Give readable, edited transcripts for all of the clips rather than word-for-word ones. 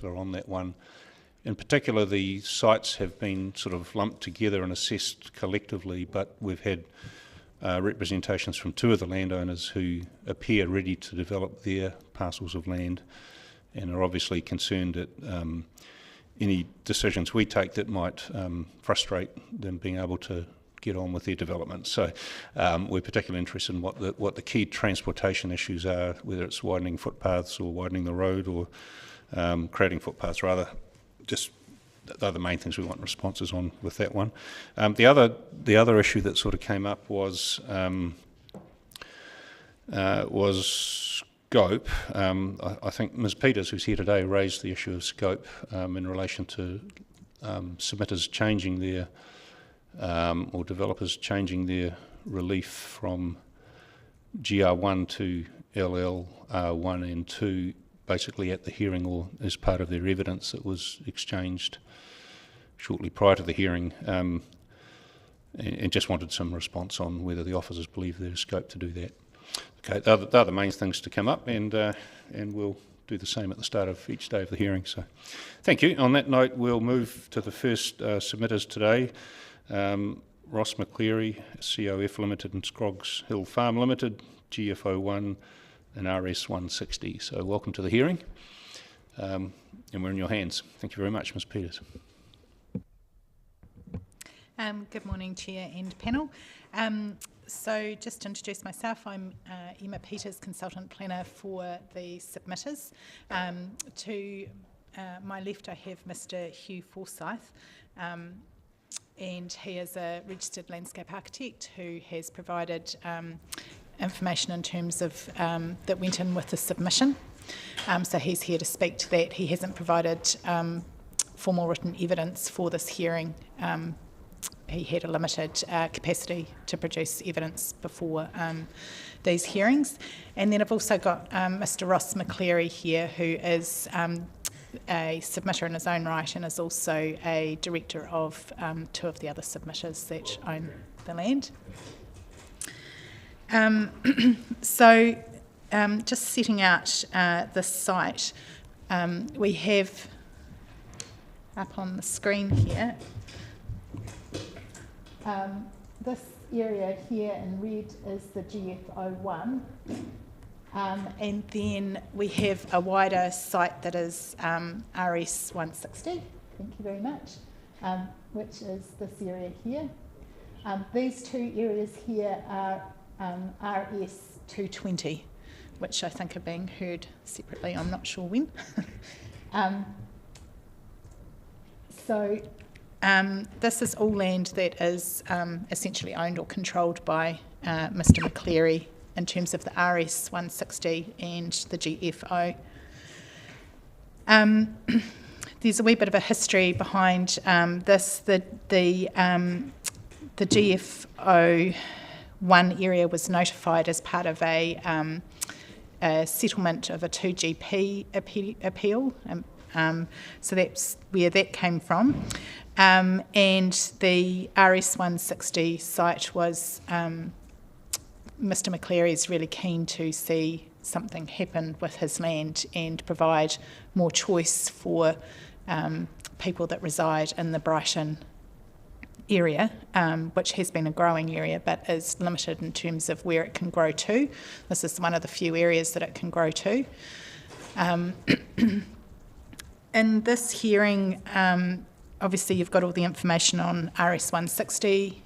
particular on that one. In particular, the sites have been sort of lumped together and assessed collectively, but we've had representations from two of the landowners who appear ready to develop their parcels of land and are obviously concerned at any decisions we take that might frustrate them being able to get on with their development. So we're particularly interested in what the key transportation issues are, whether it's widening footpaths or widening the road or creating footpaths rather. Just they're the main things we want responses on with that one. The other issue that sort of came up was scope. I think Ms. Peters, who's here today, raised the issue of scope in relation to submitters changing their or developers changing their relief from GR1 to LLR1 and 2 basically at the hearing or as part of their evidence that was exchanged shortly prior to the hearing, and just wanted some response on whether the officers believe there's scope to do that. Okay, they're the main things to come up, and we'll do the same at the start of each day of the hearing. So thank you. On that note, we'll move to the first submitters today. Ross McCleary, COF Limited and Scroggs Hill Farm Limited, GFO1 and RS160. So welcome to the hearing, and we're in your hands. Thank you very much, Ms. Peters. Good morning, Chair and panel. So just to introduce myself, I'm Emma Peters, Consultant Planner for the submitters. To my left I have Mr Hugh Forsyth, and he is a registered landscape architect who has provided information in terms of that went in with the submission. So he's here to speak to that. He hasn't provided formal written evidence for this hearing. He had a limited capacity to produce evidence before these hearings. And then I've also got Mr Ross McCleary here, who is a submitter in his own right and is also a director of two of the other submitters that own the land. So just setting out this site, we have up on the screen here this area here in red is the GFO1, and then we have a wider site that is RS160, thank you very much, which is this area here. These two areas here are RS220, which I think are being heard separately, I'm not sure when. This is all land that is essentially owned or controlled by Mr McCleary in terms of the RS160 and the GFO. There's a wee bit of a history behind this. The GFO1 area was notified as part of a settlement of a 2GP appeal. So that's where that came from. And the RS160 site was, Mr McCleary is really keen to see something happen with his land and provide more choice for people that reside in the Brighton area, which has been a growing area but is limited in terms of where it can grow to. This is one of the few areas that it can grow to. In this hearing, obviously you've got all the information on RS160.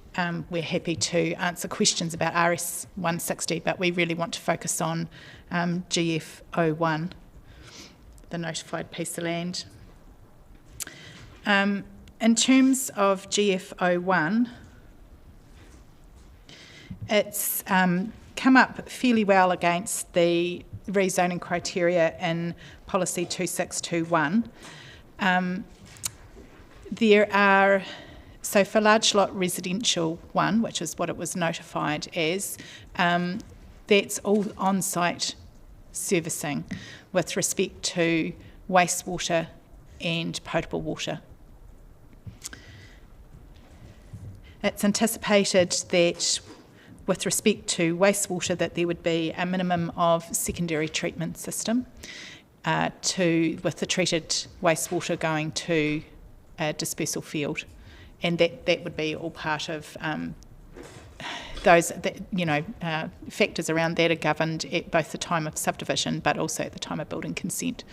We're happy to answer questions about RS160, but we really want to focus on GFO1, the notified piece of land. In terms of GFO1, it's come up fairly well against the rezoning criteria in Policy 2621. There are, so for large lot residential one, which is what it was notified as, that's all on-site servicing with respect to wastewater and potable water. It's anticipated that with respect to wastewater that there would be a minimum of secondary treatment system. with the treated wastewater going to a dispersal field, and that would be all part of those factors around that are governed at both the time of subdivision but also at the time of building consent.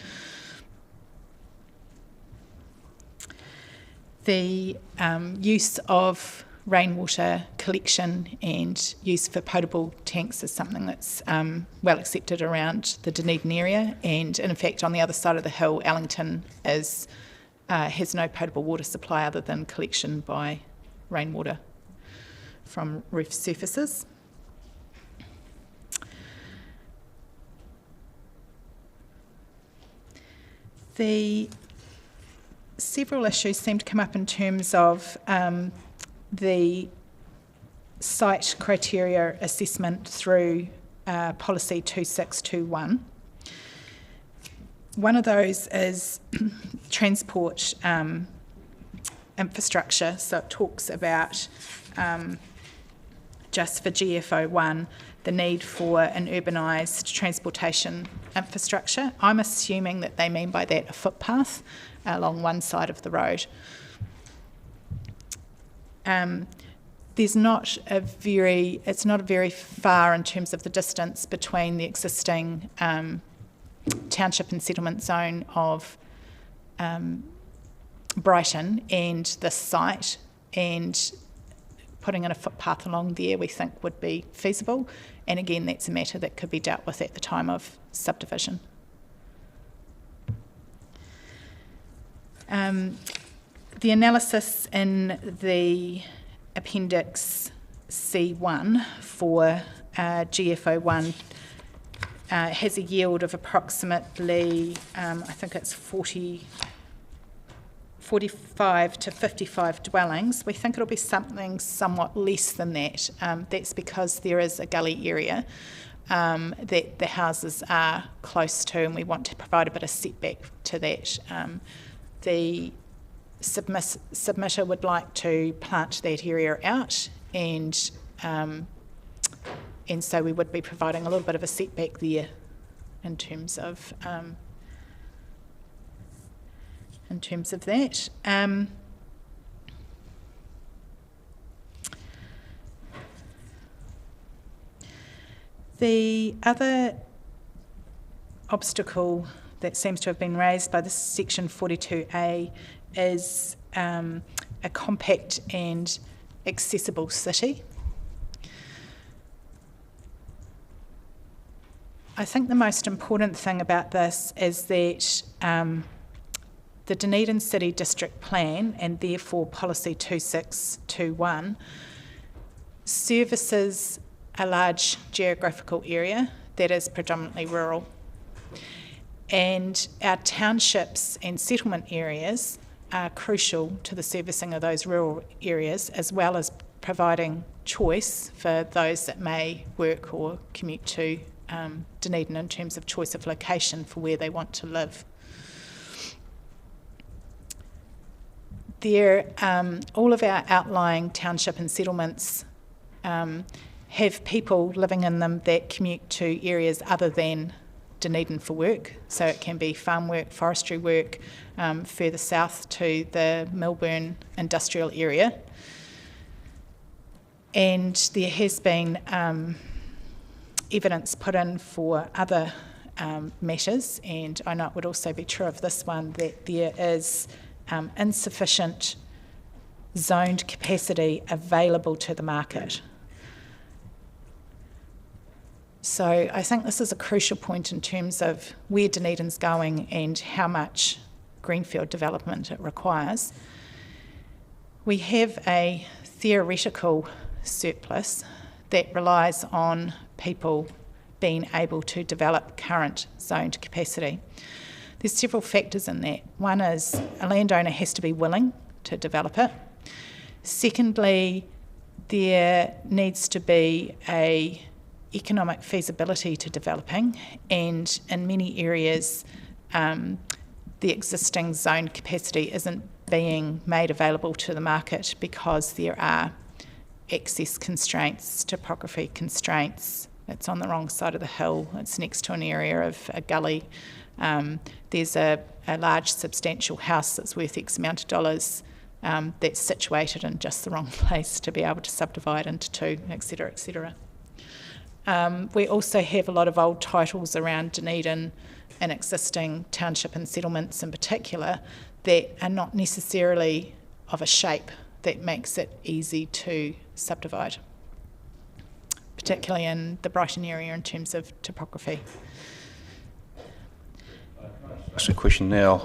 The use of rainwater collection and use for potable tanks is something that's well accepted around the Dunedin area, and in fact on the other side of the hill, Ellington has no potable water supply other than collection by rainwater from roof surfaces. The several issues seem to come up in terms of the site criteria assessment through policy 2621. One of those is transport infrastructure, so it talks about just for GFO1 the need for an urbanised transportation infrastructure. I'm assuming that they mean by that a footpath along one side of the road. It's not very far in terms of the distance between the existing township and settlement zone of Brighton and this site, and putting in a footpath along there we think would be feasible, and again that's a matter that could be dealt with at the time of subdivision. The analysis in the Appendix C1 for GFO1 has a yield of approximately, I think it's 45 to 55 dwellings. We think it'll be something somewhat less than that. That's because there is a gully area that the houses are close to, and we want to provide a bit of setback to that. The submitter would like to plant that area out, and so we would be providing a little bit of a setback there in terms of that. The other obstacle that seems to have been raised by this section 42A is a compact and accessible city. I think the most important thing about this is that the Dunedin City District Plan, and therefore Policy 2621, services a large geographical area that is predominantly rural. And our townships and settlement areas are crucial to the servicing of those rural areas, as well as providing choice for those that may work or commute to Dunedin in terms of choice of location for where they want to live. All of our outlying township and settlements have people living in them that commute to areas other than Dunedin for work. So it can be farm work, forestry work, further south to the Melbourne industrial area. And there has been evidence put in for other matters, and I know it would also be true of this one, that there is insufficient zoned capacity available to the market. So I think this is a crucial point in terms of where Dunedin's going and how much greenfield development it requires. We have a theoretical surplus that relies on people being able to develop current zoned capacity. There's several factors in that. One is a landowner has to be willing to develop it. Secondly, there needs to be a economic feasibility to developing, and in many areas the existing zoned capacity isn't being made available to the market because there are access constraints, topography constraints. It's on the wrong side of the hill, it's next to an area of a gully, there's a large substantial house that's worth X amount of dollars that's situated in just the wrong place to be able to subdivide into two, etc., etc. We also have a lot of old titles around Dunedin and existing township and settlements in particular that are not necessarily of a shape that makes it easy to subdivide, particularly in the Brighton area in terms of topography. That's a question now.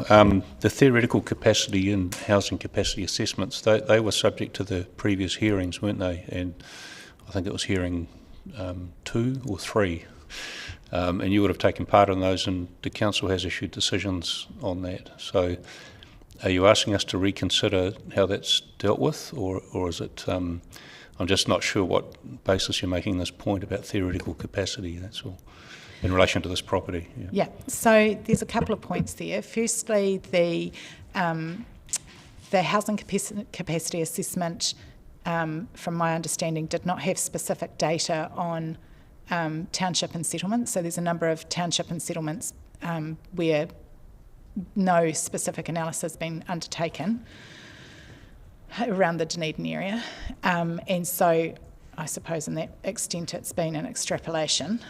The theoretical capacity and housing capacity assessments, they were subject to the previous hearings, weren't they? And I think it was hearing 2 or 3. And you would have taken part in those, and the council has issued decisions on that. So are you asking us to reconsider how that's dealt with, or is it, I'm just not sure what basis you're making this point about theoretical capacity, that's all, in relation to this property? Yeah, so there's a couple of points there. Firstly, the housing capacity assessment, from my understanding, did not have specific data on township and settlements. So there's a number of township and settlements where no specific analysis has been undertaken around the Dunedin area. And so I suppose in that extent it's been an extrapolation.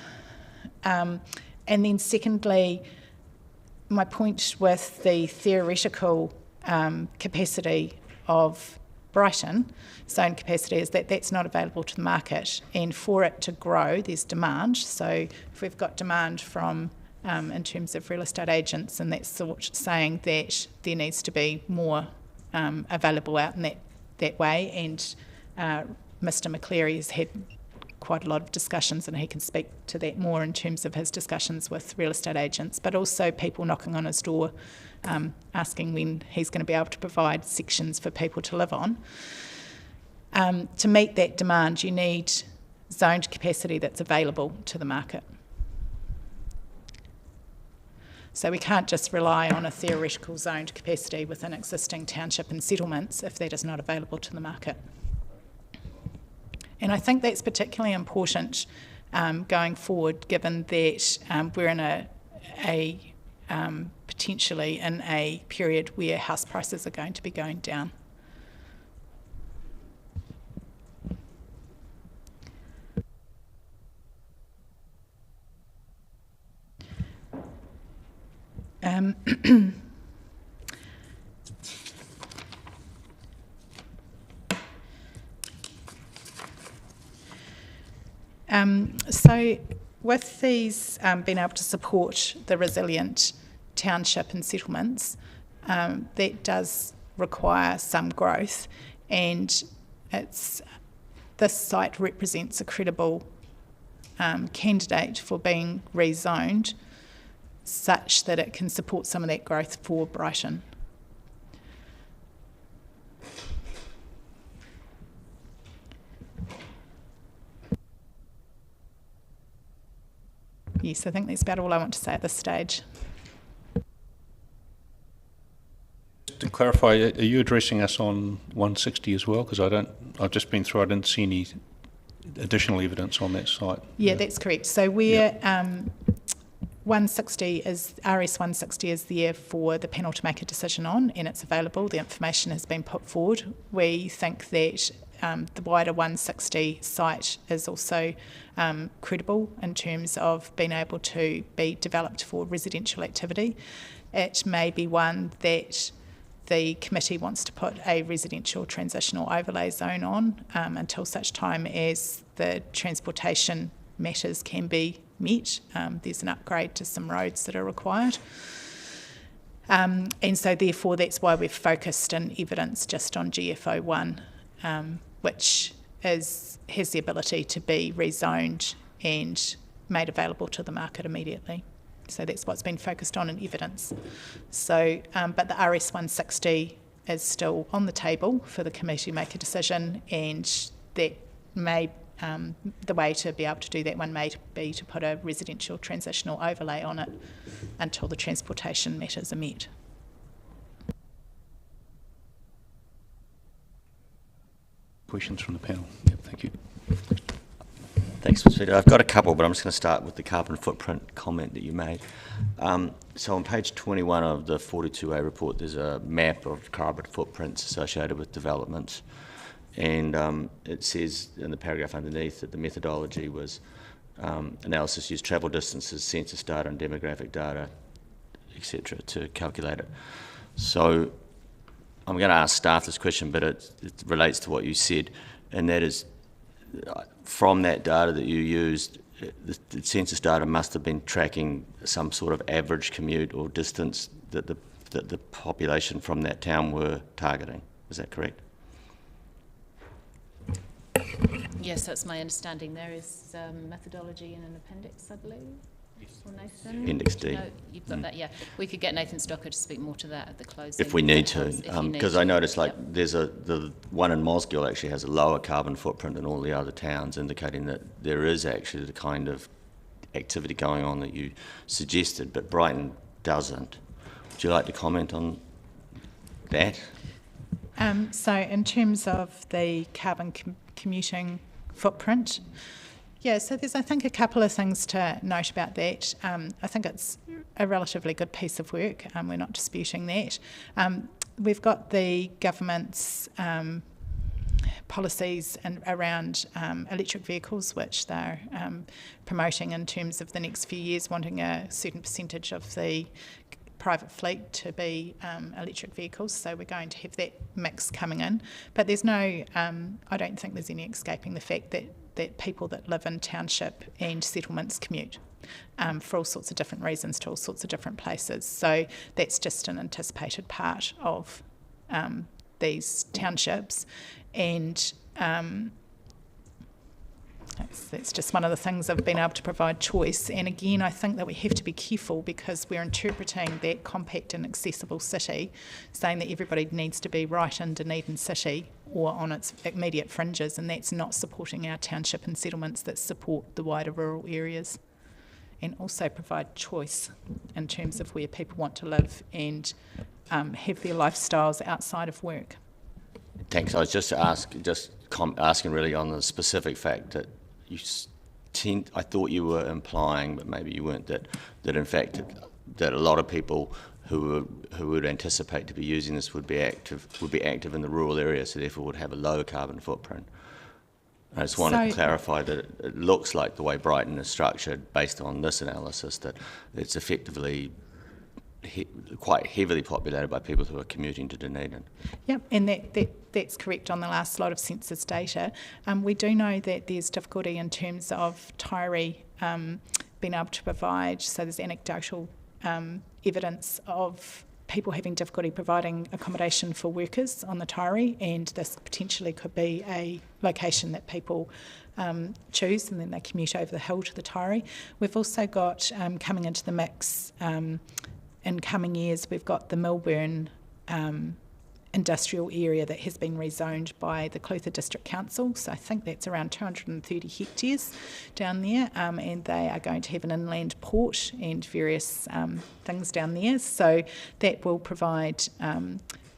And then secondly, my point with the theoretical capacity of Brighton, zone capacity, is that that's not available to the market, and for it to grow there's demand. So if we've got demand from in terms of real estate agents and that sort, saying that there needs to be more available out in that way, and Mr. McCleary has had quite a lot of discussions, and he can speak to that more in terms of his discussions with real estate agents, but also people knocking on his door asking when he's going to be able to provide sections for people to live on. To meet that demand, you need zoned capacity that's available to the market. So we can't just rely on a theoretical zoned capacity within existing township and settlements if that is not available to the market. And I think that's particularly important going forward, given that we're in a potentially in a period where house prices are going to be going down. So with these being able to support the resilient township and settlements, that does require some growth, and this site represents a credible candidate for being rezoned such that it can support some of that growth for Brighton. Yes, I think that's about all I want to say at this stage. To clarify, are you addressing us on 160 as well? Because I've just been through, I didn't see any additional evidence on that site. Yeah, that's correct. So we're 160 is, RS 160 is there for the panel to make a decision on, and it's available. The information has been put forward. We think that the wider 160 site is also credible in terms of being able to be developed for residential activity. It may be one that the committee wants to put a residential transitional overlay zone on until such time as the transportation matters can be met. There's an upgrade to some roads that are required. And so therefore that's why we've focused in evidence just on GFO1, which has the ability to be rezoned and made available to the market immediately. So that's what's been focused on in evidence. So, but the RS 160 is still on the table for the committee to make a decision, and that may, the way to be able to do that one may be to put a residential transitional overlay on it until the transportation matters are met. Questions from the panel? Yep, thank you. Thanks, Ms. Peter. I've got a couple, but I'm just going to start with the carbon footprint comment that you made. So on page 21 of the 42A report, there's a map of carbon footprints associated with developments. And it says in the paragraph underneath that the methodology was analysis used travel distances, census data and demographic data, etc. to calculate it. So I'm going to ask staff this question, but it relates to what you said, and that is, from that data that you used, the census data must have been tracking some sort of average commute or distance that the population from that town were targeting. Is that correct? Yes, that's my understanding. There is methodology in an appendix, I believe. Or Nathan? Appendix D. No, you've got that, yeah. We could get Nathan Stocker to speak more to that at the close. If we need to, because I noticed there's the one in Mosgiel actually has a lower carbon footprint than all the other towns, indicating that there is actually the kind of activity going on that you suggested, but Brighton doesn't. Would you like to comment on that? So in terms of the carbon commuting footprint, yeah, so there's, I think, a couple of things to note about that. I think it's a relatively good piece of work. We're not disputing that. We've got the government's policies around electric vehicles, which they're promoting in terms of the next few years, wanting a certain percentage of the private fleet to be electric vehicles, so we're going to have that mix coming in. But there's no, I don't think there's any escaping the fact that people that live in township and settlements commute for all sorts of different reasons to all sorts of different places. So that's just an anticipated part of these townships, and that's just one of the things of being able to provide choice. And again, I think that we have to be careful because we're interpreting that compact and accessible city, saying that everybody needs to be right in Dunedin City or on its immediate fringes, and that's not supporting our township and settlements that support the wider rural areas, and also provide choice in terms of where people want to live and have their lifestyles outside of work. Thanks. I was just asking really on the specific fact that you I thought you were implying, but maybe you weren't, that in fact that a lot of people who would anticipate to be using this would be active in the rural area, so therefore would have a low carbon footprint. I just want to clarify that it looks like the way Brighton is structured, based on this analysis, that it's effectively quite heavily populated by people who are commuting to Dunedin. Yep, and that's correct on the last lot of census data. We do know that there's difficulty in terms of Tyree being able to provide, so there's anecdotal evidence of people having difficulty providing accommodation for workers on the Tyree, and this potentially could be a location that people choose, and then they commute over the hill to the Tyree. We've also got coming into the mix in coming years, we've got the Melbourne industrial area that has been rezoned by the Clutha District Council, so I think that's around 230 hectares down there, and they are going to have an inland port and various things down there, so that will provide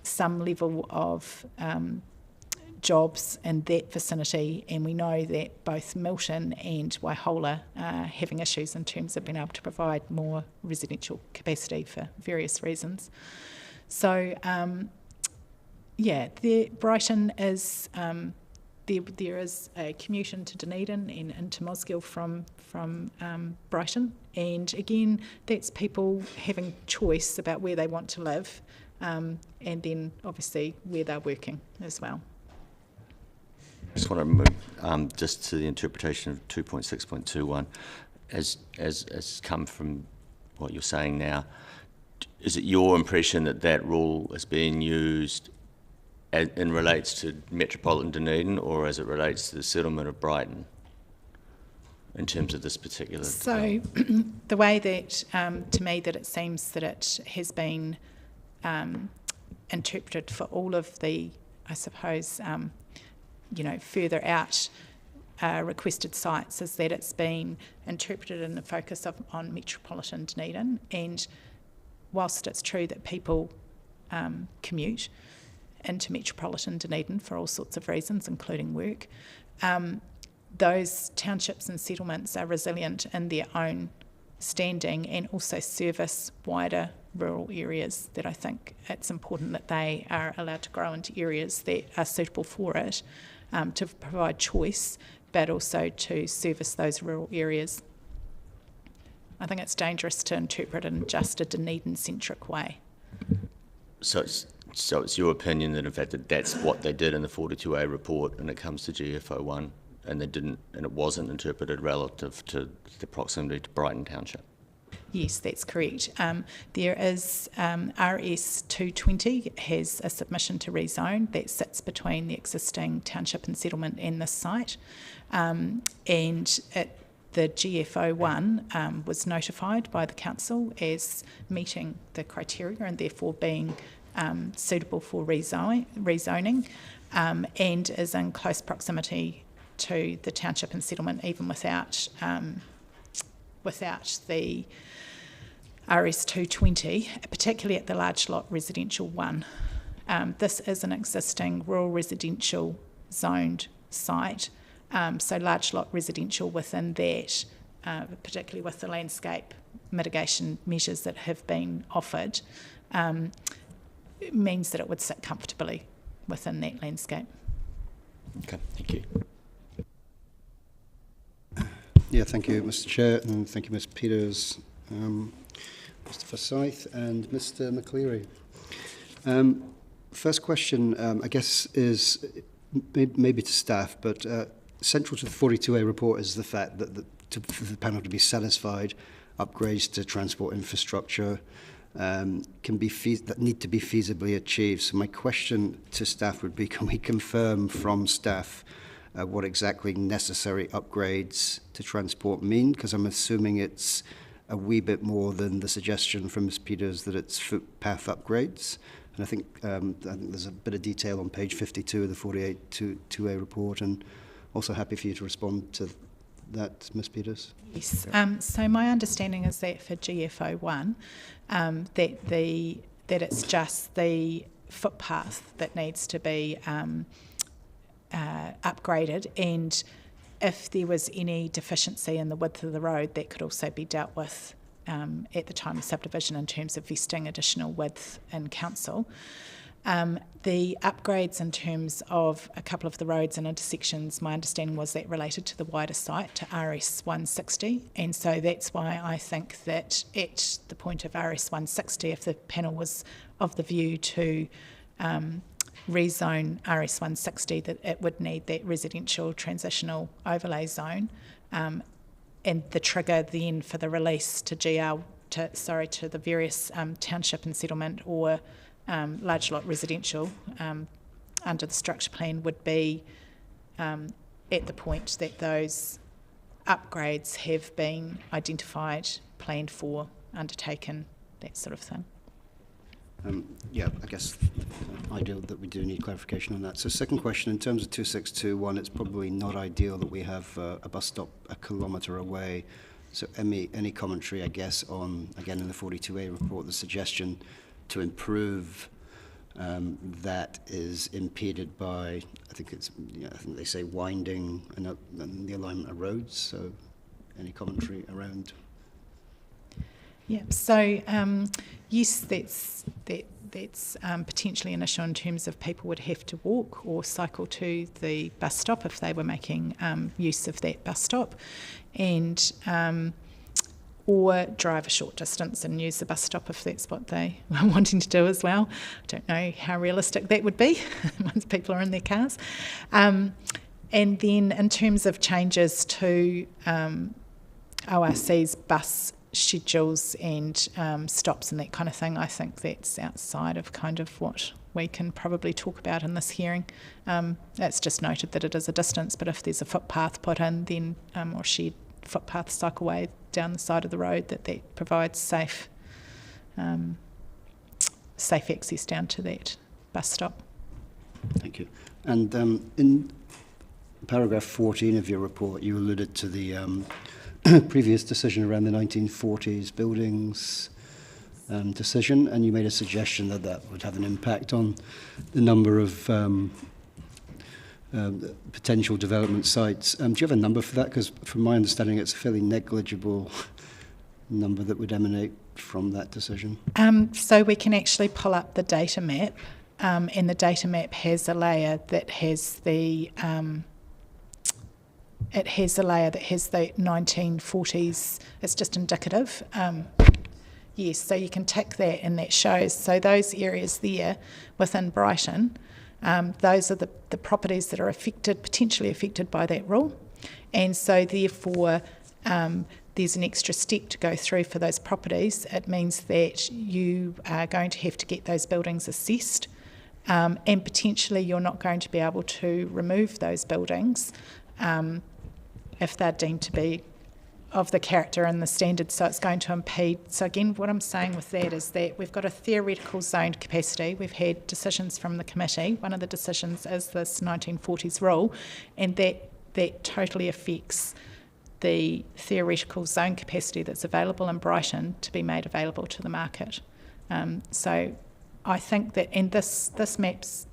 some level of jobs in that vicinity, and we know that both Milton and Waihola are having issues in terms of being able to provide more residential capacity for various reasons. So Brighton is there is a commute into Dunedin and into Mosgiel from Brighton, and again that's people having choice about where they want to live, and then obviously where they're working as well. I just want to move just to the interpretation of 2.6.21 as come from what you're saying now. Is it your impression that that rule is being used and relates to metropolitan Dunedin, or as it relates to the settlement of Brighton in terms of this particular? So the way that to me that it seems that it has been interpreted for all of the, I suppose, further out requested sites, is that it's been interpreted in the focus on metropolitan Dunedin, and whilst it's true that people commute into metropolitan Dunedin for all sorts of reasons, including work, those townships and settlements are resilient in their own standing and also service wider rural areas, that I think it's important that they are allowed to grow into areas that are suitable for it, to provide choice, but also to service those rural areas. I think it's dangerous to interpret in just a Dunedin-centric way. So it's your opinion that in fact that's what they did in the 42A report when it comes to GFO1, and it wasn't interpreted relative to the proximity to Brighton Township? Yes, that's correct. There is RS 220 has a submission to rezone that sits between the existing township and settlement and this site, and the GFO1 was notified by the council as meeting the criteria and therefore being suitable for rezoning, and is in close proximity to the township and settlement, even without the RS 220, particularly at the large lot residential 1. This is an existing rural residential zoned site, so large lot residential within that, particularly with the landscape mitigation measures that have been offered, means that it would sit comfortably within that landscape. Okay, thank you. Yeah, thank you, Mr. Chair, and thank you, Ms. Peters, Mr. Forsyth, and Mr. McCleary. First question, I guess, is maybe to staff, but central to the 42A report is the fact that for the panel to be satisfied, upgrades to transport infrastructure that need to be feasibly achieved. So my question to staff would be, can we confirm from staff what exactly necessary upgrades to transport mean? Because I'm assuming it's a wee bit more than the suggestion from Ms. Peters that it's footpath upgrades. And I think there's a bit of detail on page 52 of the 48-2A report, and also happy for you to respond to that, Ms. Peters. Yes. So my understanding is that for GFO1, that it's just the footpath that needs to be upgraded, and if there was any deficiency in the width of the road, that could also be dealt with at the time of subdivision in terms of vesting additional width in council. The upgrades in terms of a couple of the roads and intersections, my understanding was that related to the wider site, to RS 160, and so that's why I think that at the point of RS 160, if the panel was of the view to rezone RS 160, that it would need that residential transitional overlay zone, and the trigger then for the release to to the various township and settlement or large lot residential under the structure plan would be at the point that those upgrades have been identified, planned for, undertaken, that sort of thing. Yeah, I guess ideal that we do need clarification on that. So second question, in terms of 2621, it's probably not ideal that we have a bus stop a kilometre away. So any commentary, I guess, on, again, in the 42A report, the suggestion to improve that is impeded by, I think they say winding and the alignment of roads. So any commentary around? Yeah, so yes, that's potentially an issue in terms of people would have to walk or cycle to the bus stop if they were making use of that bus stop, and or drive a short distance and use the bus stop if that's what they are wanting to do as well. I don't know how realistic that would be once people are in their cars. And then in terms of changes to ORC's bus schedules and stops and that kind of thing, I think that's outside of kind of what we can probably talk about in this hearing. It's just noted that it is a distance, but if there's a footpath put in, then or shared footpath cycleway down the side of the road, that provides safe access down to that bus stop. Thank you. And in paragraph 14 of your report, you alluded to the previous decision around the 1940s buildings decision, and you made a suggestion that would have an impact on the number of potential development sites. Do you have a number for that? Because from my understanding, it's a fairly negligible number that would emanate from that decision. So we can actually pull up the data map, and the data map has a layer that has the 1940s. It's just indicative. Yes, so you can tick that, and that shows. So those areas there within Brighton, those are the properties that are potentially affected by that rule. And so therefore, there's an extra step to go through for those properties. It means that you are going to have to get those buildings assessed, and potentially you're not going to be able to remove those buildings if they're deemed to be of the character and the standards, so it's going to impede. So again, what I'm saying with that is that we've got a theoretical zoned capacity. We've had decisions from the committee. One of the decisions is this 1940s rule, and that totally affects the theoretical zone capacity that's available in Brighton to be made available to the market. So I think that, and this map's,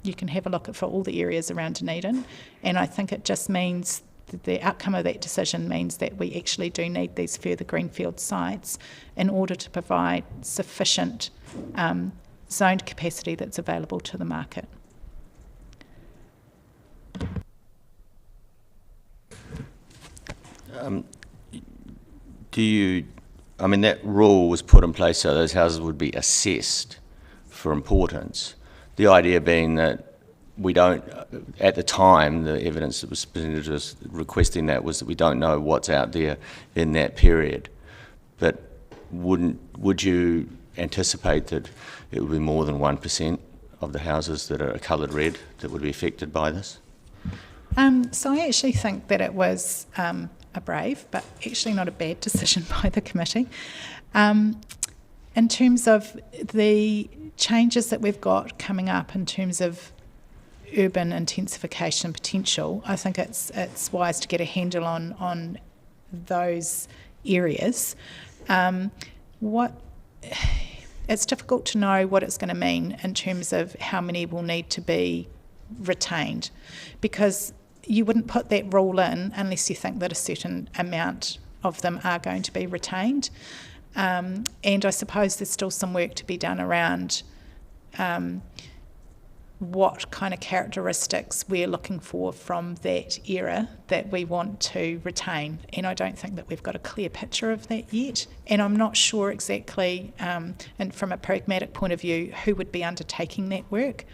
you can have a look at for all the areas around Dunedin, and I think it just means the outcome of that decision means that we actually do need these further greenfield sites in order to provide sufficient zoned capacity that's available to the market. That rule was put in place so those houses would be assessed for importance. The idea being that we don't, at the time, the evidence that was presented to us requesting that was that we don't know what's out there in that period. But would you anticipate that it would be more than 1% of the houses that are coloured red that would be affected by this? So I actually think that it was a brave, but actually not a bad decision by the committee. In terms of the changes that we've got coming up in terms of urban intensification potential, I think it's wise to get a handle on those areas. It's difficult to know what it's going to mean in terms of how many will need to be retained, because you wouldn't put that rule in unless you think that a certain amount of them are going to be retained. And I suppose there's still some work to be done around what kind of characteristics we're looking for from that era that we want to retain. And I don't think that we've got a clear picture of that yet. And I'm not sure exactly, and from a pragmatic point of view, who would be undertaking that work.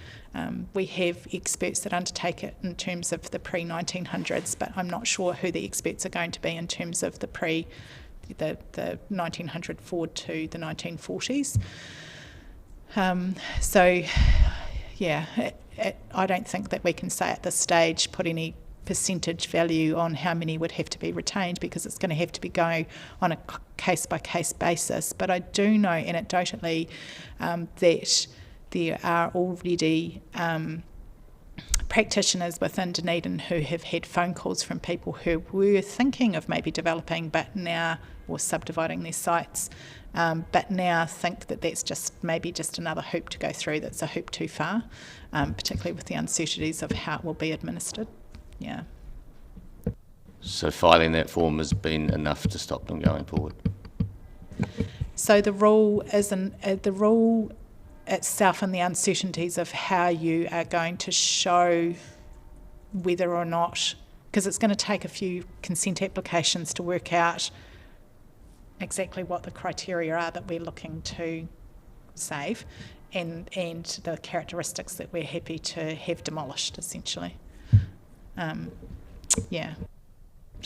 We have experts that undertake it in terms of the pre-1900s, but I'm not sure who the experts are going to be in terms of the 1900 forward to the 1940s. I don't think that we can say at this stage, put any percentage value on how many would have to be retained, because it's going to have to be going on a case-by-case basis. But I do know anecdotally that there are already practitioners within Dunedin who have had phone calls from people who were thinking of maybe developing or subdividing their sites, but now think that that's just another hoop to go through, that's a hoop too far, particularly with the uncertainties of how it will be administered. Yeah. So filing that form has been enough to stop them going forward? So the rule itself and the uncertainties of how you are going to show whether or not, because it's going to take a few consent applications to work out exactly what the criteria are that we're looking to save and the characteristics that we're happy to have demolished, essentially. So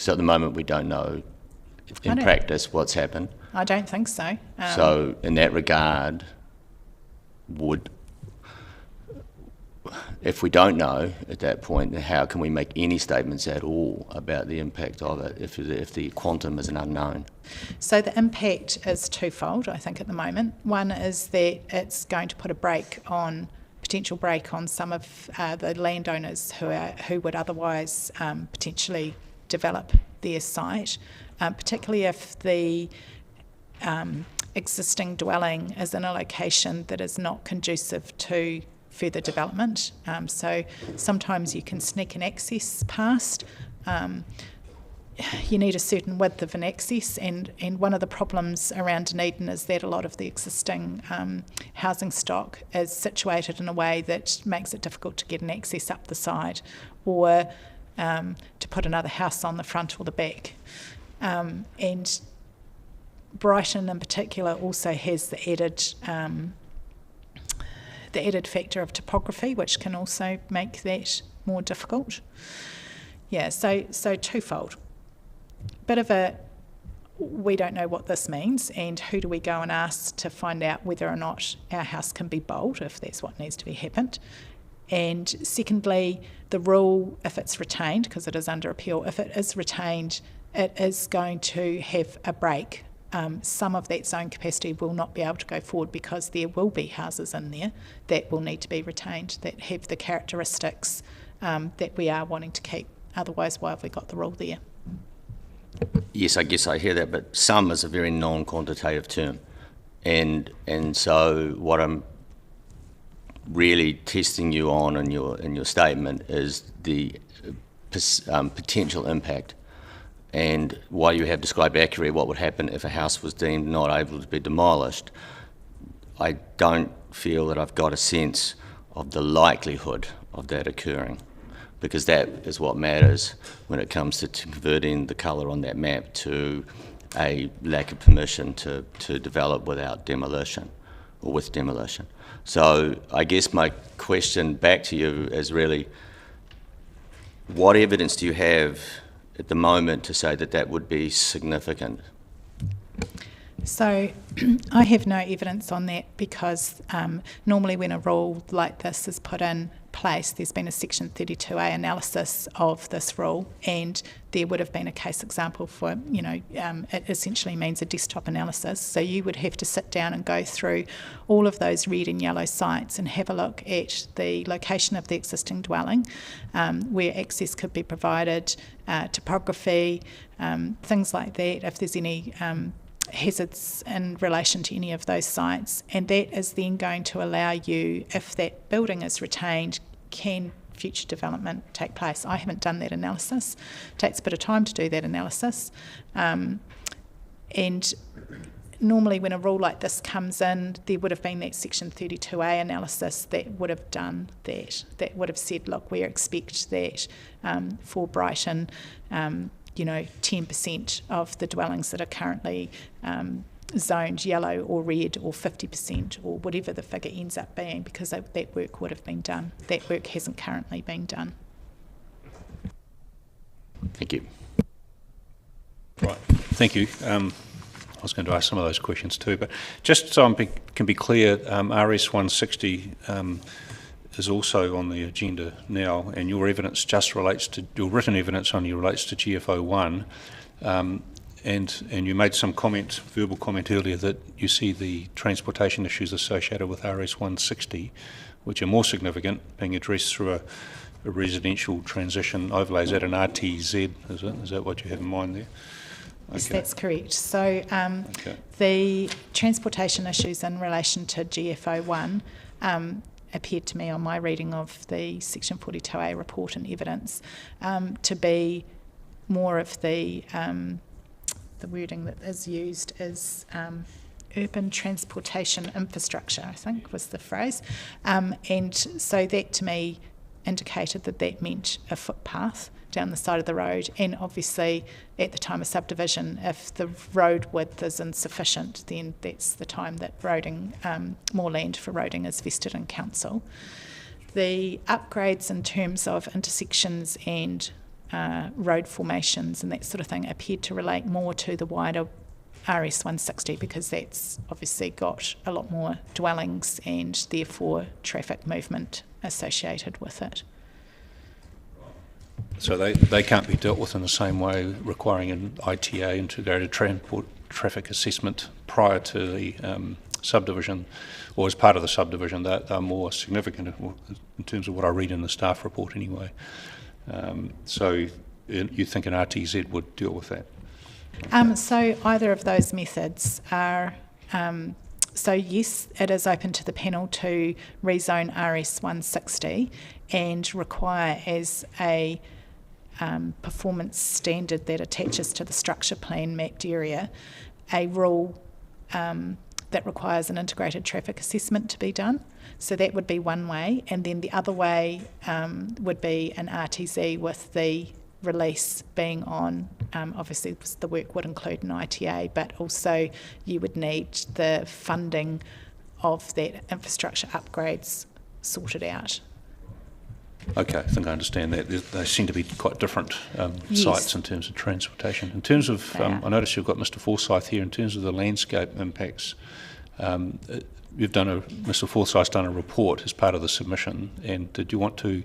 at the moment we don't know in practice what's happened? I don't think so. So in that regard, if we don't know at that point, then how can we make any statements at all about the impact of it if the quantum is an unknown? So the impact is twofold, I think, at the moment. One is that it's going to put a potential brake on some of the landowners who would otherwise potentially develop their site, particularly if the existing dwelling is in a location that is not conducive to further development. So sometimes you can sneak an access past. You need a certain width of an access, and one of the problems around Dunedin is that a lot of the existing housing stock is situated in a way that makes it difficult to get an access up the side, or to put another house on the front or the back. And Brighton in particular also has the added factor of topography, which can also make that more difficult. Yeah, so twofold. Bit of a, we don't know what this means, and who do we go and ask to find out whether or not our house can be bowled, if that's what needs to be happened. And secondly, the rule, if it's retained, because it is under appeal, if it is retained, it is going to have a break. Some of that zone capacity will not be able to go forward because there will be houses in there that will need to be retained, that have the characteristics that we are wanting to keep. Otherwise, why have we got the rule there? Yes, I guess I hear that, but some is a very non-quantitative term. And so what I'm really testing you on in your statement is the potential impact. And while you have described accurately what would happen if a house was deemed not able to be demolished, I don't feel that I've got a sense of the likelihood of that occurring, because that is what matters when it comes to converting the colour on that map to a lack of permission to develop without demolition or with demolition. So I guess my question back to you is really, what evidence do you have at the moment to say that that would be significant? So I have no evidence on that, because normally when a rule like this is put in place, there's been a Section 32A analysis of this rule, and there would have been a case example for, it essentially means a desktop analysis. So you would have to sit down and go through all of those red and yellow sites and have a look at the location of the existing dwelling, where access could be provided, topography, things like that, if there's any hazards in relation to any of those sites, and that is then going to allow you, if that building is retained, can future development take place. I haven't done that analysis. It takes a bit of time to do that analysis, and normally when a rule like this comes in, there would have been that Section 32A analysis that would have done that would have said, look, we expect that for Brighton, 10% of the dwellings that are currently zoned yellow or red, or 50%, or whatever the figure ends up being, because that work would have been done. That work hasn't currently been done. Thank you. Right, thank you. I was going to ask some of those questions too, but just so I can be clear, RS 160 is also on the agenda now, and your evidence just relates to, your written evidence only relates to GFO 1, and you made some verbal comment earlier that you see the transportation issues associated with RS 160, which are more significant, being addressed through a residential transition overlay. Is that an RTZ? Is that what you have in mind there? Yes, Okay. that's correct. So the transportation issues in relation to GFO 1 appeared to me on my reading of the Section 42A report and evidence to be more of the wording that is used is urban transportation infrastructure, I think was the phrase. And so that to me indicated that meant a footpath down the side of the road, and obviously at the time of subdivision, if the road width is insufficient, then that's the time that roading, more land for roading is vested in council. The upgrades in terms of intersections and road formations and that sort of thing appeared to relate more to the wider RS 160, because that's obviously got a lot more dwellings and therefore traffic movement associated with it. So they can't be dealt with in the same way, requiring an ITA, integrated transport traffic assessment, prior to the subdivision, or as part of the subdivision. They're more significant in terms of what I read in the staff report anyway. So you think an RTZ would deal with that? So either of those methods are So yes, it is open to the panel to rezone RS 160 and require as a performance standard that attaches to the structure plan mapped area a rule that requires an integrated traffic assessment to be done. So that would be one way, and then the other way would be an RTZ with the release being on, obviously the work would include an ITA, but also you would need the funding of that infrastructure upgrades sorted out. Okay, I think I understand that. They seem to be quite different Yes. sites in terms of transportation. In terms of, They are. I notice you've got Mr Forsyth here. In terms of the landscape impacts, Mr Forsyth's done a report as part of the submission, and did you want to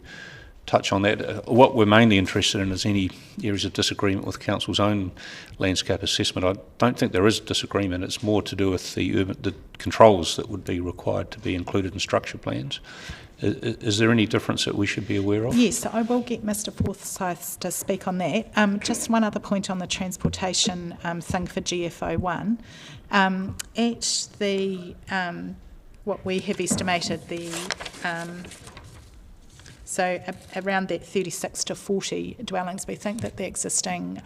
touch on that? What we're mainly interested in is any areas of disagreement with Council's own landscape assessment. I don't think there is disagreement. It's more to do with the controls that would be required to be included in structure plans. Is there any difference that we should be aware of? Yes, I will get Mr Forsyth to speak on that. Just one other point on the transportation thing for GFO1. At the, what we have estimated, around that 36 to 40 dwellings, we think that the existing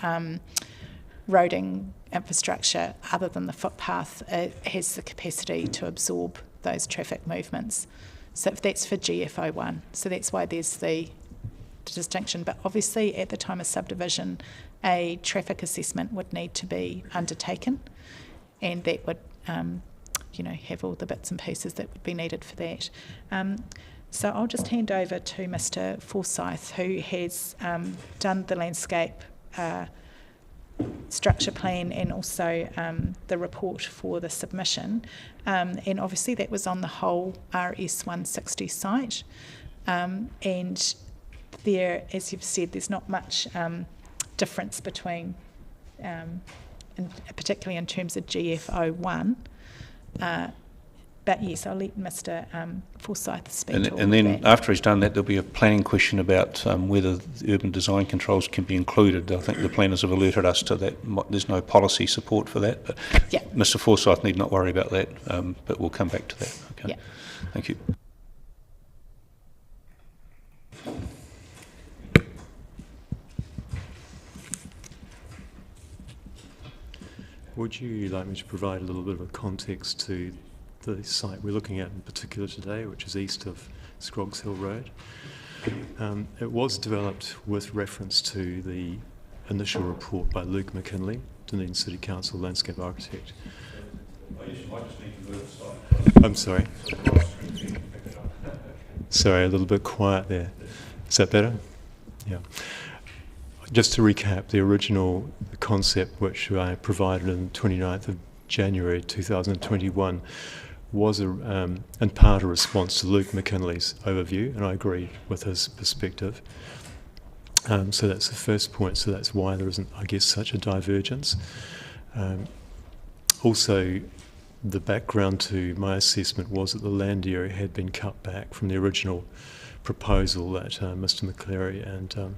roading infrastructure, other than the footpath, has the capacity to absorb those traffic movements. So that's for GFO1. So that's why there's the distinction. But obviously at the time of subdivision, a traffic assessment would need to be undertaken, and that would have all the bits and pieces that would be needed for that. So I'll just hand over to Mr Forsyth, who has done the landscape structure plan and also the report for the submission. And obviously that was on the whole RS 160 site. And there, as you've said, there's not much difference between, particularly in terms of GFO1. But yes, I'll let Mr Forsyth speak to all and then of that. after he's done that, there'll be a planning question about whether the urban design controls can be included. I think the planners have alerted us to that. There's no policy support for that, but Yeah. Mr Forsyth need not worry about that, but we'll come back to that. Okay. Yeah. Thank you. Would you like me to provide a little bit of a context to the site we're looking at in particular today, which is east of Scroggs Hill Road? It was developed with reference to the initial report by Luke McKinley, Dunedin City Council landscape architect. I'm sorry. Sorry, a little bit quiet there. Is that better? Yeah. Just to recap, the original concept which I provided on the 29th of January 2021 was in part a response to Luke McKinley's overview, and I agreed with his perspective. So that's the first point, so that's why there isn't, I guess, such a divergence. Also, the background to my assessment was that the land area had been cut back from the original proposal that Mr McCleary and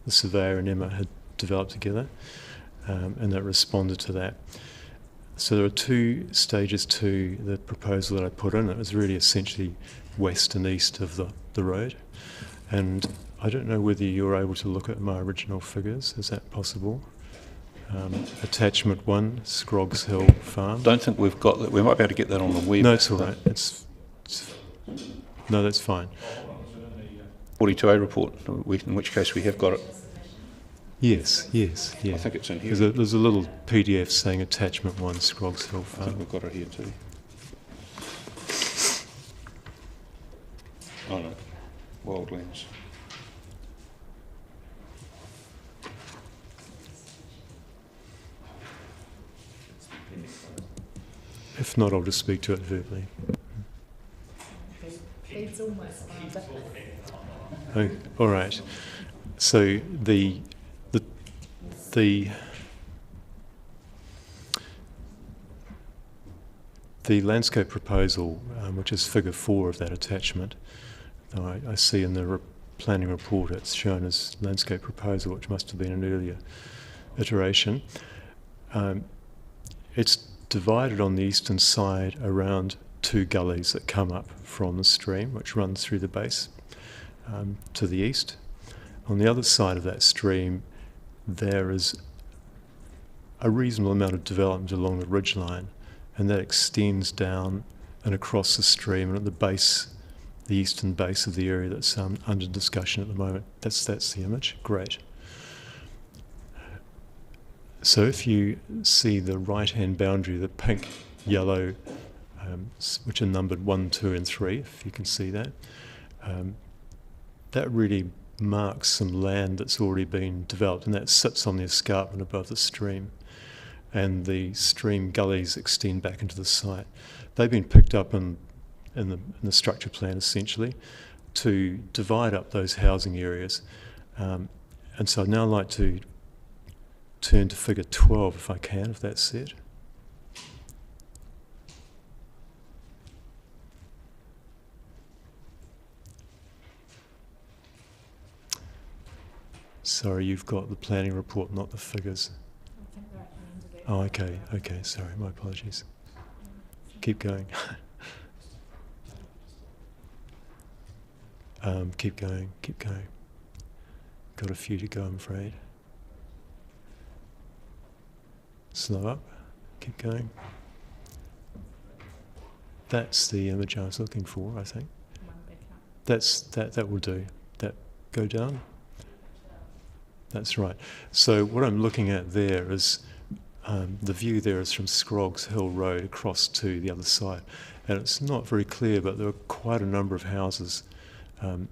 the surveyor and Emma had developed together, and that responded to that. So there are two stages to the proposal that I put in. It was really essentially west and east of the road. And I don't know whether you're able to look at my original figures. Is that possible? Attachment 1, Scroggs Hill Farm. Don't think we've got that. We might be able to get that on the web. No, it's all right. No, that's fine. 42A report, in which case we have got it. Yes, yeah. I think it's in here. There's a little PDF saying attachment 1, Scroggs Hill I Farm. think we've got it here too. Oh no, wildlands. If not, I'll just speak to it verbally. Oh, all right. So the landscape proposal, which is figure 4 of that attachment, I see in the planning report it's shown as landscape proposal, which must have been an earlier iteration. It's divided on the eastern side around 2 gullies that come up from the stream, which runs through the base to the east. On the other side of that stream, there is a reasonable amount of development along the ridgeline, and that extends down and across the stream and at the base, the eastern base of the area that's under discussion at the moment. That's the image. Great. So if you see the right-hand boundary, the pink, yellow, which are numbered 1, 2 and 3, if you can see that, that really marks some land that's already been developed, and that sits on the escarpment above the stream. And the stream gullies extend back into the site. They've been picked up in the structure plan essentially to divide up those housing areas. And so I'd now like to turn to figure 12 if I can, if that's it. Sorry, you've got the planning report, not the figures. Oh, okay, sorry, my apologies. Keep going. Keep going. Got a few to go, I'm afraid. Slow up, keep going. That's the image I was looking for, I think. That will do. That go down. That's right. So what I'm looking at there is the view there is from Scroggs Hill Road across to the other side, and it's not very clear, but there are quite a number of houses in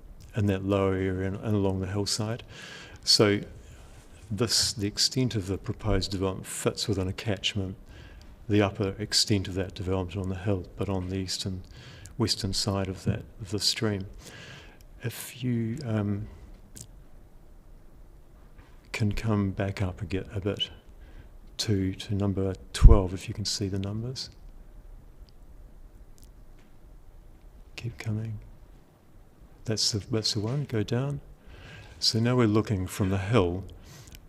that lower area and along the hillside. So the extent of the proposed development fits within a catchment, the upper extent of that development on the hill, but on the western side of the stream. If you can come back up a bit to number 12, if you can see the numbers. Keep coming. That's the one. Go down. So now we're looking from the hill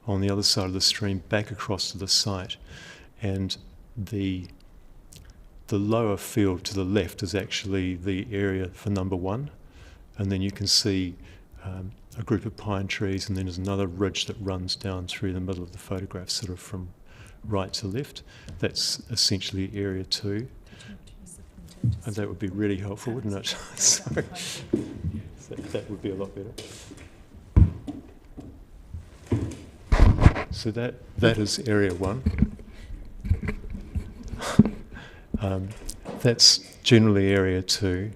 on the other side of the stream back across to the site, and the lower field to the left is actually the area for number 1, and then you can see a group of pine trees, and then there's another ridge that runs down through the middle of the photograph, sort of from right to left. That's essentially area 2. And that would be really helpful, wouldn't it? Sorry. That would be a lot better. So that is area 1. That's generally area 2,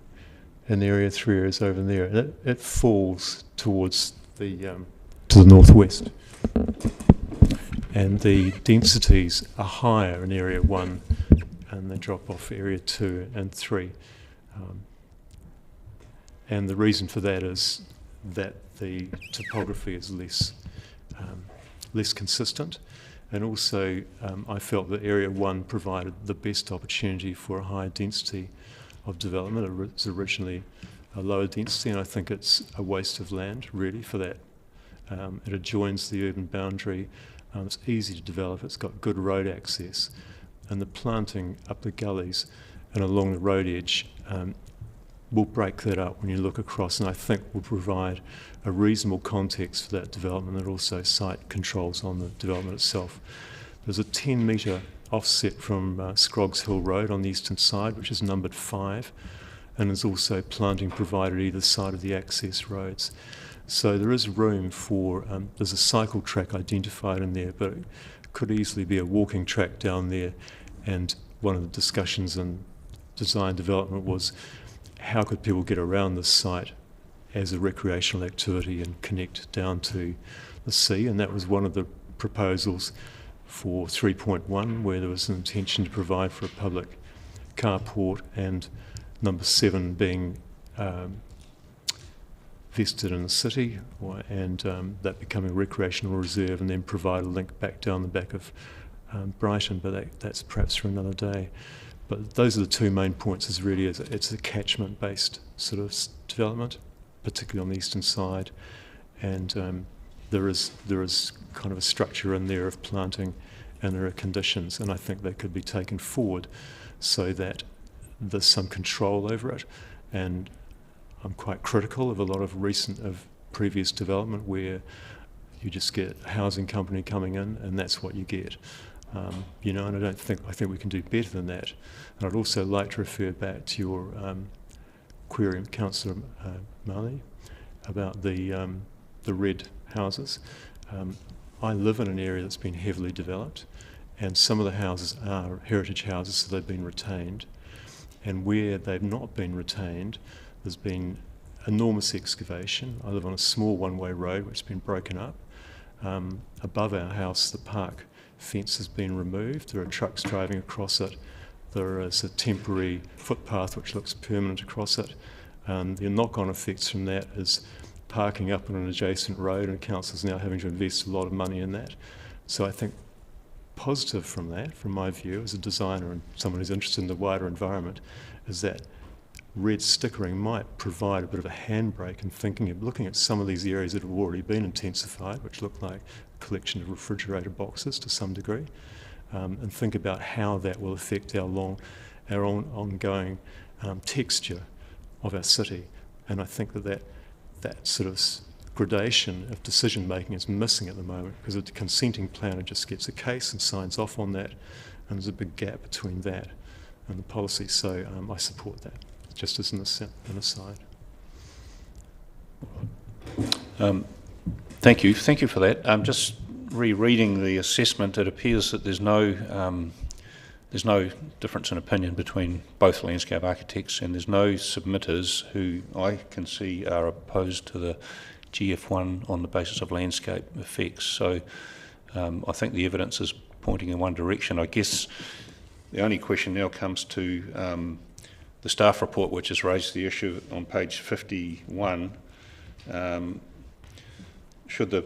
and area 3 is over there. It falls towards to the northwest, and the densities are higher in area 1, and they drop off area 2 and 3. And the reason for that is that the topography is less consistent, and also I felt that area 1 provided the best opportunity for a higher density of development. It was originally a lower density, and I think it's a waste of land really for that. It adjoins the urban boundary. It's easy to develop. It's got good road access, and the planting up the gullies and along the road edge will break that up when you look across, and I think will provide a reasonable context for that development, and also site controls on the development itself. There's a 10-metre offset from Scroggs Hill Road on the eastern side, which is numbered 5, and there's also planting provided either side of the access roads. So there is room for, there's a cycle track identified in there, but it could easily be a walking track down there. And one of the discussions in design development was how could people get around this site as a recreational activity and connect down to the sea, and that was one of the proposals for 3.1, where there was an intention to provide for a public carport, and number 7 being vested in the city, and that becoming a recreational reserve, and then provide a link back down the back of Brighton, but that's perhaps for another day. But those are the 2 main points. Is really it's a catchment-based sort of development, particularly on the eastern side, and there is kind of a structure in there of planting and there are conditions, and I think they could be taken forward so that there's some control over it. And I'm quite critical of a lot of previous development where you just get a housing company coming in and that's what you get. And I think we can do better than that. And I'd also like to refer back to your query, Councillor Marley, about the red houses. I live in an area that's been heavily developed, and some of the houses are heritage houses, so they've been retained. And where they've not been retained, there's been enormous excavation. I live on a small one-way road which has been broken up. Above our house, the park fence has been removed. There are trucks driving across it. There is a temporary footpath which looks permanent across it. The knock-on effects from that is parking up on an adjacent road, and council's now having to invest a lot of money in that. So I think positive from that, from my view as a designer and someone who's interested in the wider environment, is that red stickering might provide a bit of a handbrake in looking at some of these areas that have already been intensified, which look like a collection of refrigerator boxes to some degree, and think about how that will affect our ongoing texture of our city. And I think that sort of gradation of decision making is missing at the moment, because the consenting planner just gets a case and signs off on that, and there's a big gap between that and the policy. So I support that, just as an aside. Thank you for that. Just rereading the assessment, it appears that there's no difference in opinion between both landscape architects, and there's no submitters who I can see are opposed to the GF1 on the basis of landscape effects. So I think the evidence is pointing in one direction. I guess the only question now comes to the staff report, which has raised the issue on page 51. Should the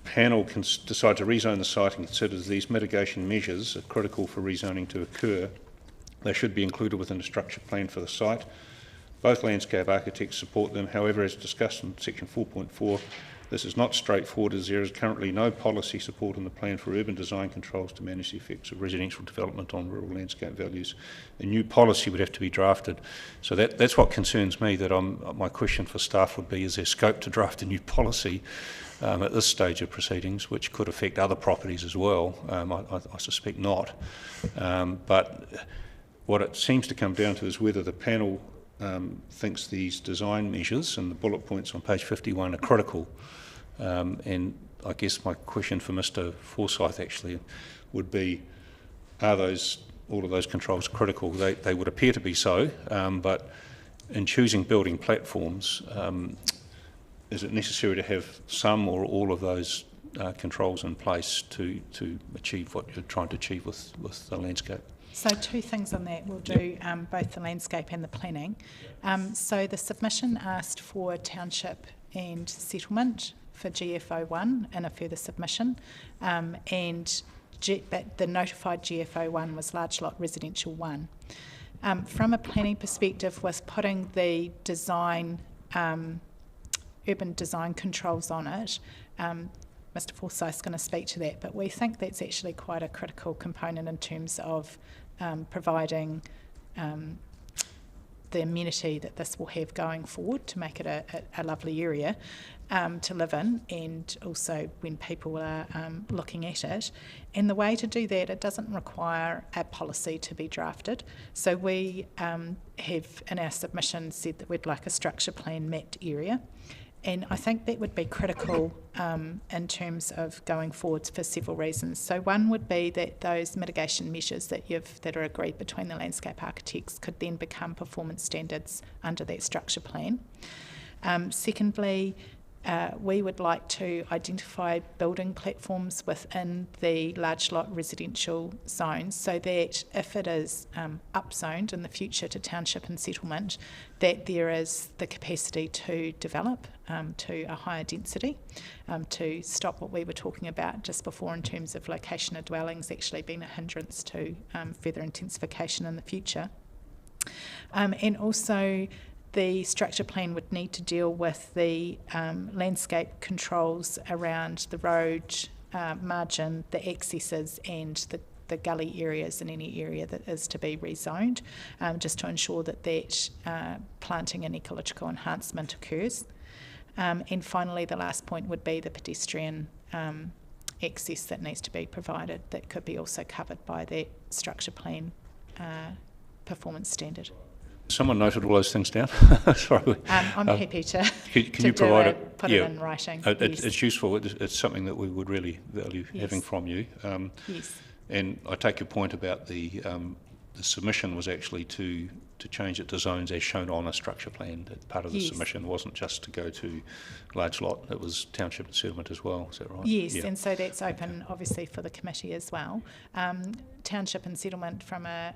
panel decide to rezone the site and consider these mitigation measures are critical for rezoning to occur, they should be included within the structure plan for the site. Both landscape architects support them. However, as discussed in section 4.4, this is not straightforward, as there is currently no policy support in the plan for urban design controls to manage the effects of residential development on rural landscape values. A new policy would have to be drafted. So that's what concerns me, that my question for staff would be, is there scope to draft a new policy at this stage of proceedings, which could affect other properties as well? I suspect not. But what it seems to come down to is whether the panel thinks these design measures and the bullet points on page 51 are critical. And I guess my question for Mr. Forsyth actually would be, are all of those controls critical? They would appear to be so, but in choosing building platforms, is it necessary to have some or all of those controls in place to achieve what you're trying to achieve with the landscape? So two things on that. We'll do both the landscape and the planning. So the submission asked for township and settlement for GFO1 in a further submission, and the notified GFO1 was large lot residential 1. From a planning perspective, with putting the design, urban design controls on it, Mr. Forsyth's going to speak to that, but we think that's actually quite a critical component in terms of providing the amenity that this will have going forward to make it a lovely area to live in, and also when people are looking at it. And the way to do that, it doesn't require a policy to be drafted. So we have in our submission said that we'd like a structure plan mapped area. And I think that would be critical in terms of going forwards for several reasons. So one would be that those mitigation measures that are agreed between the landscape architects could then become performance standards under that structure plan. Secondly, we would like to identify building platforms within the large lot residential zones, so that if it is upzoned in the future to township and settlement, that there is the capacity to develop to a higher density, to stop what we were talking about just before in terms of location of dwellings actually being a hindrance to further intensification in the future. And also the structure plan would need to deal with the landscape controls around the road margin the accesses and the gully areas in any area that is to be rezoned, just to ensure that planting and ecological enhancement occurs. And finally, the last point would be the pedestrian access that needs to be provided, that could be also covered by that structure plan performance standard. Someone noted all those things down. Sorry. I'm happy to, can you provide it? Put it in writing. It's Yes. useful. It's something that we would really value Yes. having from you. Yes. And I take your point about the submission was actually to change it to zones as shown on a structure plan. That part of the Yes. submission wasn't just to go to large lot, it was township and settlement as well, is that right? Yes, Yeah. and so that's open obviously for the committee as well. Township and settlement from a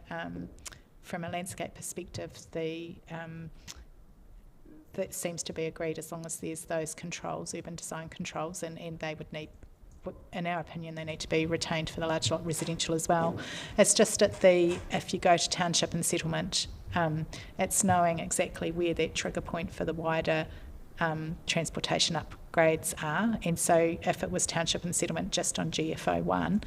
landscape perspective, that seems to be agreed as long as there's those controls, urban design controls, and they would need, in our opinion, they need to be retained for the large lot residential as well. It's just if you go to township and settlement, it's knowing exactly where that trigger point for the wider transportation upgrades are. And so if it was township and settlement just on GFO1,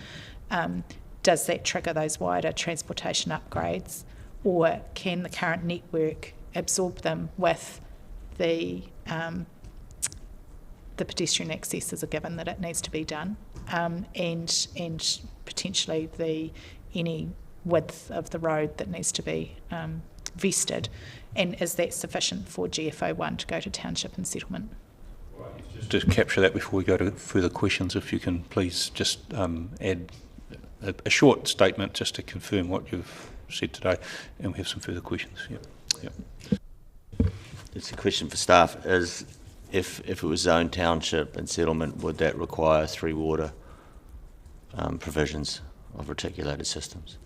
does that trigger those wider transportation upgrades, or can the current network absorb them with the pedestrian access as a given that it needs to be done, and potentially any width of the road that needs to be vested, and is that sufficient for GFO1 to go to township and settlement? Just to capture that before we go to further questions, if you can please just add a short statement just to confirm what you've said today, and we have some further questions. Yep. It's a question for staff. Is if it was zone township and settlement, would that require 3 water provisions of reticulated systems?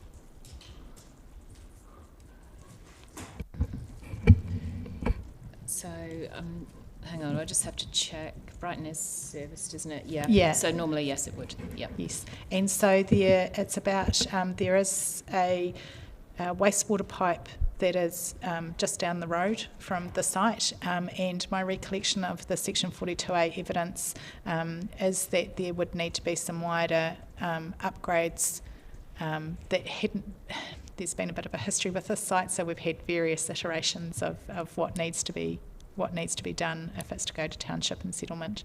So, hang on, I just have to check. Brighton is serviced, isn't it? Yeah. Yeah. So normally, yes, it would. Yeah. Yes, and so there is a wastewater pipe that is just down the road from the site, and my recollection of the Section 42A evidence is that there would need to be some wider upgrades that hadn't. There's been a bit of a history with this site, so we've had various iterations of what needs to be done if it's to go to township and settlement.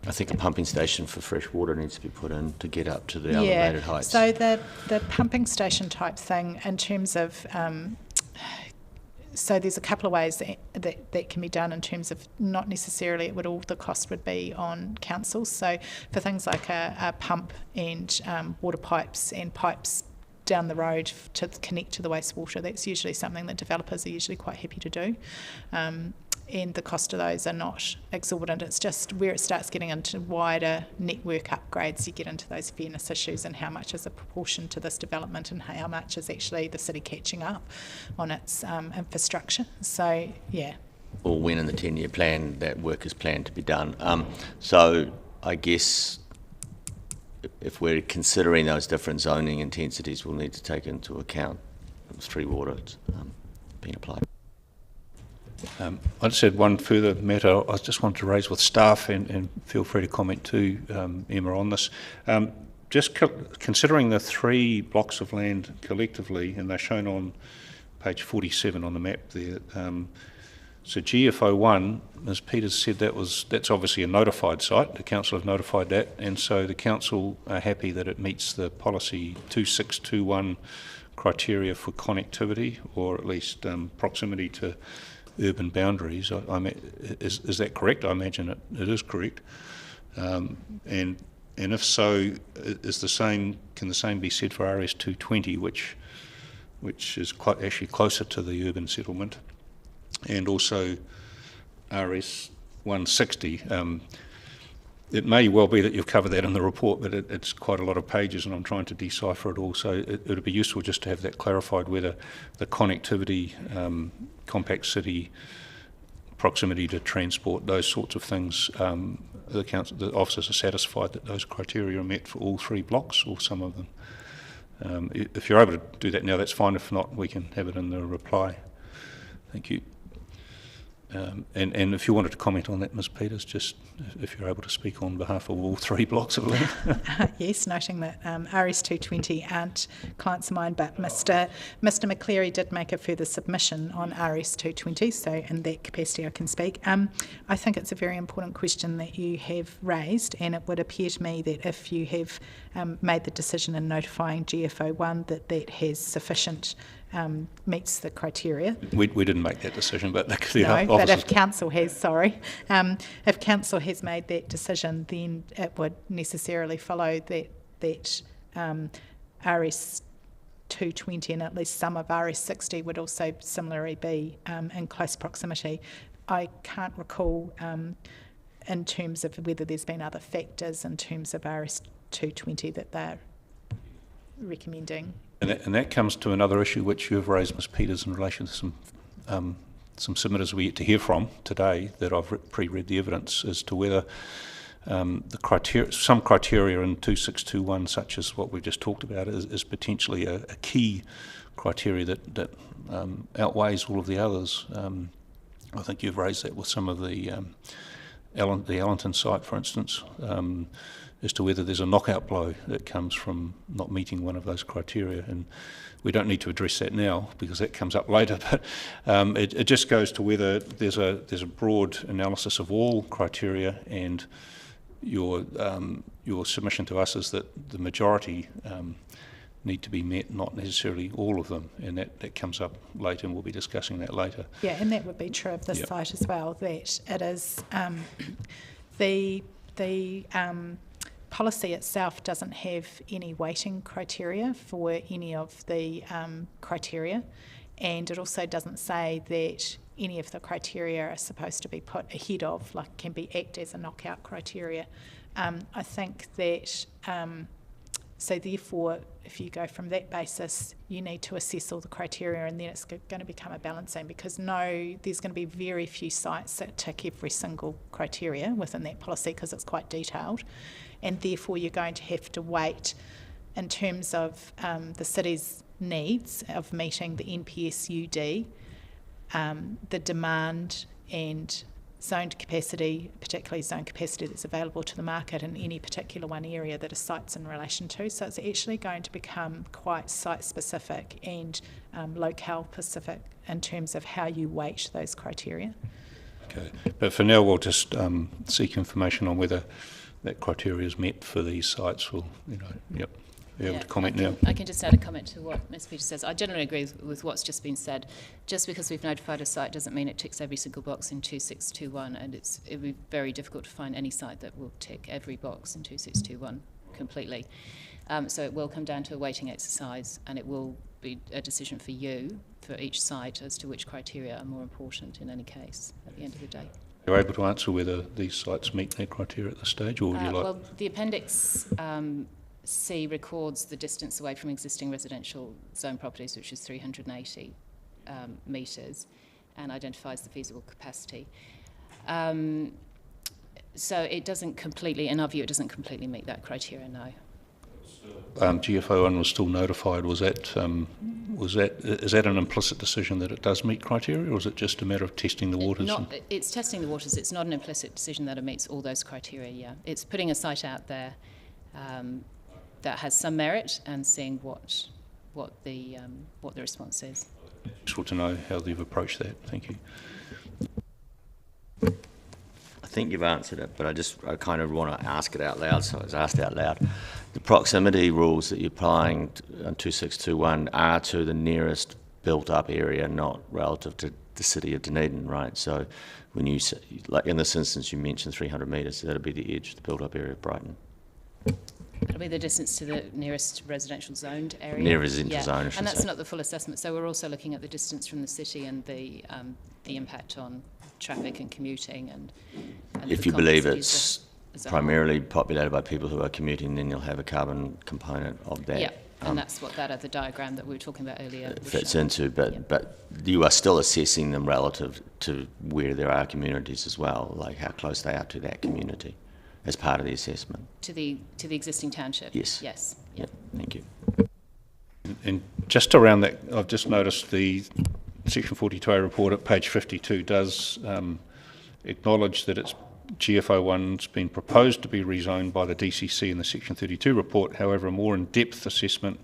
I think a pumping station for fresh water needs to be put in to get up to the elevated heights. So the pumping station type thing, in terms of so there's a couple of ways that can be done in terms of not necessarily all the cost would be on councils. So for things like a pump and water pipes and pipes down the road to connect to the wastewater, that's usually something that developers are usually quite happy to do. And the cost of those are not exorbitant. It's just where it starts getting into wider network upgrades, you get into those fairness issues and how much is a proportion to this development and how much is actually the city catching up on its infrastructure. So, yeah. Or when in the 10-year plan that work is planned to be done. So I guess if we're considering those different zoning intensities, we'll need to take into account 3 water being applied. I just had one further matter I just wanted to raise with staff, and feel free to comment too, Emma, on this. Just considering the 3 blocks of land collectively, and they're shown on page 47 on the map there. So GFO1, as Peter said, that's obviously a notified site. The council have notified that, and so the council are happy that it meets the policy 2621 criteria for connectivity, or at least proximity to urban boundaries. Is that correct? I imagine it is correct. And if so, can the same be said for RS 220, which is actually closer to the urban settlement, and also RS 160. It may well be that you've covered that in the report, but it's quite a lot of pages, and I'm trying to decipher it all. So it would be useful just to have that clarified, whether the connectivity, compact city, proximity to transport, those sorts of things, the officers are satisfied that those criteria are met for all 3 blocks or some of them. If you're able to do that now, that's fine. If not, we can have it in the reply. Thank you. And if you wanted to comment on that, Ms. Peters, just if you're able to speak on behalf of all 3 blocks of land. Yes, noting that RS220 aren't clients of mine, but Mr McCleary did make a further submission on RS220, so in that capacity I can speak. I think it's a very important question that you have raised, and it would appear to me that if you have made the decision in notifying GFO1 that has sufficient meets the criteria. We didn't make that decision, but but if council has, if council has made that decision, then it would necessarily follow that RS220 and at least some of RS60 would also similarly be in close proximity. I can't recall in terms of whether there's been other factors in terms of RS220 that they're recommending. And that comes to another issue which you've raised, Ms. Peters, in relation to some submitters we yet to hear from today that I've pre-read the evidence as to whether some criteria in 2621, such as what we've just talked about, is potentially a key criteria that outweighs all of the others. I think you've raised that with some of the Allenton site, for instance, as to whether there's a knockout blow that comes from not meeting one of those criteria. And we don't need to address that now because that comes up later, but it just goes to whether there's a broad analysis of all criteria, and your submission to us is that the majority need to be met, not necessarily all of them, and that comes up later, and we'll be discussing that later. Yeah, and that would be true of this site as well, that it is the policy itself doesn't have any weighting criteria for any of the criteria, and it also doesn't say that any of the criteria are supposed to be put ahead of, like can be act as a knockout criteria. I think that so therefore, if you go from that basis, you need to assess all the criteria, and then it's going to become a balancing, because there's going to be very few sites that tick every single criteria within that policy because it's quite detailed, and therefore you're going to have to wait in terms of the city's needs of meeting the NPS UD, the demand and zoned capacity, particularly zoned capacity that's available to the market in any particular one area that a site's in relation to. So it's actually going to become quite site-specific and locale-specific in terms of how you weight those criteria. Okay, but for now we'll just seek information on whether that criteria is met for these sites. We'll, be able to comment now. I can just add a comment to what Ms. Peters says. I generally agree with what's just been said. Just because we've notified a site doesn't mean it ticks every single box in 2621, and it would be very difficult to find any site that will tick every box in 2621 completely. So it will come down to a weighting exercise, and it will be a decision for you, for each site, as to which criteria are more important in any case at the end of the day. Are you able to answer whether these sites meet their criteria at this stage, or would you like... Well, the Appendix C records the distance away from existing residential zone properties, which is 380 metres, and identifies the feasible capacity. So it doesn't completely, in our view, it doesn't completely meet that criteria, no. GFO1 was still notified. Is that an implicit decision that it does meet criteria, or is it just a matter of testing the waters? It's testing the waters. It's not an implicit decision that it meets all those criteria. Yeah, it's putting a site out there that has some merit and seeing what the response is. Useful to know how they've approached that. Thank you. I think you've answered it, but I kind of want to ask it out loud, so it's asked out loud. The proximity rules that you're applying on 2621 are to the nearest built-up area, not relative to the city of Dunedin, right? So when you say, like in this instance, you mentioned 300 metres, that'll be the edge, the built-up area of Brighton. It'll be the distance to the nearest residential zoned area. Near residential zone, I should and that's say. not the full assessment. So we're also looking at the distance from the city and the impact on traffic and commuting. And if you believe it's primarily populated by people who are commuting, then you'll have a carbon component of that. Yeah, and that's what that other diagram that we were talking about earlier fits into. But you are still assessing them relative to where there are communities as well, like how close they are to that community, as part of the assessment. To the existing township? Yes. Yes. Yep. Thank you. And just around that, I've just noticed the Section 42A report at page 52 does acknowledge that it's GFO1's been proposed to be rezoned by the DCC in the Section 32 report. However, a more in-depth assessment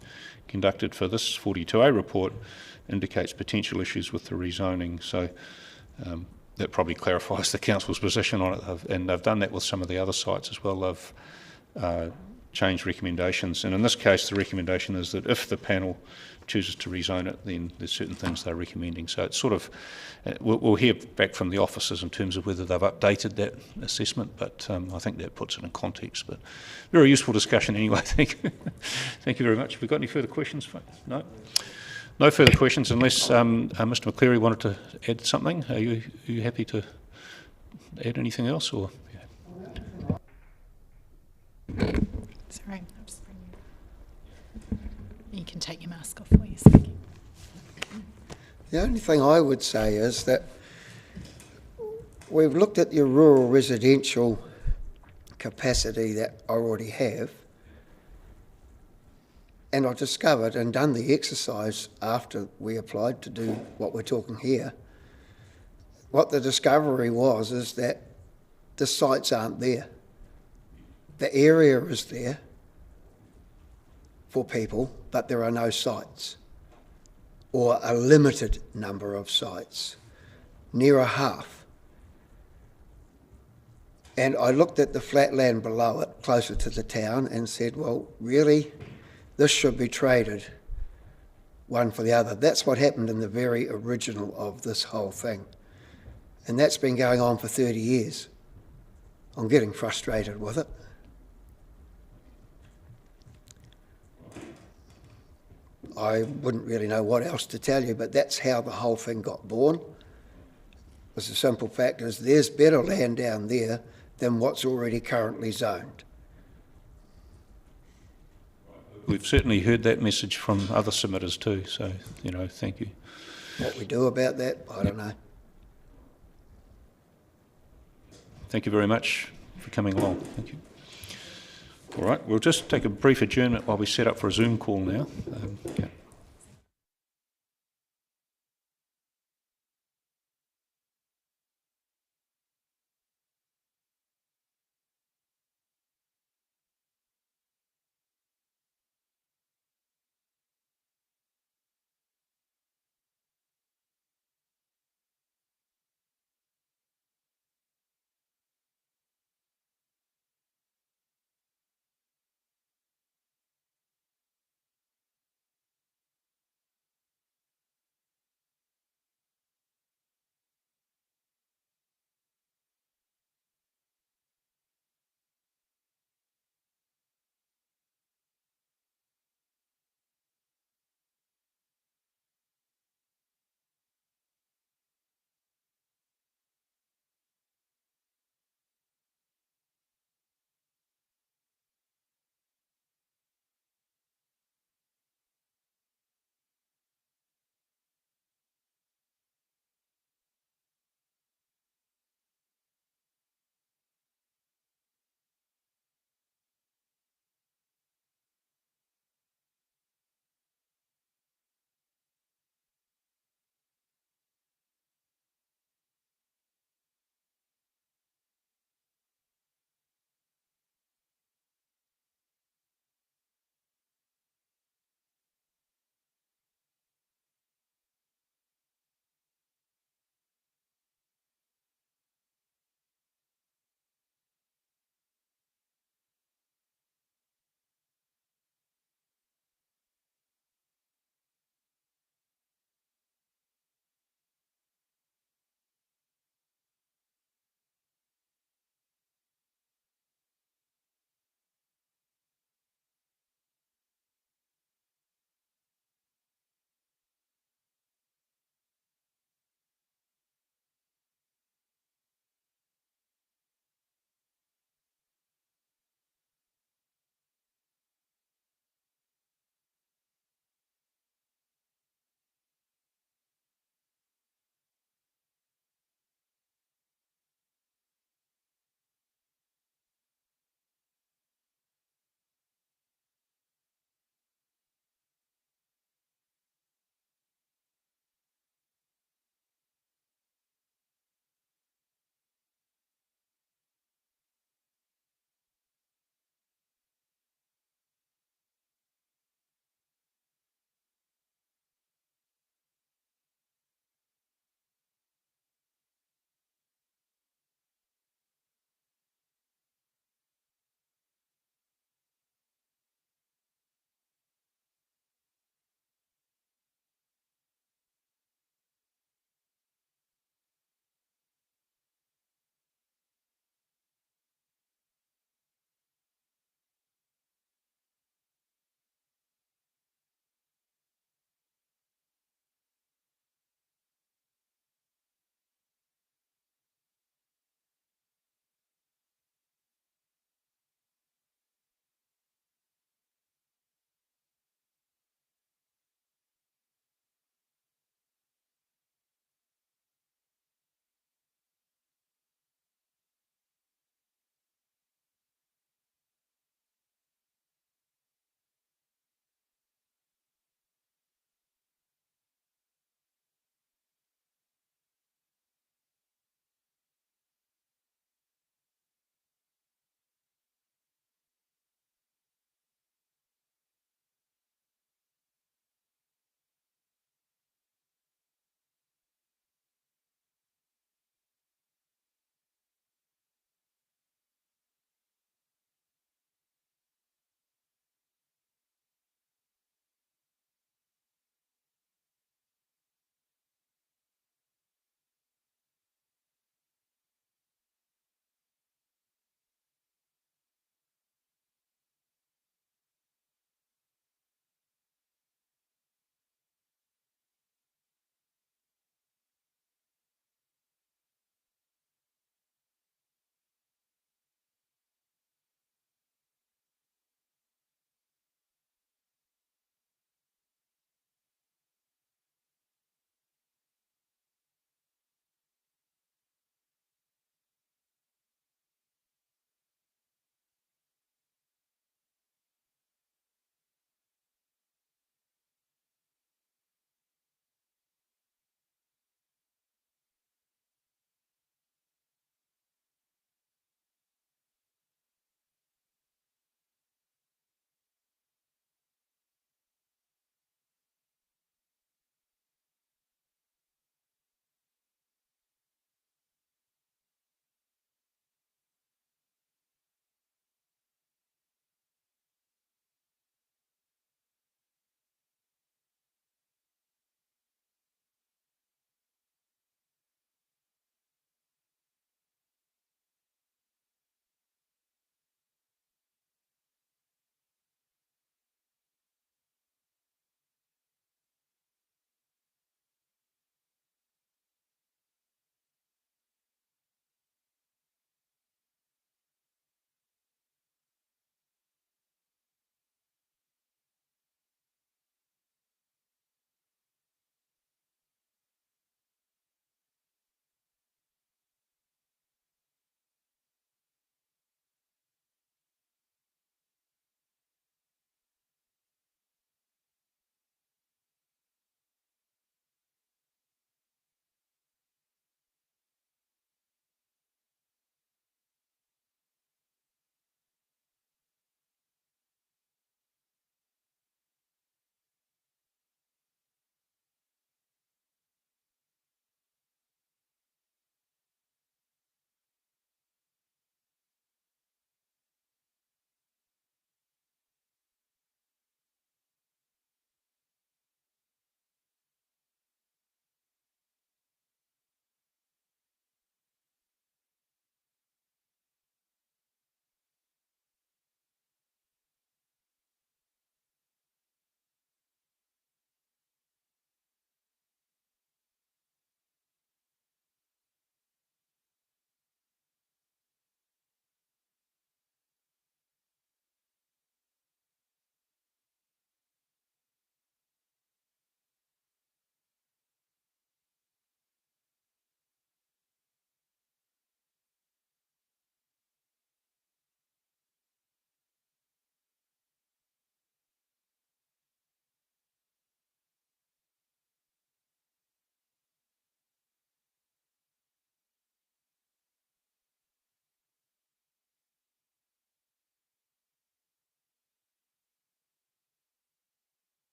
conducted for this 42A report indicates potential issues with the rezoning. So that probably clarifies the council's position on it, and they've done that with some of the other sites as well. They've changed recommendations, and in this case the recommendation is that if the panel chooses to rezone it, then there's certain things they're recommending. So it's sort of, we'll hear back from the officers in terms of whether they've updated that assessment, but I think that puts it in context. But very useful discussion anyway. Thank you. Thank you very much. Have we got any further questions? No? No further questions unless Mr McCleary wanted to add something. Are you happy to add anything else? Or Sorry, I'm just bringing you can take your mask off while you're speaking. The only thing I would say is that we've looked at your rural residential capacity that I already have, and I discovered and done the exercise after we applied to do what we're talking here. What the discovery was is that the sites aren't there. The area is there for people, but there are no sites, or a limited number of sites, near a half. And I looked at the flat land below it, closer to the town, and said, well, really, this should be traded one for the other. That's what happened in the very original of this whole thing. And that's been going on for 30 years. I'm getting frustrated with it. I wouldn't really know what else to tell you, but that's how the whole thing got born. It's the simple fact is there's better land down there than what's already currently zoned. we've certainly heard that message from other submitters too, so, you know, thank you. What we do about that, I don't know. Thank you very much for coming along. Thank you. All right, we'll just take a brief adjournment while we set up for a Zoom call now. Yeah.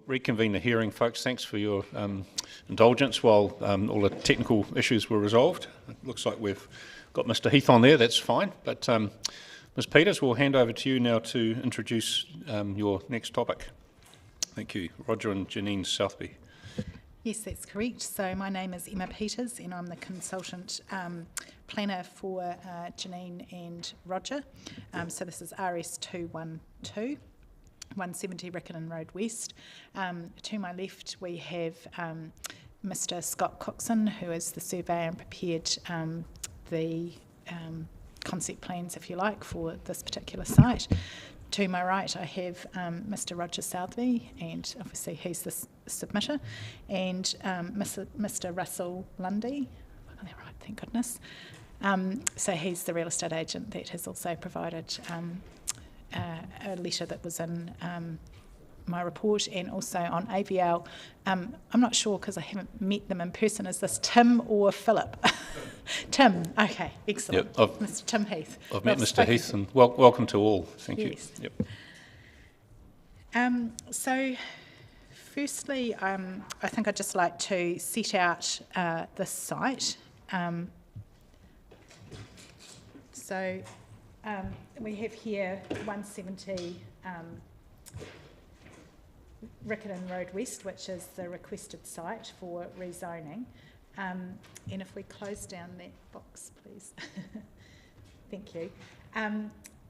reconvene the hearing, folks. Thanks for your indulgence while all the technical issues were resolved. It looks like we've got Mr. Heath on there, that's fine. But Ms. Peters, we'll hand over to you now to introduce your next topic. Thank you. Roger and Janine Southby. Yes, that's correct. So my name is Emma Peters and I'm the consultant planner for Janine and Roger. So this is RS212, 170 Riccarton Road West. To my left we have Mr. Scott Cookson, who is the surveyor and prepared the concept plans, if you like, for this particular site. To my right I have Mr. Roger Southby, and obviously he's the submitter, and Mr. Russell Lundy. Oh, right, thank goodness. So he's the real estate agent that has also provided a letter that was in my report, and also on AVL. I'm not sure because I haven't met them in person. Is this Tim or Philip? Tim, okay, excellent. Yep, Mr. Tim Heath. I've met Mr. Heath, and welcome to all. Thank you. Yep. So, firstly, I think I'd just like to set out this site. We have here 170 Riccarton Road West, which is the requested site for rezoning. And if we close down that box, please. Thank you.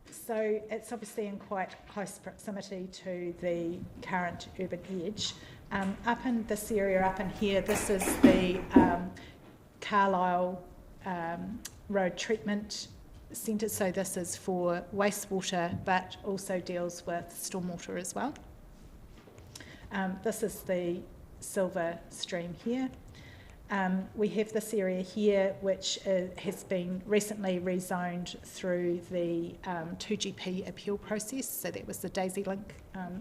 So it's obviously in quite close proximity to the current urban edge. Up in this area, up in here, this is the Carlisle Road Treatment Centre. So this is for wastewater, but also deals with stormwater as well. This is the silver stream here. We have this area here which has been recently rezoned through the 2GP appeal process. So that was the Daisy Link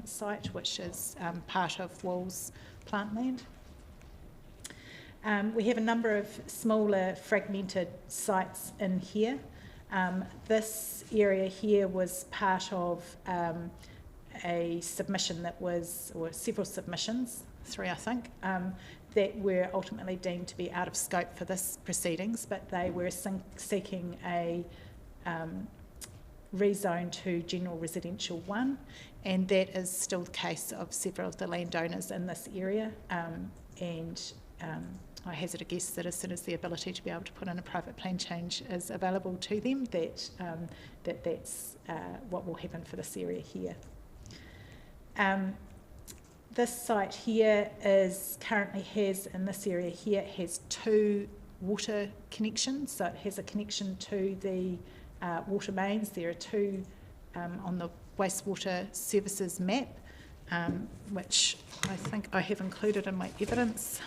site, which is part of Wool's plant land. We have a number of smaller fragmented sites in here. This area here was part of a submission that was, or several submissions, 3 I think, that were ultimately deemed to be out of scope for this proceedings, but they were seeking a rezone to general residential 1, and that is still the case of several of the landowners in this area, and I hazard a guess that as soon as the ability to be able to put in a private plan change is available to them, that's what will happen for this area here. This site here currently has, in this area here, it has 2 water connections. So it has a connection to the water mains. There are 2 on the wastewater services map, which I think I have included in my evidence.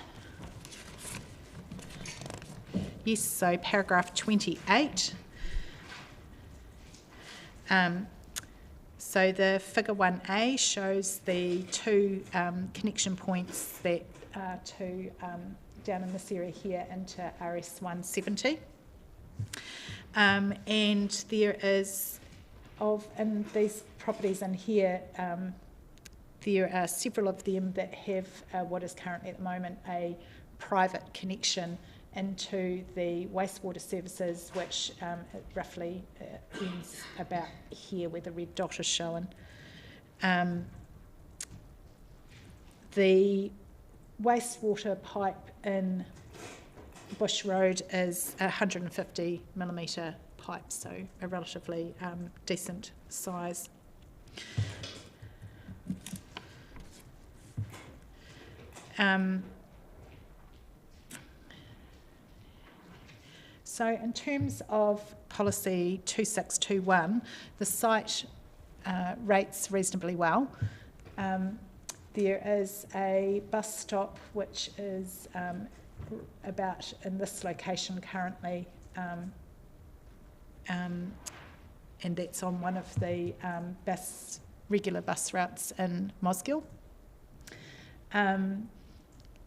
Yes, so paragraph 28. So the figure 1A shows the 2 connection points that are down in this area here into RS 170. And there is, in these properties in here, there are several of them that have what is currently at the moment a private connection into the wastewater services, which roughly ends about here where the red dot is shown. The wastewater pipe in Bush Road is a 150 millimetre pipe, so a relatively decent size. So in terms of policy 2621, the site rates reasonably well. There is a bus stop which is about in this location currently, and that's on one of the regular bus routes in Mosgiel.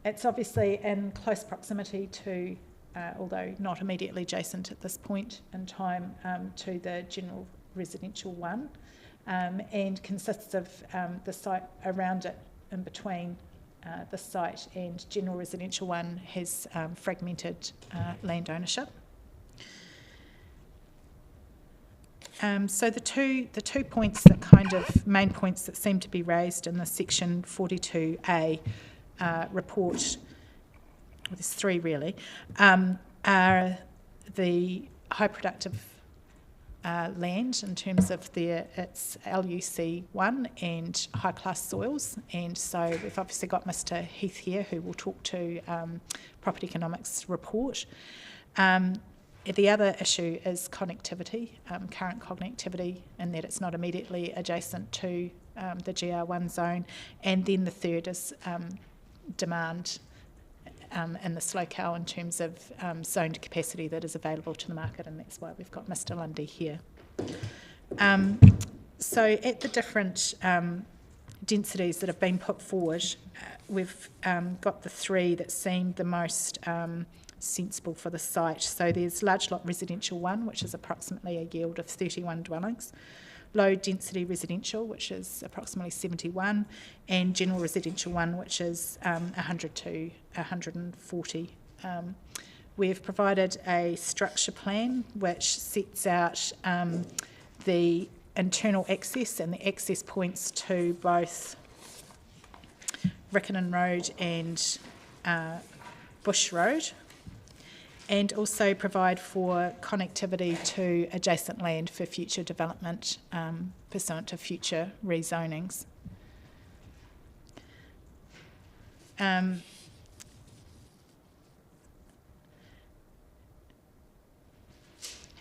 It's obviously in close proximity to, although not immediately adjacent at this point in time, to the general residential 1, and consists of the site around it in between the site and general residential one has fragmented land ownership. So the two points that main points that seem to be raised in the section 42A report, well, there's three really, are the high productive land in terms of its LUC1 and high class soils, and so we've obviously got Mr. Heath here who will talk to property economics report. The other issue is connectivity, current connectivity, in that it's not immediately adjacent to the GR1 zone. And then the third is demand in this locale in terms of zoned capacity that is available to the market, and that's why we've got Mr. Lundy here. So at the different densities that have been put forward, we've got the three that seem the most sensible for the site. So there's large lot residential 1, which is approximately a yield of 31 dwellings, low density residential, which is approximately 71, and general residential 1, which is 100 to 140. We've provided a structure plan which sets out the internal access and the access points to both Riccarton Road and Bush Road, and also provide for connectivity to adjacent land for future development pursuant to future rezonings.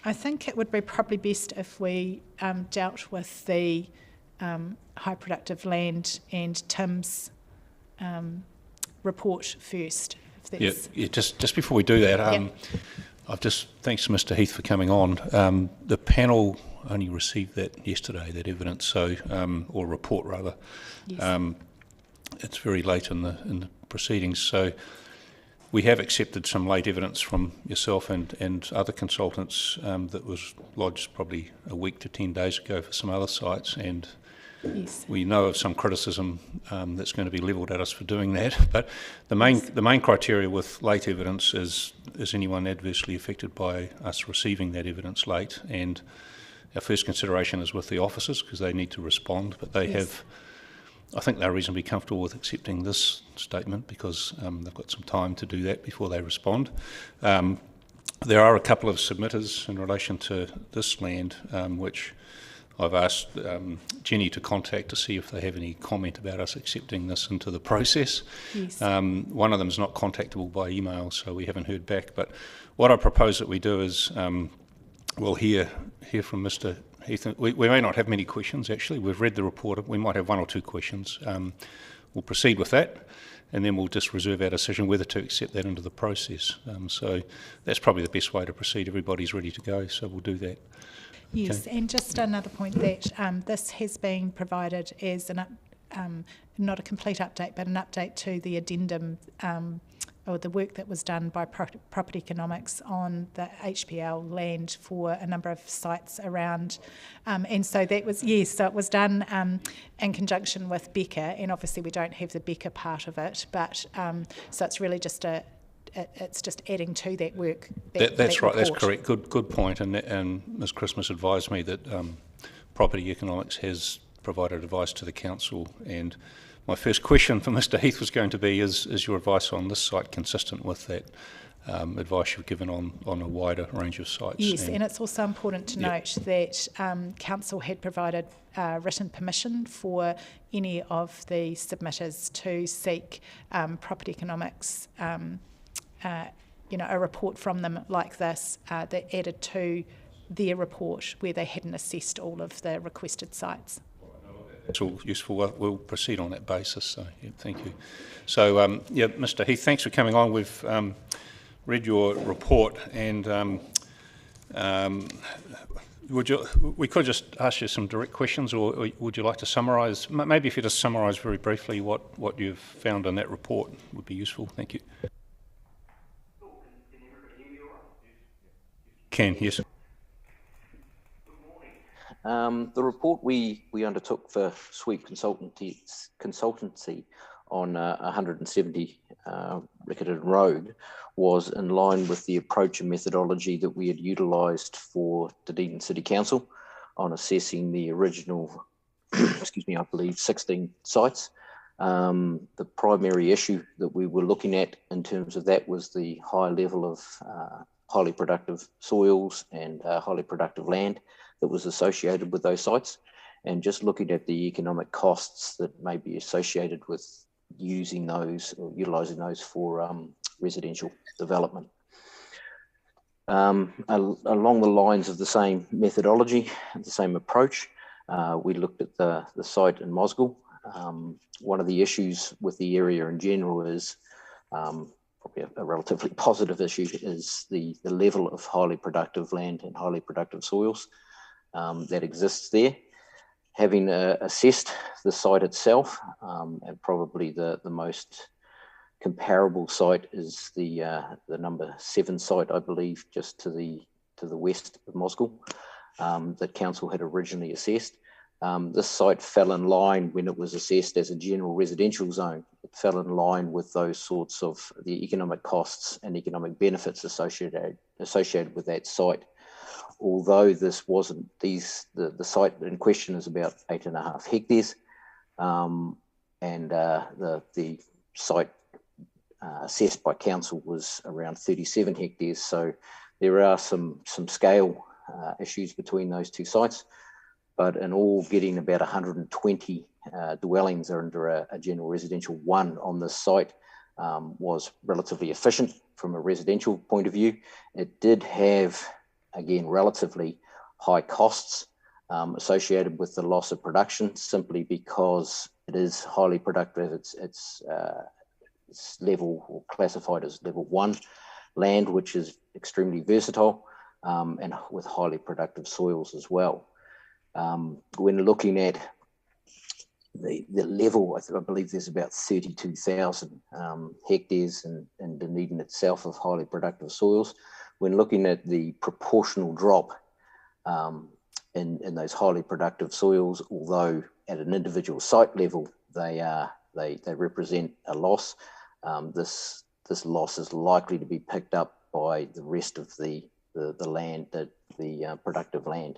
I think it would be probably best if we dealt with the high productive land and Tim's report first. Yeah, just before we do that, I've just, thanks to Mr. Heath for coming on. The panel only received that yesterday, that evidence, so or report rather. Yes. It's very late in the proceedings, so we have accepted some late evidence from yourself and other consultants that was lodged probably a week to 10 days ago for some other sites, and yes, we know of some criticism that's going to be levelled at us for doing that. But the main criteria with late evidence is anyone adversely affected by us receiving that evidence late? And our first consideration is with the officers because they need to respond, but they have, I think they're reasonably comfortable with accepting this statement because they've got some time to do that before they respond. There are a couple of submitters in relation to this land which I've asked Jenny to contact to see if they have any comment about us accepting this into the process. Yes. One of them is not contactable by email, so we haven't heard back. But what I propose that we do is we'll hear from Mr. Heath. We may not have many questions, actually. We've read the report. We might have one or two questions. We'll proceed with that, and then we'll just reserve our decision whether to accept that into the process. So that's probably the best way to proceed. Everybody's ready to go, so we'll do that. Yes, okay. And just another point that this has been provided as not a complete update, but an update to the addendum or the work that was done by Property Economics on the HPL land for a number of sites around. And so that was, yes, so it was done in conjunction with Becca, and obviously we don't have the Becca part of it, but so it's really just it's just adding to that work. That's right, that's correct. Good point. And Ms. Christmas advised me that Property Economics has provided advice to the council, and my first question for Mr. Heath was going to be, is your advice on this site consistent with that advice you've given on a wider range of sites? Yes, and it's also important to note that council had provided written permission for any of the submitters to seek Property Economics a report from them like this that added to their report where they hadn't assessed all of the requested sites. That's all useful. We'll proceed on that basis. So, yeah, thank you. So, Mr. Heath, thanks for coming on. We've read your report, and we could just ask you some direct questions, or would you like to summarise? Maybe if you just summarise very briefly what you've found in that report would be useful. Thank you. Can, yes. The report we undertook for Sweep Consultancy on 170 Riccarton Road was in line with the approach and methodology that we had utilised for Dunedin City Council on assessing the original, excuse me, I believe 16 sites. The primary issue that we were looking at in terms of that was the high level of highly productive soils and highly productive land that was associated with those sites, and just looking at the economic costs that may be associated with using those or utilising those for residential development. Along the lines of the same methodology, the same approach, we looked at the site in Mosgiel. One of the issues with the area in general is, probably a relatively positive issue, is the level of highly productive land and highly productive soils that exists there. Having assessed the site itself, and probably the most comparable site is the number 7 site, I believe, just to the west of Mosgiel, that council had originally assessed. This site fell in line when it was assessed as a general residential zone. It fell in line with those sorts of the economic costs and economic benefits associated with that site. Although this wasn't, the site in question is about 8.5 hectares, and the site assessed by council was around 37 hectares. So there are some scale issues between those two sites, but in all, getting about 120 dwellings under a general residential 1 on this site was relatively efficient from a residential point of view. It did have, again, relatively high costs associated with the loss of production, simply because it is highly productive. It's level, or classified as level 1 land, which is extremely versatile and with highly productive soils as well. When looking at the level, I believe there's about 32,000 hectares in Dunedin itself of highly productive soils. When looking at the proportional drop in those highly productive soils, although at an individual site level they represent a loss, this loss is likely to be picked up by the rest of the land, the productive land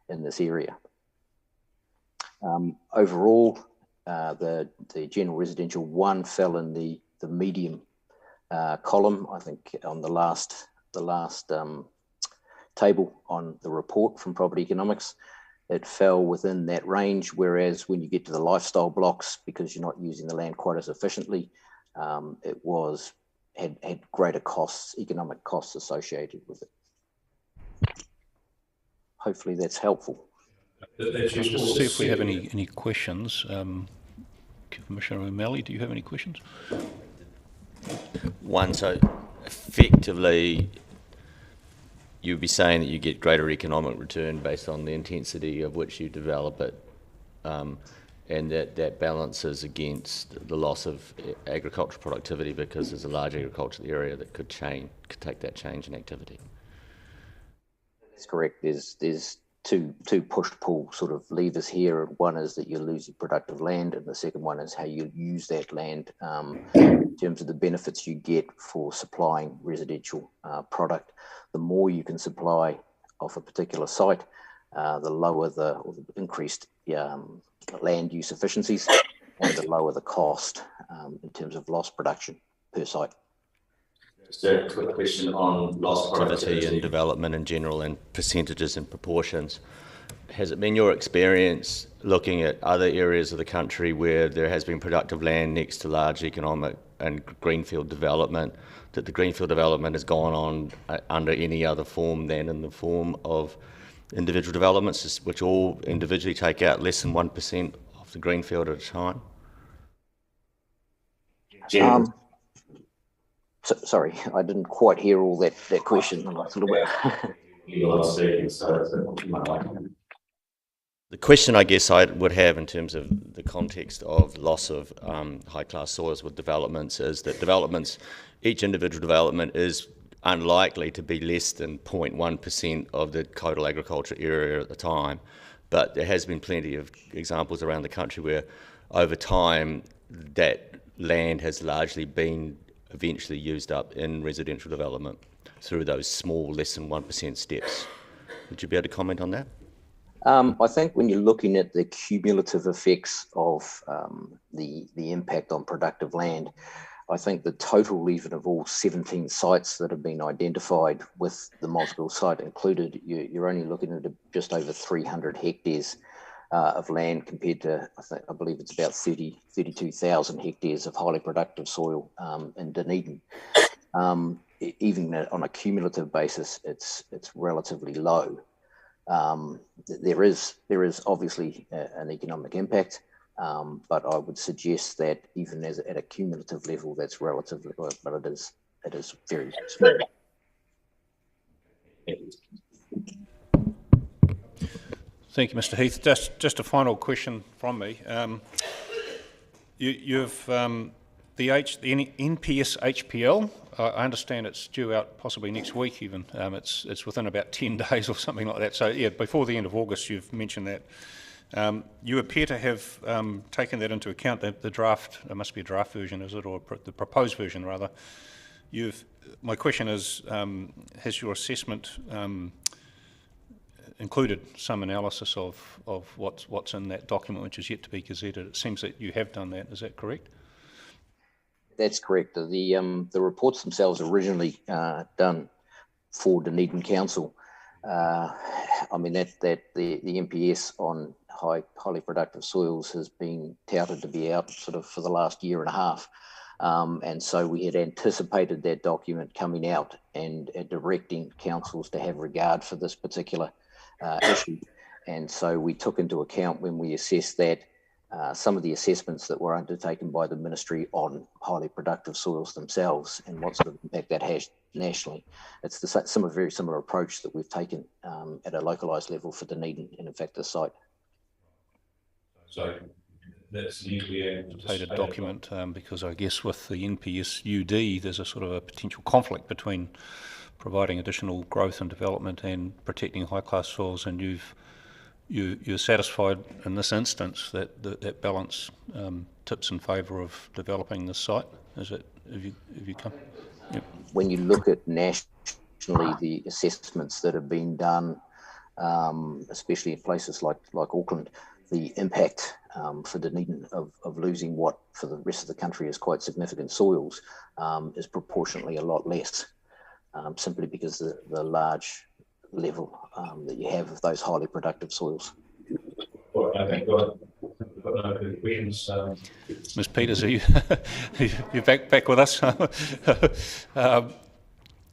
in this area. Overall, the general residential 1 fell in the medium column. I think on the last table on the report from Property Economics, it fell within that range, whereas when you get to the lifestyle blocks, because you're not using the land quite as efficiently, it had greater costs, economic costs associated with it. Hopefully that's helpful. Let's just see if we have any questions. Commissioner O'Malley, do you have any questions? One, so effectively you'd be saying that you get greater economic return based on the intensity of which you develop it, and that balances against the loss of agricultural productivity because there's a large agricultural area that could take that change in activity. That's correct. There's two push-pull sort of levers here. One is that you're losing productive land, and the second one is how you use that land in terms of the benefits you get for supplying residential product. The more you can supply off a particular site, the lower or the increased land use efficiencies, and the lower the cost in terms of lost production per site. Just a quick question on loss productivity and development in general, and percentages and proportions. Has it been your experience looking at other areas of the country where there has been productive land next to large economic and greenfield development, that the greenfield development has gone on under any other form than in the form of individual developments, which all individually take out less than 1% of the greenfield at a time? Sorry, I didn't quite hear all that question. The question I guess I would have in terms of the context of loss of high-class soils with developments is that each individual development is unlikely to be less than 0.1% of the total agriculture area at the time. But there has been plenty of examples around the country where over time that land has largely been eventually used up in residential development through those small, less than 1% steps. Would you be able to comment on that? I think when you're looking at the cumulative effects of the impact on productive land, I think the total even of all 17 sites that have been identified with the Mosgiel site included, you're only looking at just over 300 hectares of land compared to, I believe it's about 32,000 hectares of highly productive soil in Dunedin. Even on a cumulative basis, it's relatively low. There is obviously an economic impact, but I would suggest that even at a cumulative level, that's relatively low, but it is very small. Thank you, Mr. Heath. Just a final question from me. You've the NPS HPL. I understand it's due out possibly next week. Even it's within about 10 days or something like that. So yeah, before the end of August, you've mentioned that. You appear to have taken that into account. The draft, it must be a draft version, is it, or the proposed version rather? My question is, has your assessment included some analysis of what's in that document, which is yet to be gazetted? It seems that you have done that. Is that correct? That's correct. The reports themselves originally done for Dunedin Council. I mean that the NPS on highly productive soils has been touted to be out sort of for the last year and a half. And so we had anticipated that document coming out and directing councils to have regard for this particular issue. And so we took into account when we assessed that some of the assessments that were undertaken by the ministry on highly productive soils themselves and what sort of impact that has nationally. It's a very similar approach that we've taken at a localised level for Dunedin and in fact the site. So that's the anticipated document because I guess with the NPS UD there's a sort of a potential conflict between providing additional growth and development and protecting high class soils, and you're satisfied in this instance that that balance tips in favour of developing this site? Is it? Have you come? Yep. When you look at nationally the assessments that have been done, especially in places like Auckland, the impact for Dunedin of losing what for the rest of the country is quite significant soils is proportionately a lot less, simply because the large level that you have of those highly productive soils. Well, I think we've got no further questions. Ms. Peters, are you back with us?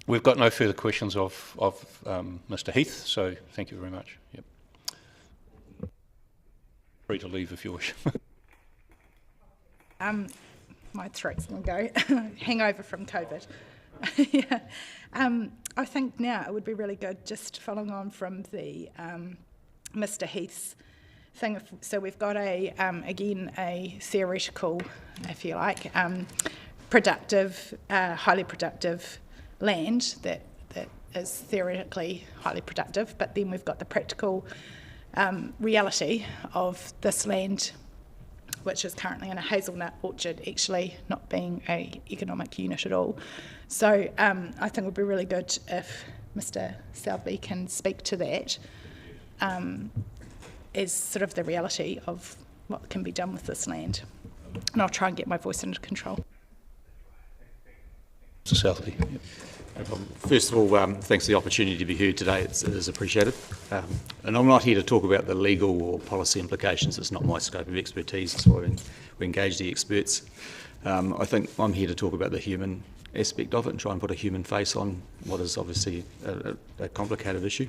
We've got no further questions of Mr. Heath, so thank you very much. Yep. Free to leave if you wish. My throat's going to go. Hangover from COVID. Yeah. I think now it would be really good, just following on from the Mr. Heath's thing. So we've got again a theoretical, if you like, productive, highly productive land that is theoretically highly productive, but then we've got the practical reality of this land, which is currently in a hazelnut orchard, actually not being an economic unit at all. So I think it would be really good if Mr. Southby can speak to that as sort of the reality of what can be done with this land. And I'll try and get my voice under control. Mr. Southby. Yep. No problem. First of all, thanks for the opportunity to be heard today. It is appreciated. And I'm not here to talk about the legal or policy implications. It's not my scope of expertise. That's why we engage the experts. I think I'm here to talk about the human aspect of it and try and put a human face on what is obviously a complicated issue.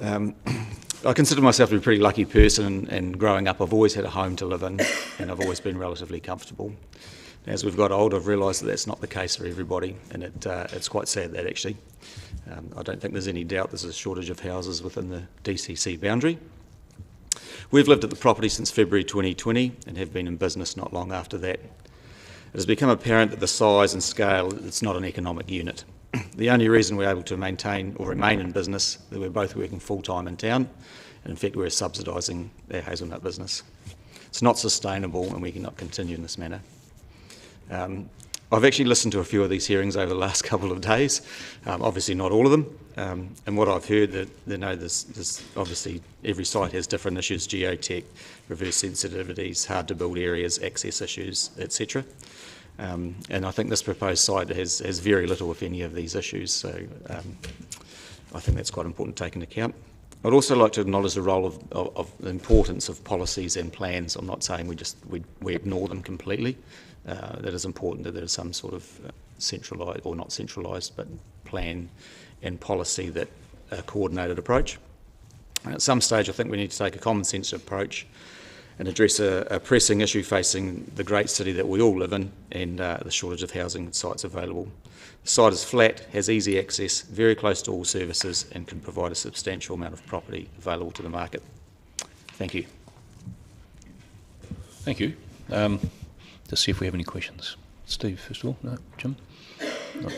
I consider myself to be a pretty lucky person, and growing up I've always had a home to live in and I've always been relatively comfortable. As we've got older, I've realised that that's not the case for everybody, and it's quite sad that actually. I don't think there's any doubt there's a shortage of houses within the DCC boundary. We've lived at the property since February 2020 and have been in business not long after that. It has become apparent that the size and scale, it's not an economic unit. The only reason we're able to maintain or remain in business is that we're both working full-time in town, and in fact we're subsidising our hazelnut business. It's not sustainable, and we cannot continue in this manner. I've actually listened to a few of these hearings over the last couple of days, obviously not all of them, and what I've heard that there's obviously every site has different issues, geotech, reverse sensitivities, hard to build areas, access issues, etc. And I think this proposed site has very little, if any, of these issues, so I think that's quite important to take into account. I'd also like to acknowledge the role of the importance of policies and plans. I'm not saying we ignore them completely. That is important that there is some sort of centralised, or not centralised, but plan and policy that a coordinated approach. And at some stage I think we need to take a common sense approach and address a pressing issue facing the great city that we all live in, and the shortage of housing sites available. The site is flat, has easy access, very close to all services, and can provide a substantial amount of property available to the market. Thank you. Thank you. Just see if we have any questions. Steve, first of all. No? Jim? No.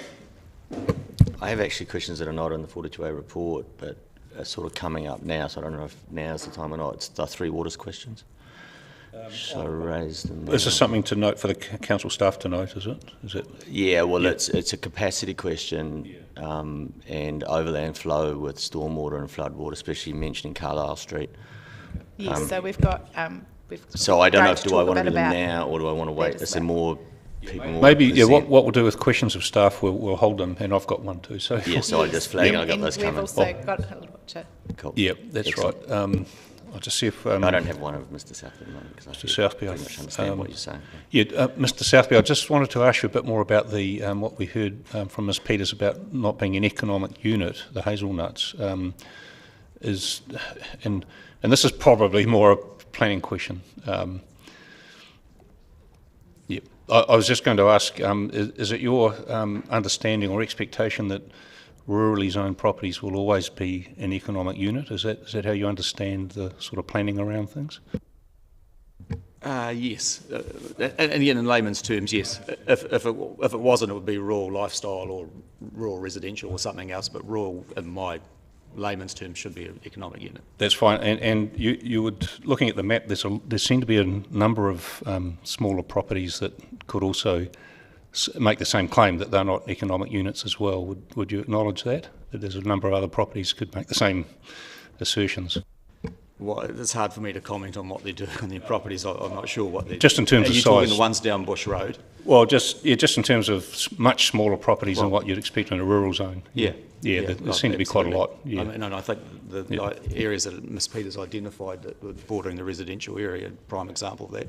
I have actually questions that are not in the 42A report, but are sort of coming up now, so I don't know if now's the time or not. It's the Three Waters questions. So raise them now. Is this something to note for the council staff to note, is it? Yeah, well, yeah. It's a capacity question, and overland flow with stormwater and floodwater, especially mentioning Carlisle Street. Yes, so we've got... so I don't know if do I want to do them now, or do I want to wait? Is there more people? Maybe, yeah, what we'll do with questions of staff, we'll hold them, and I've got one too. So yeah, so I just flag, I got those coming. We've also got a little bit. Cool. Yeah, that's excellent. Right. I'll just see if... I don't have one of Mr Southby at the moment, because I pretty much understand what you're saying. Yeah, Mr Southby, I just wanted to ask you a bit more about the what we heard from Ms Peters about not being an economic unit, the hazelnuts. And this is probably more a planning question. Yeah, I was just going to ask, is it your understanding or expectation that rurally zoned properties will always be an economic unit? Is that how you understand the sort of planning around things? Yes, and again in layman's terms, yes. If it wasn't, it would be rural lifestyle or rural residential or something else, but rural, in my layman's terms, should be an economic unit. That's fine, and you would, looking at the map, there seem to be a number of smaller properties that could also make the same claim that they're not economic units as well. Would you acknowledge that there's a number of other properties could make the same assertions? Well, it's hard for me to comment on what they're doing on their properties. I'm not sure what they're just in terms of size. Are you talking the ones down Bush Road? Well, just in terms of much smaller properties than what you'd expect in a rural zone. Yeah, there seem to be quite a lot. Yeah. I mean, and I think the areas that Ms Peters identified that were bordering the residential area, prime example of that.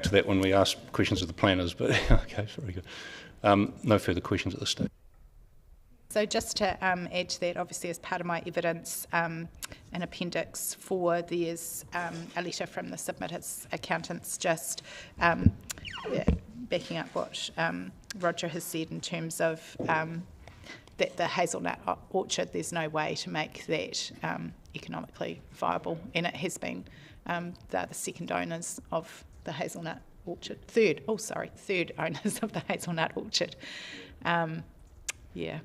To that when we ask questions of the planners, but okay, very good. No further questions at this stage. So just to add to that, obviously as part of my evidence, in Appendix 4, there's a letter from the submitters accountants just backing up what Roger has said in terms of that the hazelnut orchard, there's no way to make that economically viable, and it has been, they're the second owners of the hazelnut orchard, third owners of the hazelnut orchard. Yeah.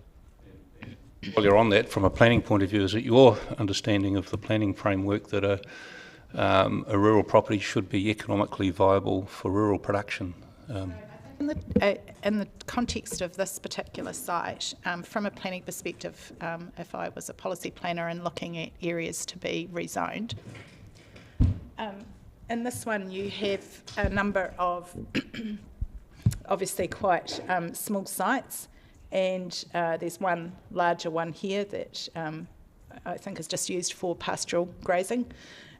While you're on that, from a planning point of view, is it your understanding of the planning framework that a rural property should be economically viable for rural production? In the context of this particular site, from a planning perspective, if I was a policy planner and looking at areas to be rezoned, in this one you have a number of obviously quite small sites, and there's one larger one here that I think is just used for pastoral grazing.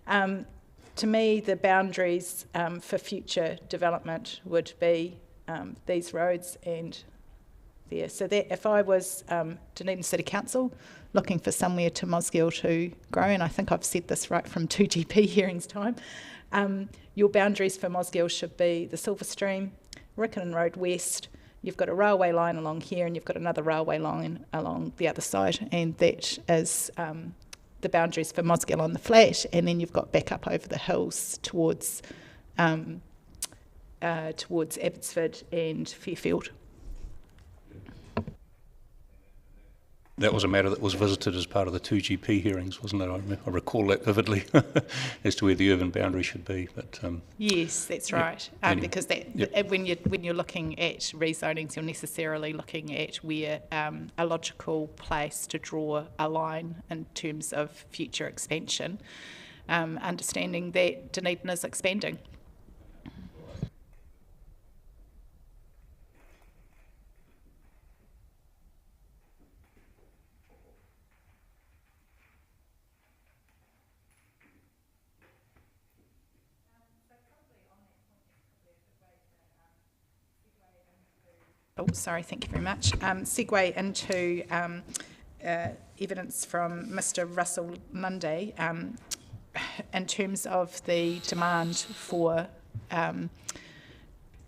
To me, the boundaries for future development would be these roads and there. So that if I was Dunedin City Council looking for somewhere to Mosgiel to grow, and I think I've said this right from 2GP hearings time, your boundaries for Mosgiel should be the Silver Stream, Riccarton Road West. You've got a railway line along here, and you've got another railway line along the other side, and that is the boundaries for Mosgiel on the flat, and then you've got back up over the hills towards Abbotsford and Fairfield. That was a matter that was visited as part of the 2GP hearings, wasn't it? I recall that vividly as to where the urban boundary should be. But yes, that's right. Anyway, because when you're looking at rezonings, you're necessarily looking at where a logical place to draw a line in terms of future expansion, understanding that Dunedin is expanding. Oh, sorry, thank you very much. Segue into evidence from Mr. Russell Lundy in terms of the demand for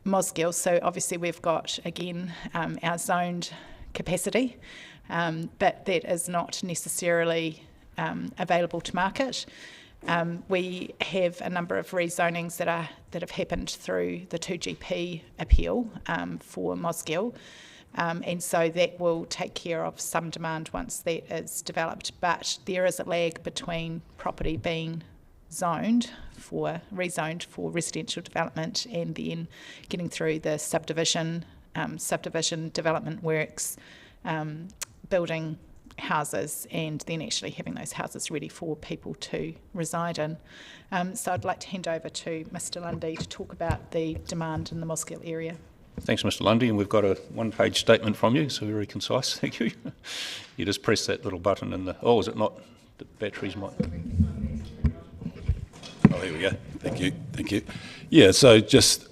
Mosgiel. So obviously we've got, again, our zoned capacity, but that is not necessarily available to market. We have a number of rezonings that have happened through the 2GP appeal for Mosgiel, and so that will take care of some demand once that is developed. But there is a lag between property being rezoned for residential development and then getting through the subdivision development works, building houses, and then actually having those houses ready for people to reside in. So I'd like to hand over to Mr. Lundy to talk about the demand in the Mosgiel area. thanks, Mr. Lundy, and we've got a one-page statement from you, so very concise. Thank you. You just press that little button and is it not? The batteries might. Oh, here we go. Thank you. Yeah, so just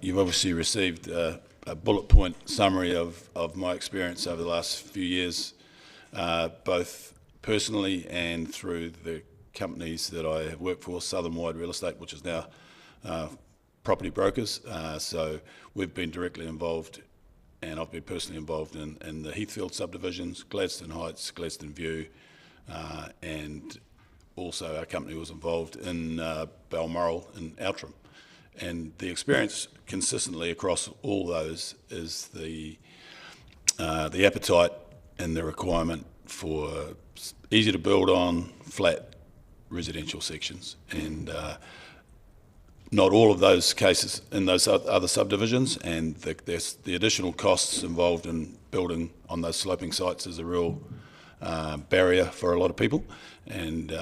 you've obviously received a bullet point summary of my experience over the last few years, both personally and through the companies that I have worked for, Southern Wide Real Estate, which is now Property Brokers. So we've been directly involved, and I've been personally involved in the Heathfield subdivisions, Gladstone Heights, Gladstone View, and also our company was involved in Balmoral and Outram. And the experience consistently across all those is the appetite and the requirement for easy to build on, flat residential sections. And not all of those cases in those other subdivisions, and the additional costs involved in building on those sloping sites is a real barrier for a lot of people. And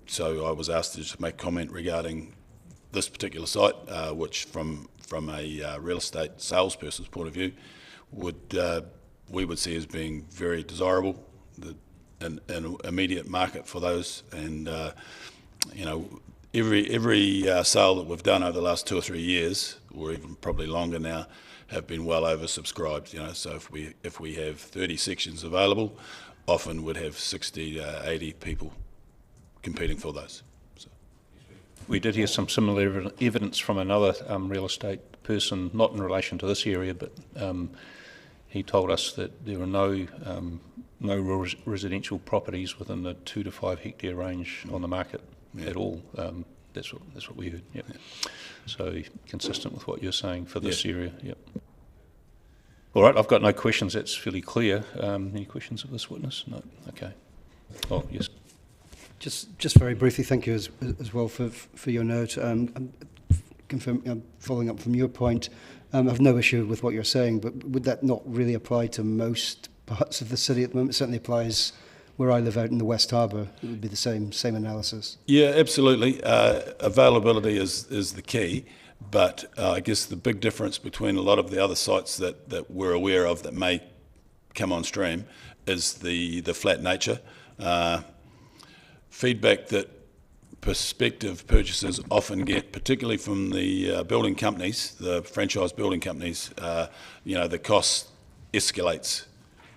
so I was asked to just make comment regarding this particular site, which from a real estate salesperson's point of view, we would see as being very desirable, an immediate market for those. And every sale that we've done over the last 2 or 3 years, or even probably longer now, have been well oversubscribed. So if we have 30 sections available, often would have 60 to 80 people competing for those. So. We did hear some similar evidence from another real estate person, not in relation to this area, but he told us that there are no residential properties within the 2 to 5 hectare range on the market at all. That's what we heard. Yep. Yeah. So consistent with what you're saying for this area. Yep. All right, I've got no questions. That's fairly clear. Any questions of this witness? No. Okay. Oh, yes. Just very briefly, thank you as well for your note. Following up from your point, I have no issue with what you're saying, but would that not really apply to most parts of the city at the moment? It certainly applies where I live out in the West Harbour. It would be the same analysis. Yeah, absolutely. Availability is the key. But I guess the big difference between a lot of the other sites that we're aware of that may come on stream is the flat nature. Feedback that prospective purchasers often get, particularly from the building companies, the franchise building companies, the cost escalates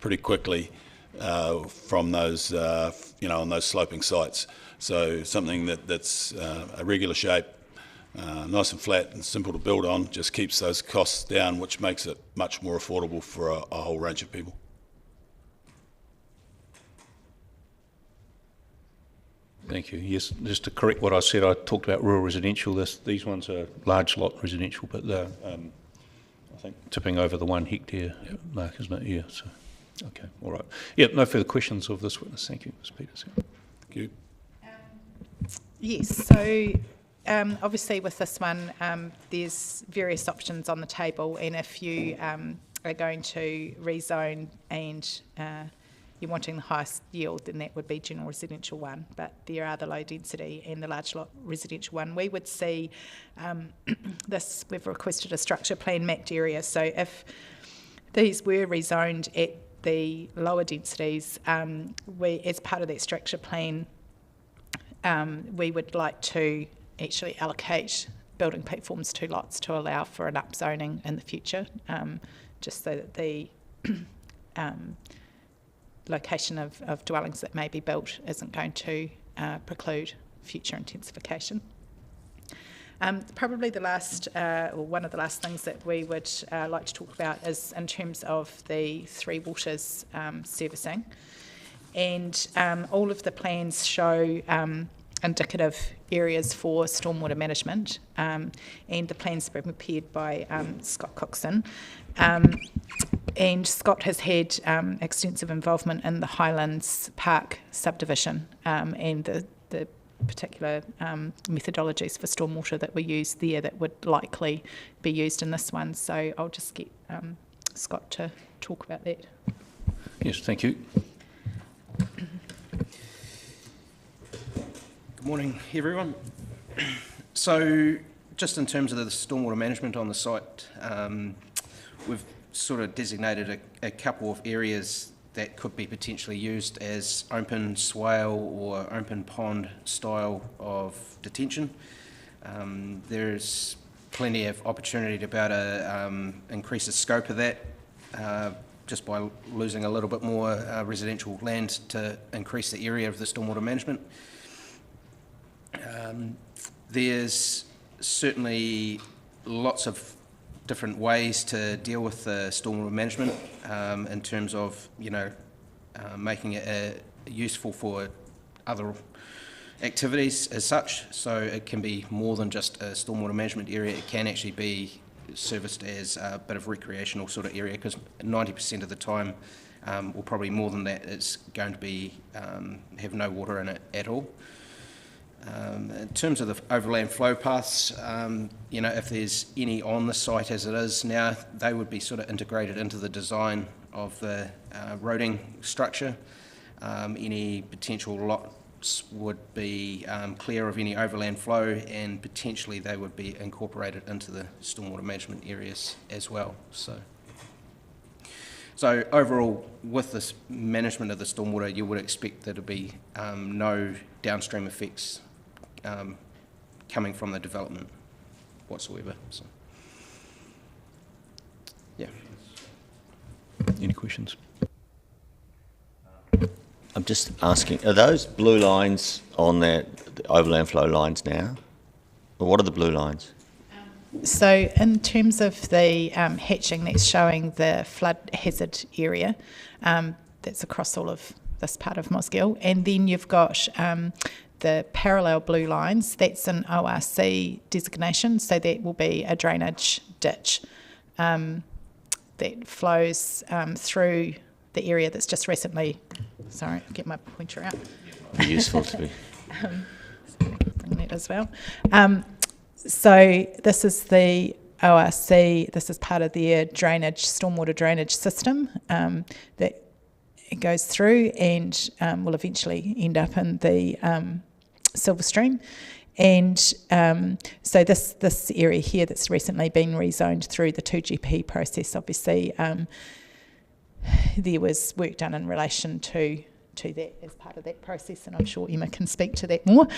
pretty quickly from those, on those sloping sites. So something that's a regular shape, nice and flat and simple to build on, just keeps those costs down, which makes it much more affordable for a whole range of people. Thank you. Yes, just to correct what I said, I talked about rural residential. These ones are large lot residential, but they're, I think, tipping over the 1 hectare mark, isn't it? Yeah. So, Okay, all right. Yeah, no further questions of this witness. Thank you, Ms. Peters. Thank you. Yes, so obviously with this one, there's various options on the table, and if you are going to rezone and you're wanting the highest yield, then that would be general residential 1, but there are the low density and the large lot residential 1. We would see this, we've requested a structure plan mapped area, so if these were rezoned at the lower densities, we, as part of that structure plan, we would like to actually allocate building platforms to lots to allow for an upzoning in the future, just so that the location of dwellings that may be built isn't going to preclude future intensification. Probably the last, or one of the last things that we would like to talk about is in terms of the Three Waters servicing. And all of the plans show indicative areas for stormwater management, and the plans were prepared by Scott Coxon. And Scott has had extensive involvement in the Highlands Park subdivision and the particular methodologies for stormwater that were used there that would likely be used in this one. So I'll just get Scott to talk about that. Yes, thank you. Good morning, everyone. So just in terms of the stormwater management on the site, we've sort of designated a couple of areas that could be potentially used as open swale or open pond style of detention. There's plenty of opportunity to be able to increase the scope of that just by losing a little bit more residential land to increase the area of the stormwater management. There's certainly lots of different ways to deal with the stormwater management in terms of, making it useful for other activities as such. So it can be more than just a stormwater management area. It can actually be serviced as a bit of recreational sort of area, because 90% of the time, or probably more than that, it's going to be have no water in it at all. In terms of the overland flow paths, if there's any on the site as it is now, they would be sort of integrated into the design of the roading structure. Any potential lots would be clear of any overland flow, and potentially they would be incorporated into the stormwater management areas as well. So overall, with this management of the stormwater, you would expect there to be no downstream effects coming from the development whatsoever. So, yeah. Any questions? I'm just asking, are those blue lines on the overland flow lines now? Or what are the blue lines? So in terms of the hatching, that's showing the flood hazard area that's across all of this part of Mosgiel. And then you've got the parallel blue lines, that's an ORC designation, so that will be a drainage ditch that flows through the area that's just recently, sorry, I'll get my pointer out. Be useful to be. Bring that as well. So this is the ORC, this is part of their drainage, stormwater drainage system that it goes through and will eventually end up in the silver stream. And so this area here that's recently been rezoned through the 2GP process, obviously there was work done in relation to that as part of that process, and I'm sure Emma can speak to that more.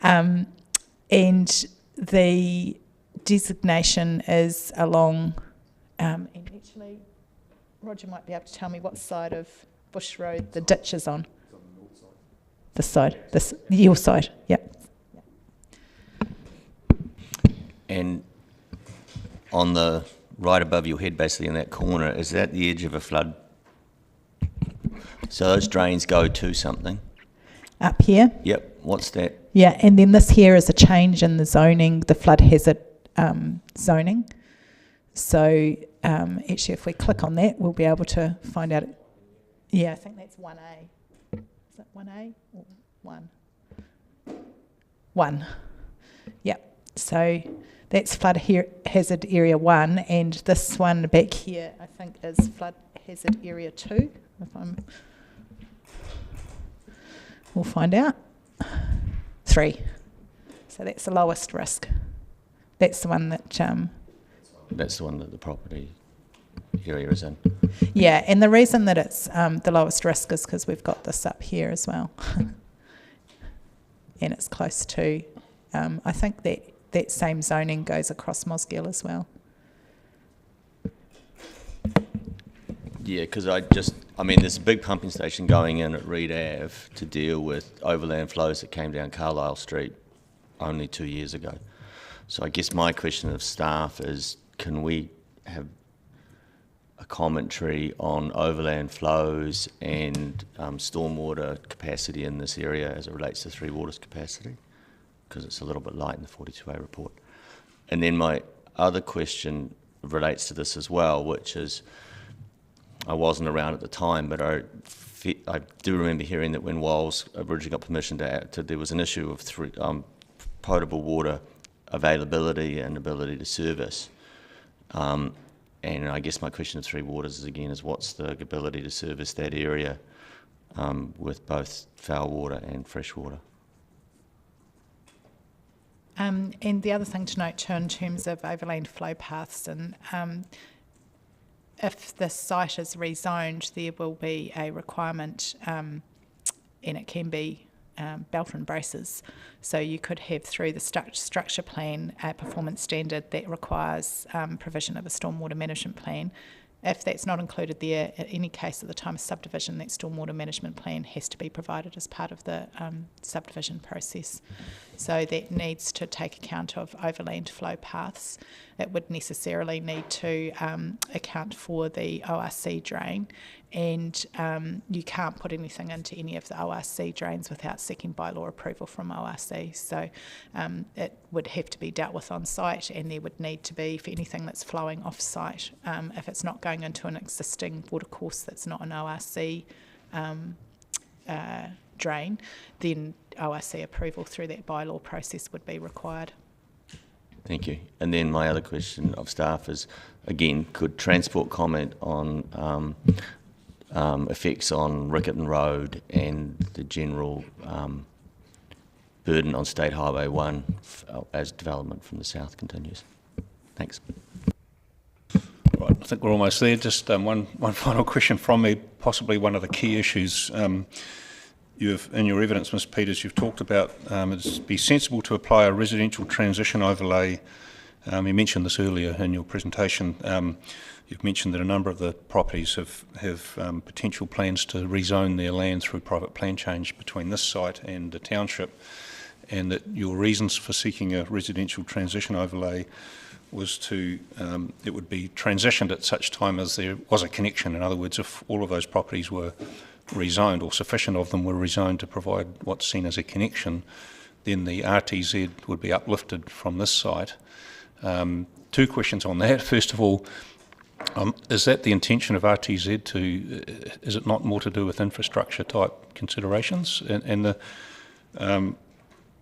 And the designation is along, and actually Roger might be able to tell me what side of Bush Road the ditch is on. It's on the north side. This side, your side, yep. And on the right above your head, basically in that corner, is that the edge of a flood? So those drains go to something? Up here? Yep, what's that? Yeah, and then this here is a change in the zoning, the flood hazard zoning. So actually if we click on that, we'll be able to find out. Yeah, I think that's 1A. Is it 1A or 1? 1. Yep. So that's flood hazard area 1, and this one back here I think is flood hazard area 2. We'll find out. 3. So that's the lowest risk. That's the one that... That's the one that the property area is in. Yeah, and the reason that it's the lowest risk is because we've got this up here as well. And it's close to... I think that same zoning goes across Mosgiel as well. Yeah, because there's a big pumping station going in at Reed Ave to deal with overland flows that came down Carlisle Street only 2 years ago. So I guess my question of staff is, can we have a commentary on overland flows and stormwater capacity in this area as it relates to Three Waters capacity? Because it's a little bit light in the 42A report. And then my other question relates to this as well, which is, I wasn't around at the time, but I do remember hearing that when Walls originally got permission there was an issue of potable water availability and ability to service. And I guess my question of Three Waters is what's the ability to service that area with both foul water and fresh water? And the other thing to note too in terms of overland flow paths, and if the site is rezoned, there will be a requirement, and it can be belt and braces. So you could have through the structure plan a performance standard that requires provision of a stormwater management plan. If that's not included there, in any case at the time of subdivision, that stormwater management plan has to be provided as part of the subdivision process. So that needs to take account of overland flow paths. It would necessarily need to account for the ORC drain, and you can't put anything into any of the ORC drains without seeking bylaw approval from ORC. So it would have to be dealt with on site, and there would need to be, for anything that's flowing off site, if it's not going into an existing watercourse that's not an ORC drain, then ORC approval through that bylaw process would be required. Thank you. And then my other question of staff is, again, could Transport comment on effects on Riccarton Road and the general burden on State Highway 1 as development from the south continues? Thanks. Right, I think we're almost there. Just one final question from me, possibly one of the key issues. In your evidence, Ms Peters, you've talked about it'd be sensible to apply a residential transition overlay. You mentioned this earlier in your presentation. You've mentioned that a number of the properties have potential plans to rezone their land through private plan change between this site and the township, and that your reasons for seeking a residential transition overlay was to, it would be transitioned at such time as there was a connection. In other words, if all of those properties were rezoned, or sufficient of them were rezoned to provide what's seen as a connection, then the RTZ would be uplifted from this site. 2 questions on that. First of all, is that the intention of RTZ is it not more to do with infrastructure type considerations? And well,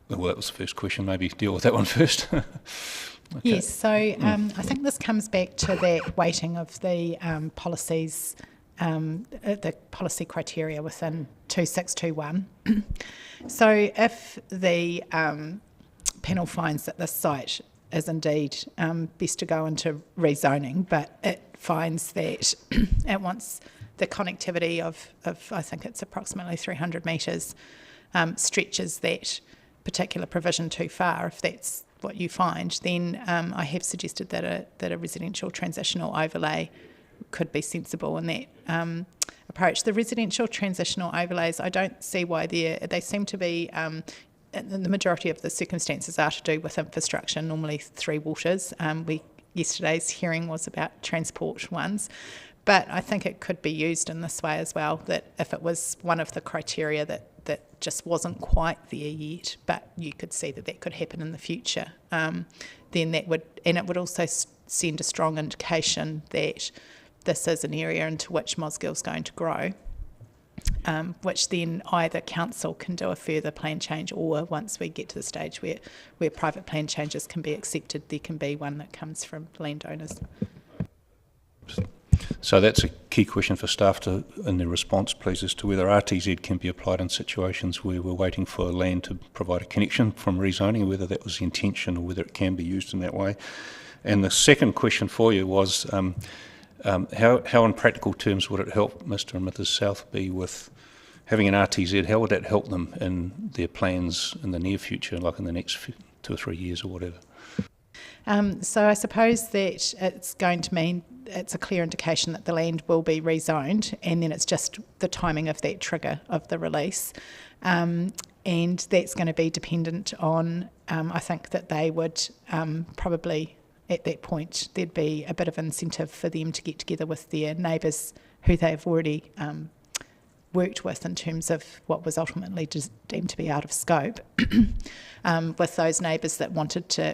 that was the first question, maybe deal with that one first. Okay. Yes, so I think this comes back to that weighting of the policies, the policy criteria within 2621. So if the panel finds that this site is indeed best to go into rezoning, but it finds that it wants the connectivity of I think it's approximately 300 metres, stretches that particular provision too far, if that's what you find, then I have suggested that a residential transitional overlay could be sensible in that approach. The residential transitional overlays, I don't see why they seem to be, the majority of the circumstances are to do with infrastructure, normally Three Waters. Yesterday's hearing was about transport ones, but I think it could be used in this way as well, that if it was one of the criteria that just wasn't quite there yet, but you could see that could happen in the future, then that would, and it would also send a strong indication that this is an area into which Mosgil's going to grow, which then either council can do a further plan change, or once we get to the stage where private plan changes can be accepted, there can be one that comes from landowners. So that's a key question for staff to, in their response, please, as to whether RTZ can be applied in situations where we're waiting for land to provide a connection from rezoning, whether that was the intention or whether it can be used in that way. And the second question for you was how in practical terms would it help Mr. and Mrs. Southby with having an RTZ? How would that help them in their plans in the near future, like in the next 2 or 3 years or whatever? So I suppose that it's going to mean it's a clear indication that the land will be rezoned, and then it's just the timing of that trigger of the release. And that's going to be dependent on, I think that they would probably, at that point, there'd be a bit of incentive for them to get together with their neighbours who they've already worked with in terms of what was ultimately deemed to be out of scope, with those neighbours that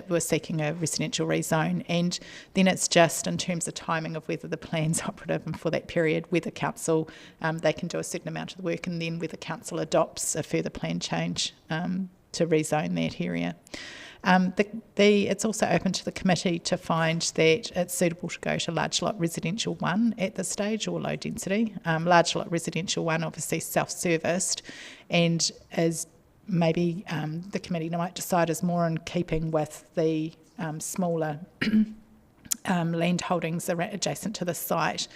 were seeking a residential rezone. And then it's just in terms of timing of whether the plan's operative and for that period, whether council, they can do a certain amount of the work, and then whether council adopts a further plan change to rezone that area. It's also open to the committee to find that it's suitable to go to large lot residential 1 at this stage, or low density. Large lot residential 1 obviously self-serviced, and is maybe the committee might decide is more in keeping with the smaller land holdings adjacent to the site,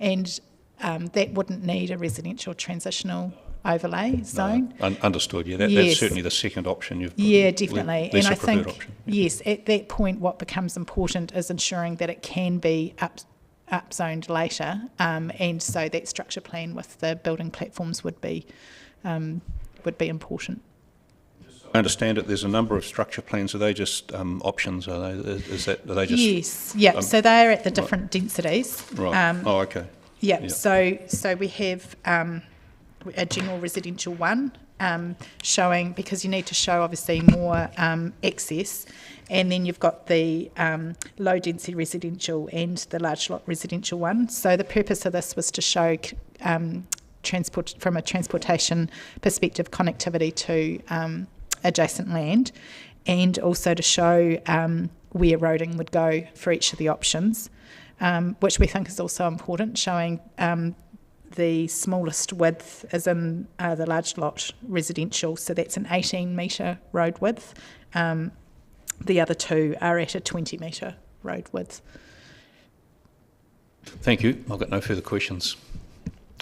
and that wouldn't need a residential transitional overlay zone. No, understood, yeah. That's Yes. certainly the second option you've put. Yeah, definitely. And I think, option. yes, at that point what becomes important is ensuring that it can be upzoned later, and so that structure plan with the building platforms would be important. I understand that there's a number of structure plans. Are they just options? Are they just? Yes, yeah. So they're at the different densities. Right. Okay. Yeah. Yep. So we have a general residential 1 showing, because you need to show obviously more access, and then you've got the low density residential and the large lot residential 1. So the purpose of this was to show transport from a transportation perspective, connectivity to adjacent land, and also to show where roading would go for each of the options, which we think is also important, showing the smallest width is in the large lot residential, so that's an 18 metre road width. The other two are at a 20 metre road width. Thank you. I've got no further questions.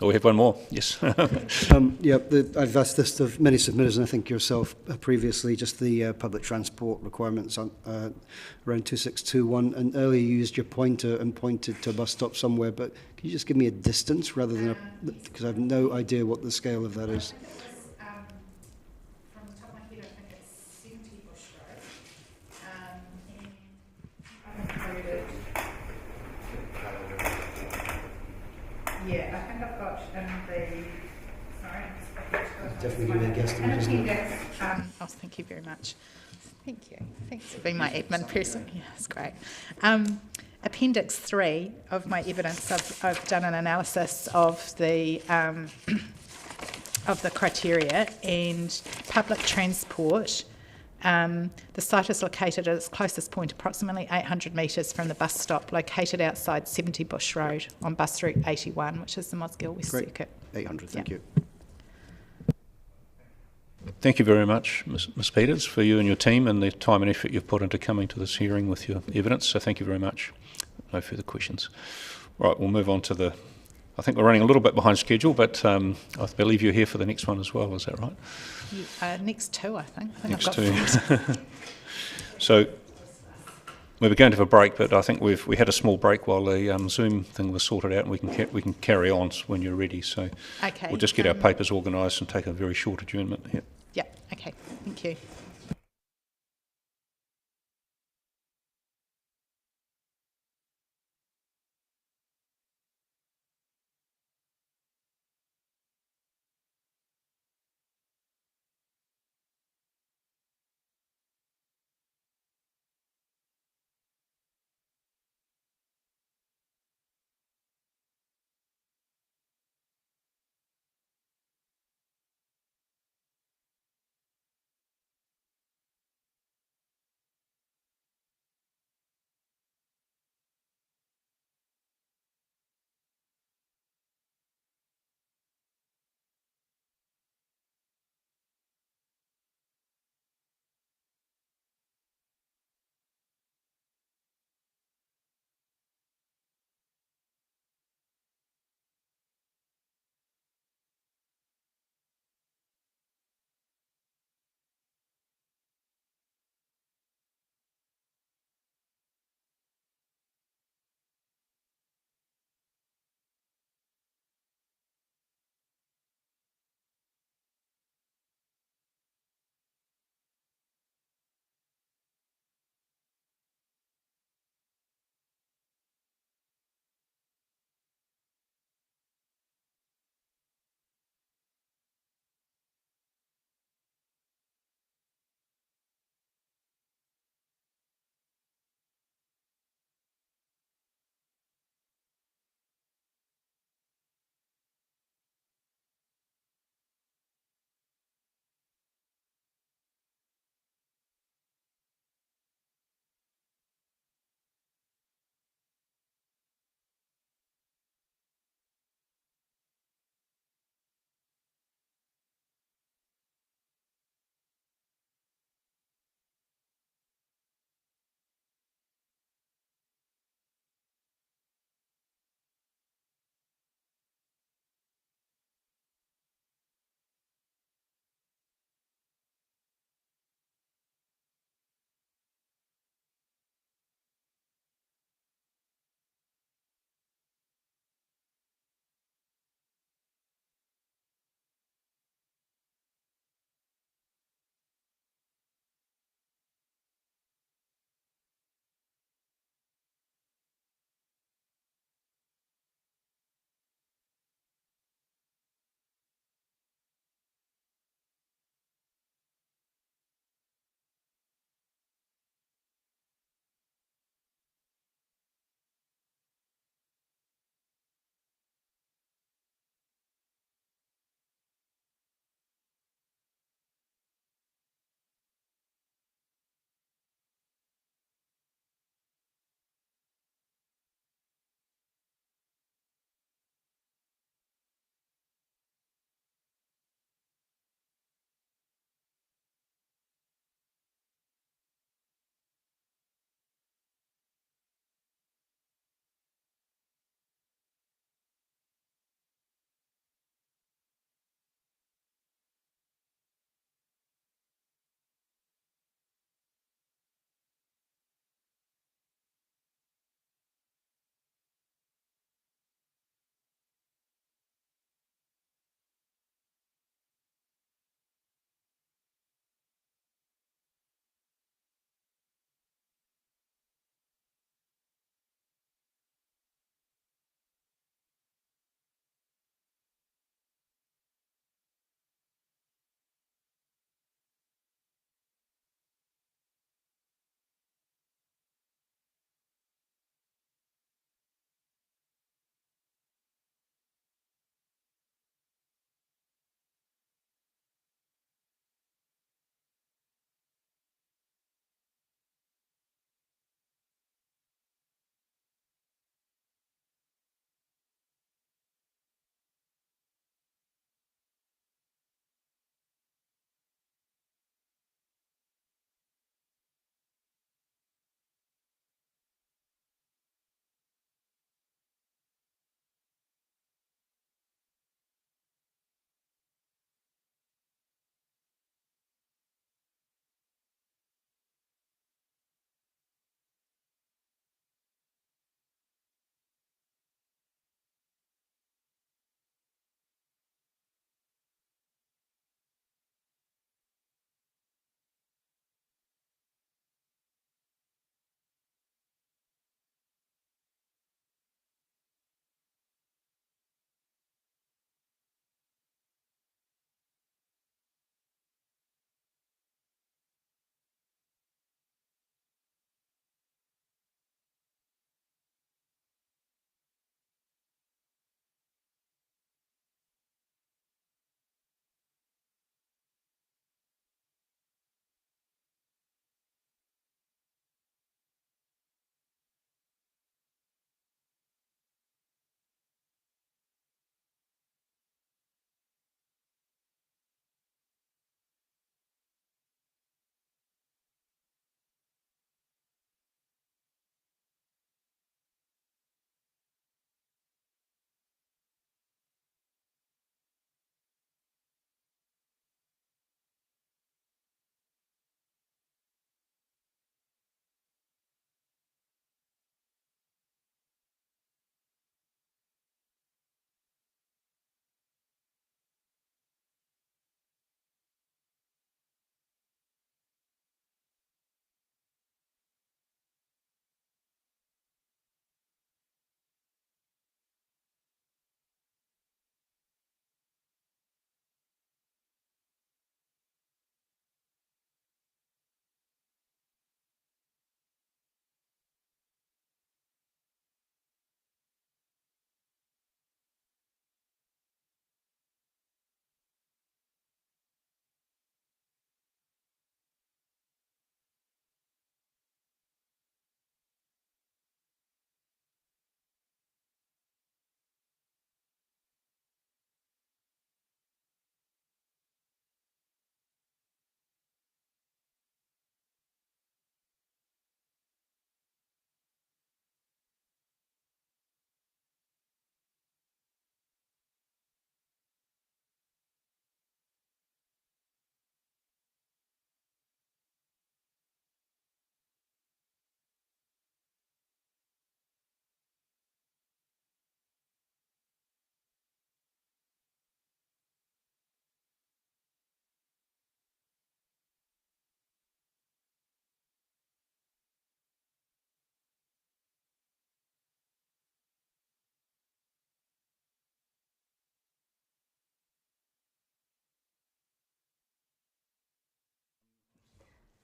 Oh, we have one more. Yes. I've asked this of many submitters, and I think yourself previously, just the public transport requirements on around 2621. And earlier you used your pointer and pointed to a bus stop somewhere, but can you just give me a distance rather than because I have no idea what the scale of that is. From the top of my head, I think it's 70 Bush Road. Yeah, I think I've got in the. Sorry, Definitely give me a guesstimate, isn't it? Oh, thank you very much. Thank you. Thanks for being my admin person. Yeah, that's great. Appendix 3 of my evidence, I've done an analysis of the criteria, and public transport. The site is located at its closest point, approximately 800 metres from the bus stop, located outside 70 Bush Road on bus route 81, which is the Mosgiel West Circuit. 800, thank you. Thank you very much, Ms. Peters, for you and your team and the time and effort you've put into coming to this hearing with your evidence. So thank you very much. No further questions. Right, we'll move on to the. I think we're running a little bit behind schedule, but I believe you're here for the next one as well. Is that right? Next two, I think. Next I've got two. So we were going to have a break, but I think we had a small break while the Zoom thing was sorted out, and we can carry on when you're ready. So okay, we'll just get our papers organised and take a very short adjournment. Yeah. Yeah. Okay. Thank you.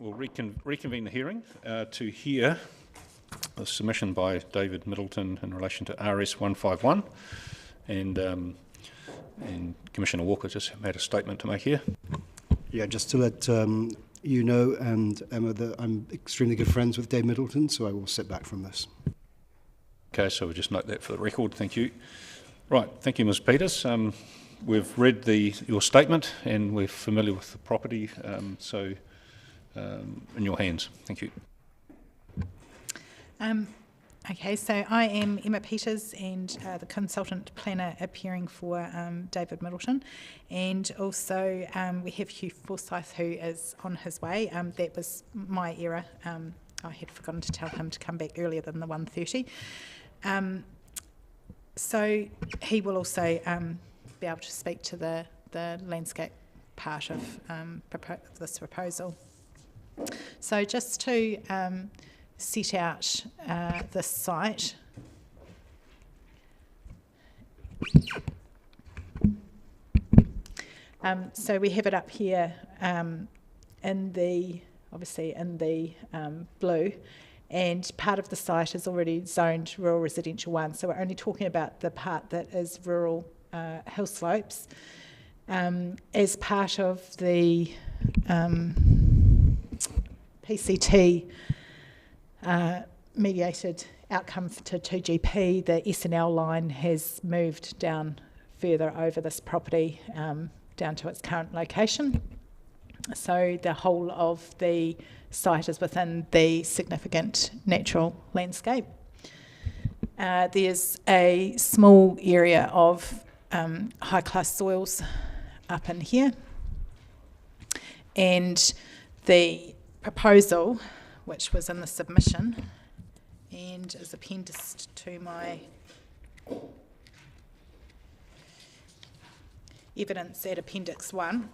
We'll reconvene the hearing to hear a submission by David Middleton in relation to RS 151, and Commissioner Walker just had a statement to make here. Yeah, just to let you know, and Emma, that I'm extremely good friends with Dave Middleton, so I will sit back from this. Okay, so we'll just note that for the record. Thank you. Right, thank you, Ms. Peters. We've read your statement and we're familiar with the property, so in your hands. Thank you. Okay, so I am Emma Peters and the consultant planner appearing for David Middleton, and also we have Hugh Forsyth, who is on his way. That was my error. I had forgotten to tell him to come back earlier than the 1:30. So he will also be able to speak to the landscape part of this proposal. So just to set out this site. So we have it up here obviously in the blue, and part of the site is already zoned rural residential 1, so we're only talking about the part that is rural hill slopes. As part of the PCT mediated outcome to 2GP, the SNL line has moved down further over this property down to its current location. So the whole of the site is within the significant natural landscape. There's a small area of high-class soils up in here, and the proposal, which was in the submission and is appendiced to my evidence at Appendix 1.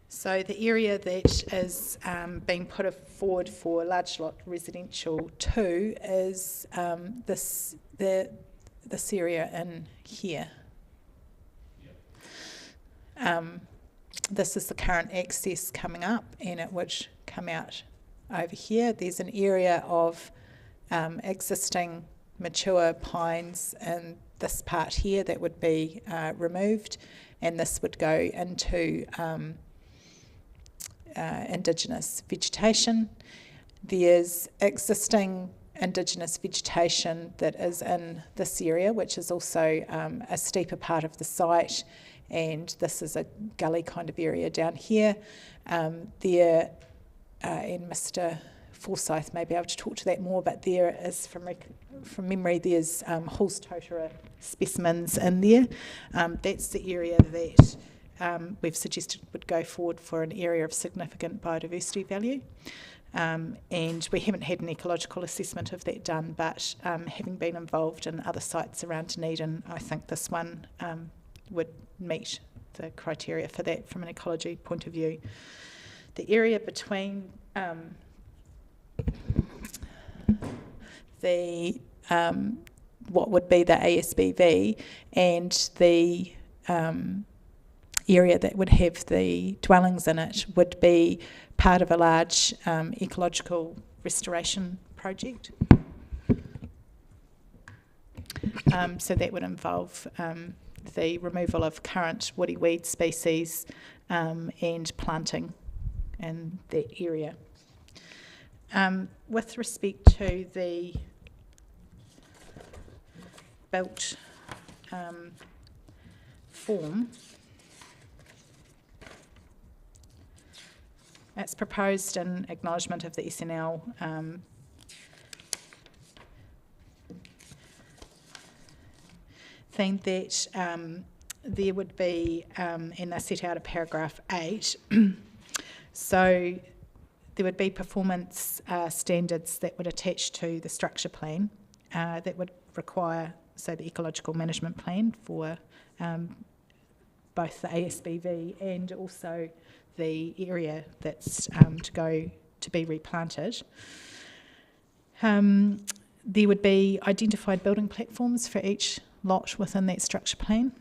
So the area that is being put forward for large lot residential 2 is this area in here. This is the current access coming up, and it would come out over here. There's an area of existing mature pines in this part here that would be removed, and this would go into indigenous vegetation. There's existing indigenous vegetation that is in this area, which is also a steeper part of the site, and this is a gully kind of area down here. And Mr. Forsyth may be able to talk to that more, but there is, from memory, there's Hall's Totara specimens in there. That's the area that we've suggested would go forward for an area of significant biodiversity value. And we haven't had an ecological assessment of that done, but having been involved in other sites around Dunedin, I think this one would meet the criteria for that from an ecology point of view. The area between what would be the ASBV and the area that would have the dwellings in it would be part of a large ecological restoration project. So that would involve the removal of current woody weed species and planting in that area. With respect to the built form, it's proposed in acknowledgement of the SNL thing that there would be, and they set out a paragraph 8, so there would be performance standards that would attach to the structure plan that would require, so the ecological management plan for both the ASBV and also the area that's to be replanted. There would be identified building platforms for each lot within that structure plan,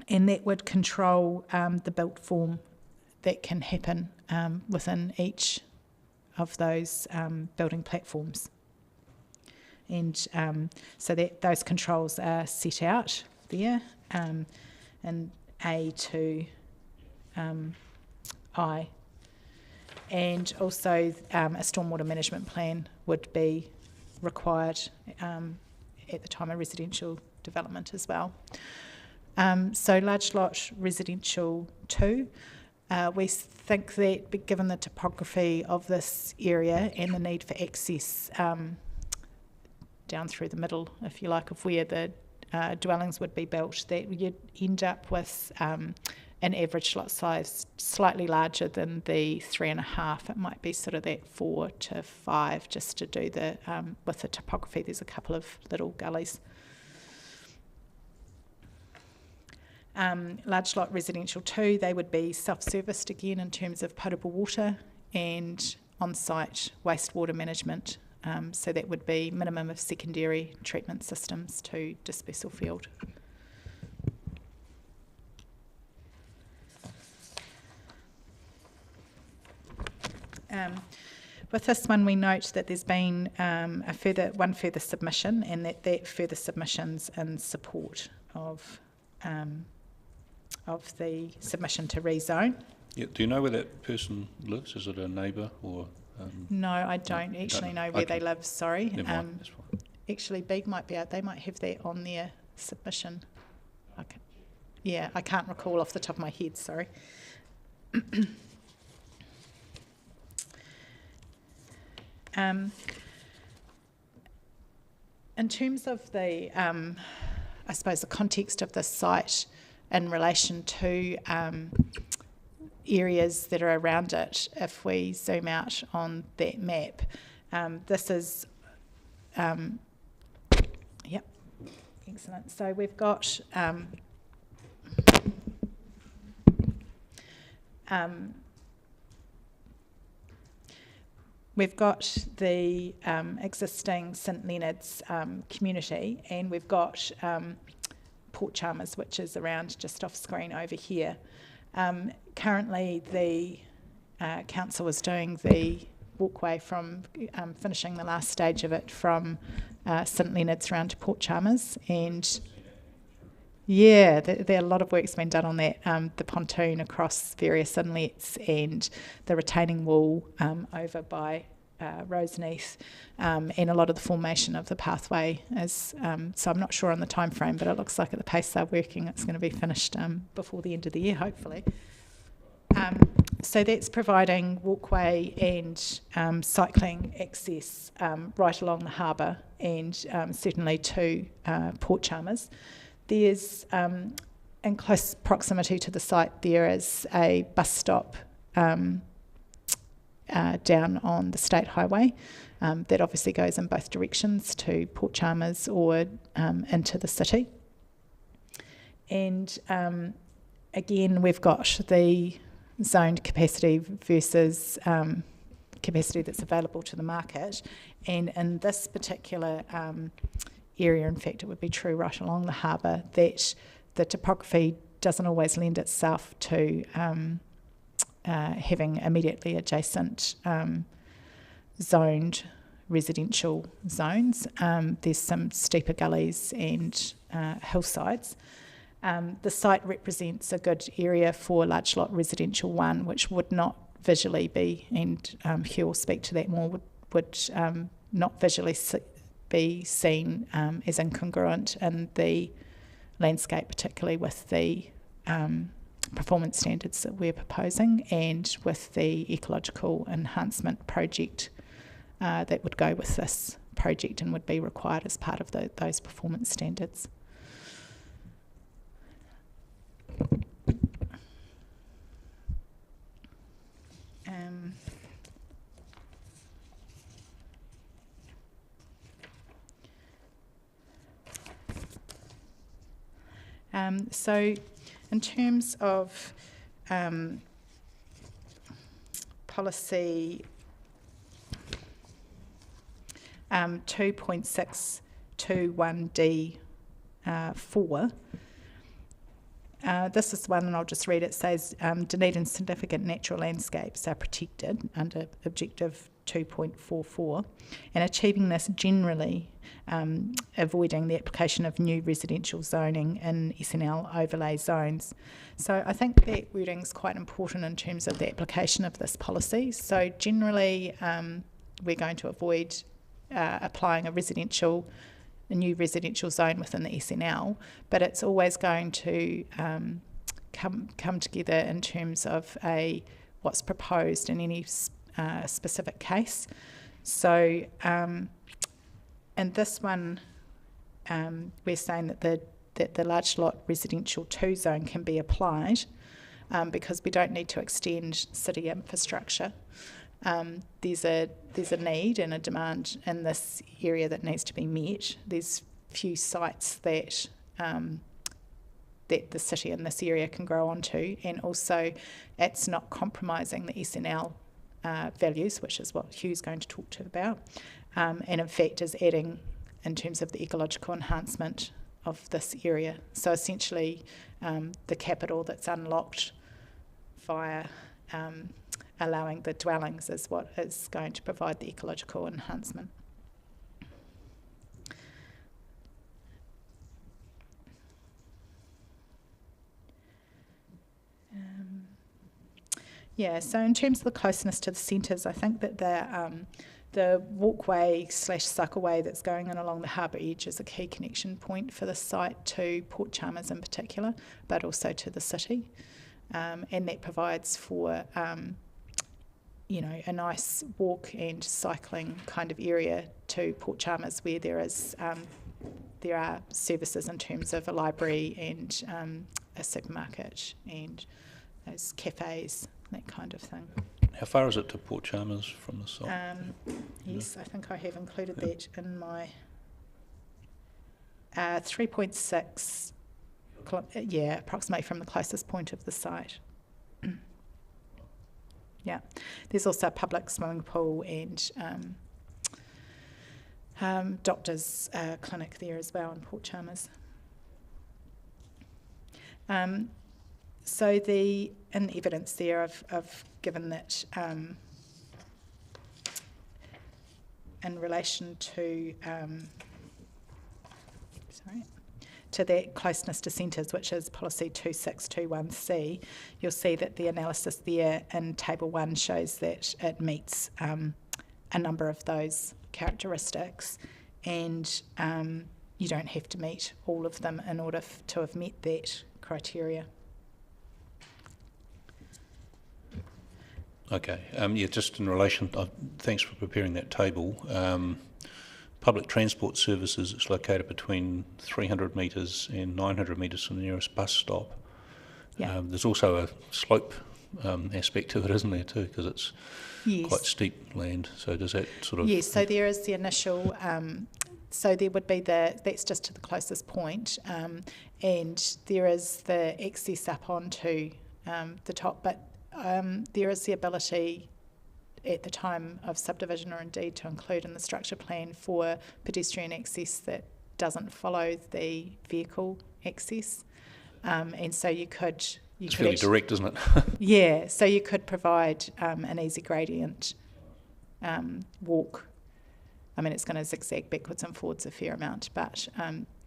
and that would control the built form that can happen within each of those building platforms. And so that those controls are set out there in A to I. And also a stormwater management plan would be required at the time of residential development as well. So large lot residential 2, we think that given the topography of this area and the need for access down through the middle, if you like, of where the dwellings would be built, that you'd end up with an average lot size slightly larger than the 3.5. It might be sort of that 4 to 5, just to do the, with the topography, there's a couple of little gullies. Large lot residential 2, they would be self-serviced again in terms of potable water and on-site wastewater management. So that would be minimum of secondary treatment systems to dispersal field. With this one, we note that there's been one further submission, and that further submission's in support of the submission to rezone. Yeah, do you know where that person lives? Is it a neighbour or? No, I don't actually know where they live. Sorry. Never mind, that's fine. Actually, Beag might be out. They might have that on their submission. Okay. Yeah, I can't recall off the top of my head. Sorry. In terms of the, I suppose, the context of the site in relation to areas that are around it, if we zoom out on that map, this is, yep, excellent. So we've got the existing St Leonard's community, and we've got Port Chalmers, which is around just off screen over here. Currently, the council is doing the walkway from finishing the last stage of it from St Leonard's round to Port Chalmers, and yeah, there are a lot of work's been done on that. The pontoon across various inlets and the retaining wall over by Roseneath, and a lot of the formation of the pathway is, so I'm not sure on the time frame, but it looks like at the pace they're working, it's going to be finished before the end of the year, hopefully. So that's providing walkway and cycling access right along the harbour, and certainly to Port Chalmers. There's, in close proximity to the site, there is a bus stop down on the State Highway that obviously goes in both directions to Port Chalmers or into the city. And again, we've got the zoned capacity versus capacity that's available to the market. And in this particular area, in fact, it would be true right along the harbour, that the topography doesn't always lend itself to having immediately adjacent zoned residential zones. There's some steeper gullies and hillsides. The site represents a good area for large lot residential 1, which would not visually be, and Hugh will speak to that more, would not visually be seen as incongruent in the landscape, particularly with the performance standards that we're proposing and with the ecological enhancement project that would go with this project and would be required as part of those performance standards. So in terms of policy 2.621D4, this is one, and I'll just read it. It says, Dunedin's significant natural landscapes are protected under Objective 2.44, and achieving this generally avoiding the application of new residential zoning in SNL overlay zones. So I think that wording is quite important in terms of the application of this policy. So generally, we're going to avoid applying a new residential zone within the SNL, but it's always going to come together in terms of what's proposed in any specific case. So in this one, we're saying that the large lot residential 2 zone can be applied because we don't need to extend city infrastructure. There's a need and a demand in this area that needs to be met. There's few sites that the city in this area can grow onto, and also it's not compromising the SNL values, which is what Hugh's going to talk to about, and in fact is adding in terms of the ecological enhancement of this area. So essentially the capital that's unlocked via allowing the dwellings is what is going to provide the ecological enhancement. So in terms of the closeness to the centres, I think that the walkway / cycleway that's going in along the harbour edge is a key connection point for the site to Port Chalmers in particular, but also to the city. And that provides for a nice walk and cycling kind of area to Port Chalmers, where there are services in terms of a library and a supermarket and those cafes, that kind of thing. How far is it to Port Chalmers from the site? Yes, I think I have included that in my 3.6, approximately from the closest point of the site. Yeah, there's also a public swimming pool and doctor's clinic there as well in Port Chalmers. So in the evidence there, I've given that in relation to that closeness to centres, which is policy 2621C, you'll see that the analysis there in table 1 shows that it meets a number of those characteristics, and you don't have to meet all of them in order to have met that criteria. Okay, just in relation, thanks for preparing that table. Public transport services, it's located between 300 metres and 900 metres from the nearest bus stop. Yeah. There's also a slope aspect to it, isn't there, too, because it's quite steep land. So does that sort of... Yes, so there is the initial... so there would be that's just to the closest point, and there is the access up onto the top, but there is the ability at the time of subdivision, or indeed to include in the structure plan, for pedestrian access that doesn't follow the vehicle access, and so you could... It's fairly direct, isn't it? Yeah, so you could provide an easy gradient walk. I mean, it's going to zigzag backwards and forwards a fair amount, but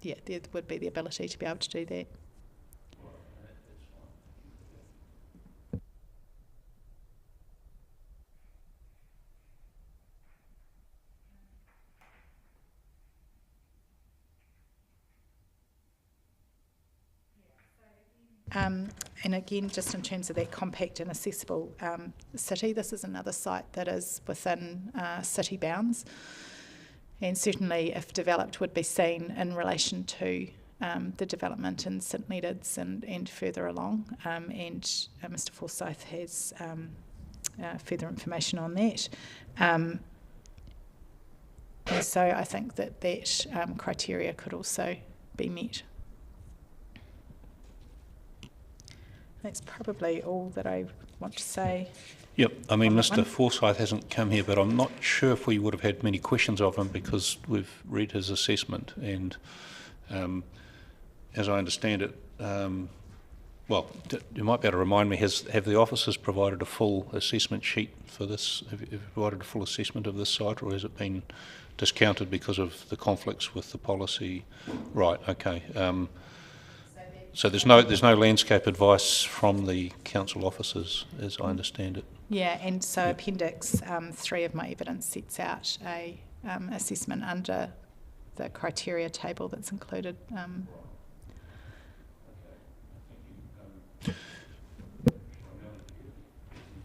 there would be the ability to be able to do that. And again, just in terms of that compact and accessible city, this is another site that is within city bounds, and certainly if developed would be seen in relation to the development in St Leonards and further along, and Mr Forsyth has further information on that. And so I think that criteria could also be met. That's probably all that I want to say. Yep, I mean, Mr Forsyth hasn't come here, but I'm not sure if we would have had many questions of him because we've read his assessment, and as I understand it, Well, you might be able to remind me, have the officers provided a full assessment sheet for this? Have you provided a full assessment of this site, or has it been discounted because of the conflicts with the policy? Right, okay. So there's no landscape advice from the council officers, as I understand it. Yeah, and so Appendix 3 of my evidence sets out a assessment under the criteria table that's included.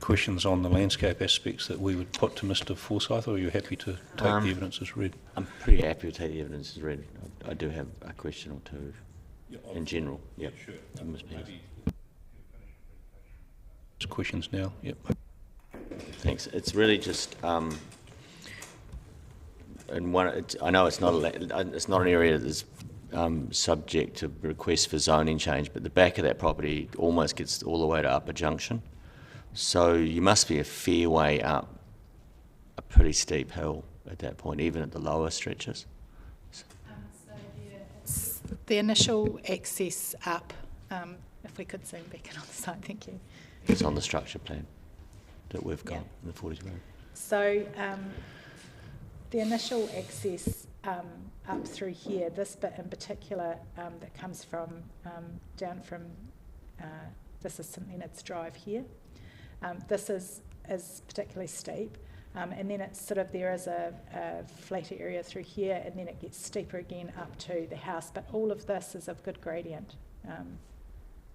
Questions on the landscape aspects that we would put to Mr. Forsyth, or are you happy to take the evidence as read? I'm pretty happy to take the evidence as read. I do have a question or two in general. Yep. Sure. Ms. Peters. Questions now? Yep. Thanks. It's really just, and I know it's not an area that's subject to requests for zoning change, but the back of that property almost gets all the way to Upper Junction. So you must be a fair way up a pretty steep hill at that point, even at the lower stretches. So the initial access up, if we could zoom back in on the site, thank you. It's on the structure plan that we've got Yeah. in the 42. So the initial access up through here, this bit in particular that comes from down from, this is St Leonard's Drive here. This is particularly steep, and then it's sort of, there is a flatter area through here, and then it gets steeper again up to the house, but all of this is of good gradient.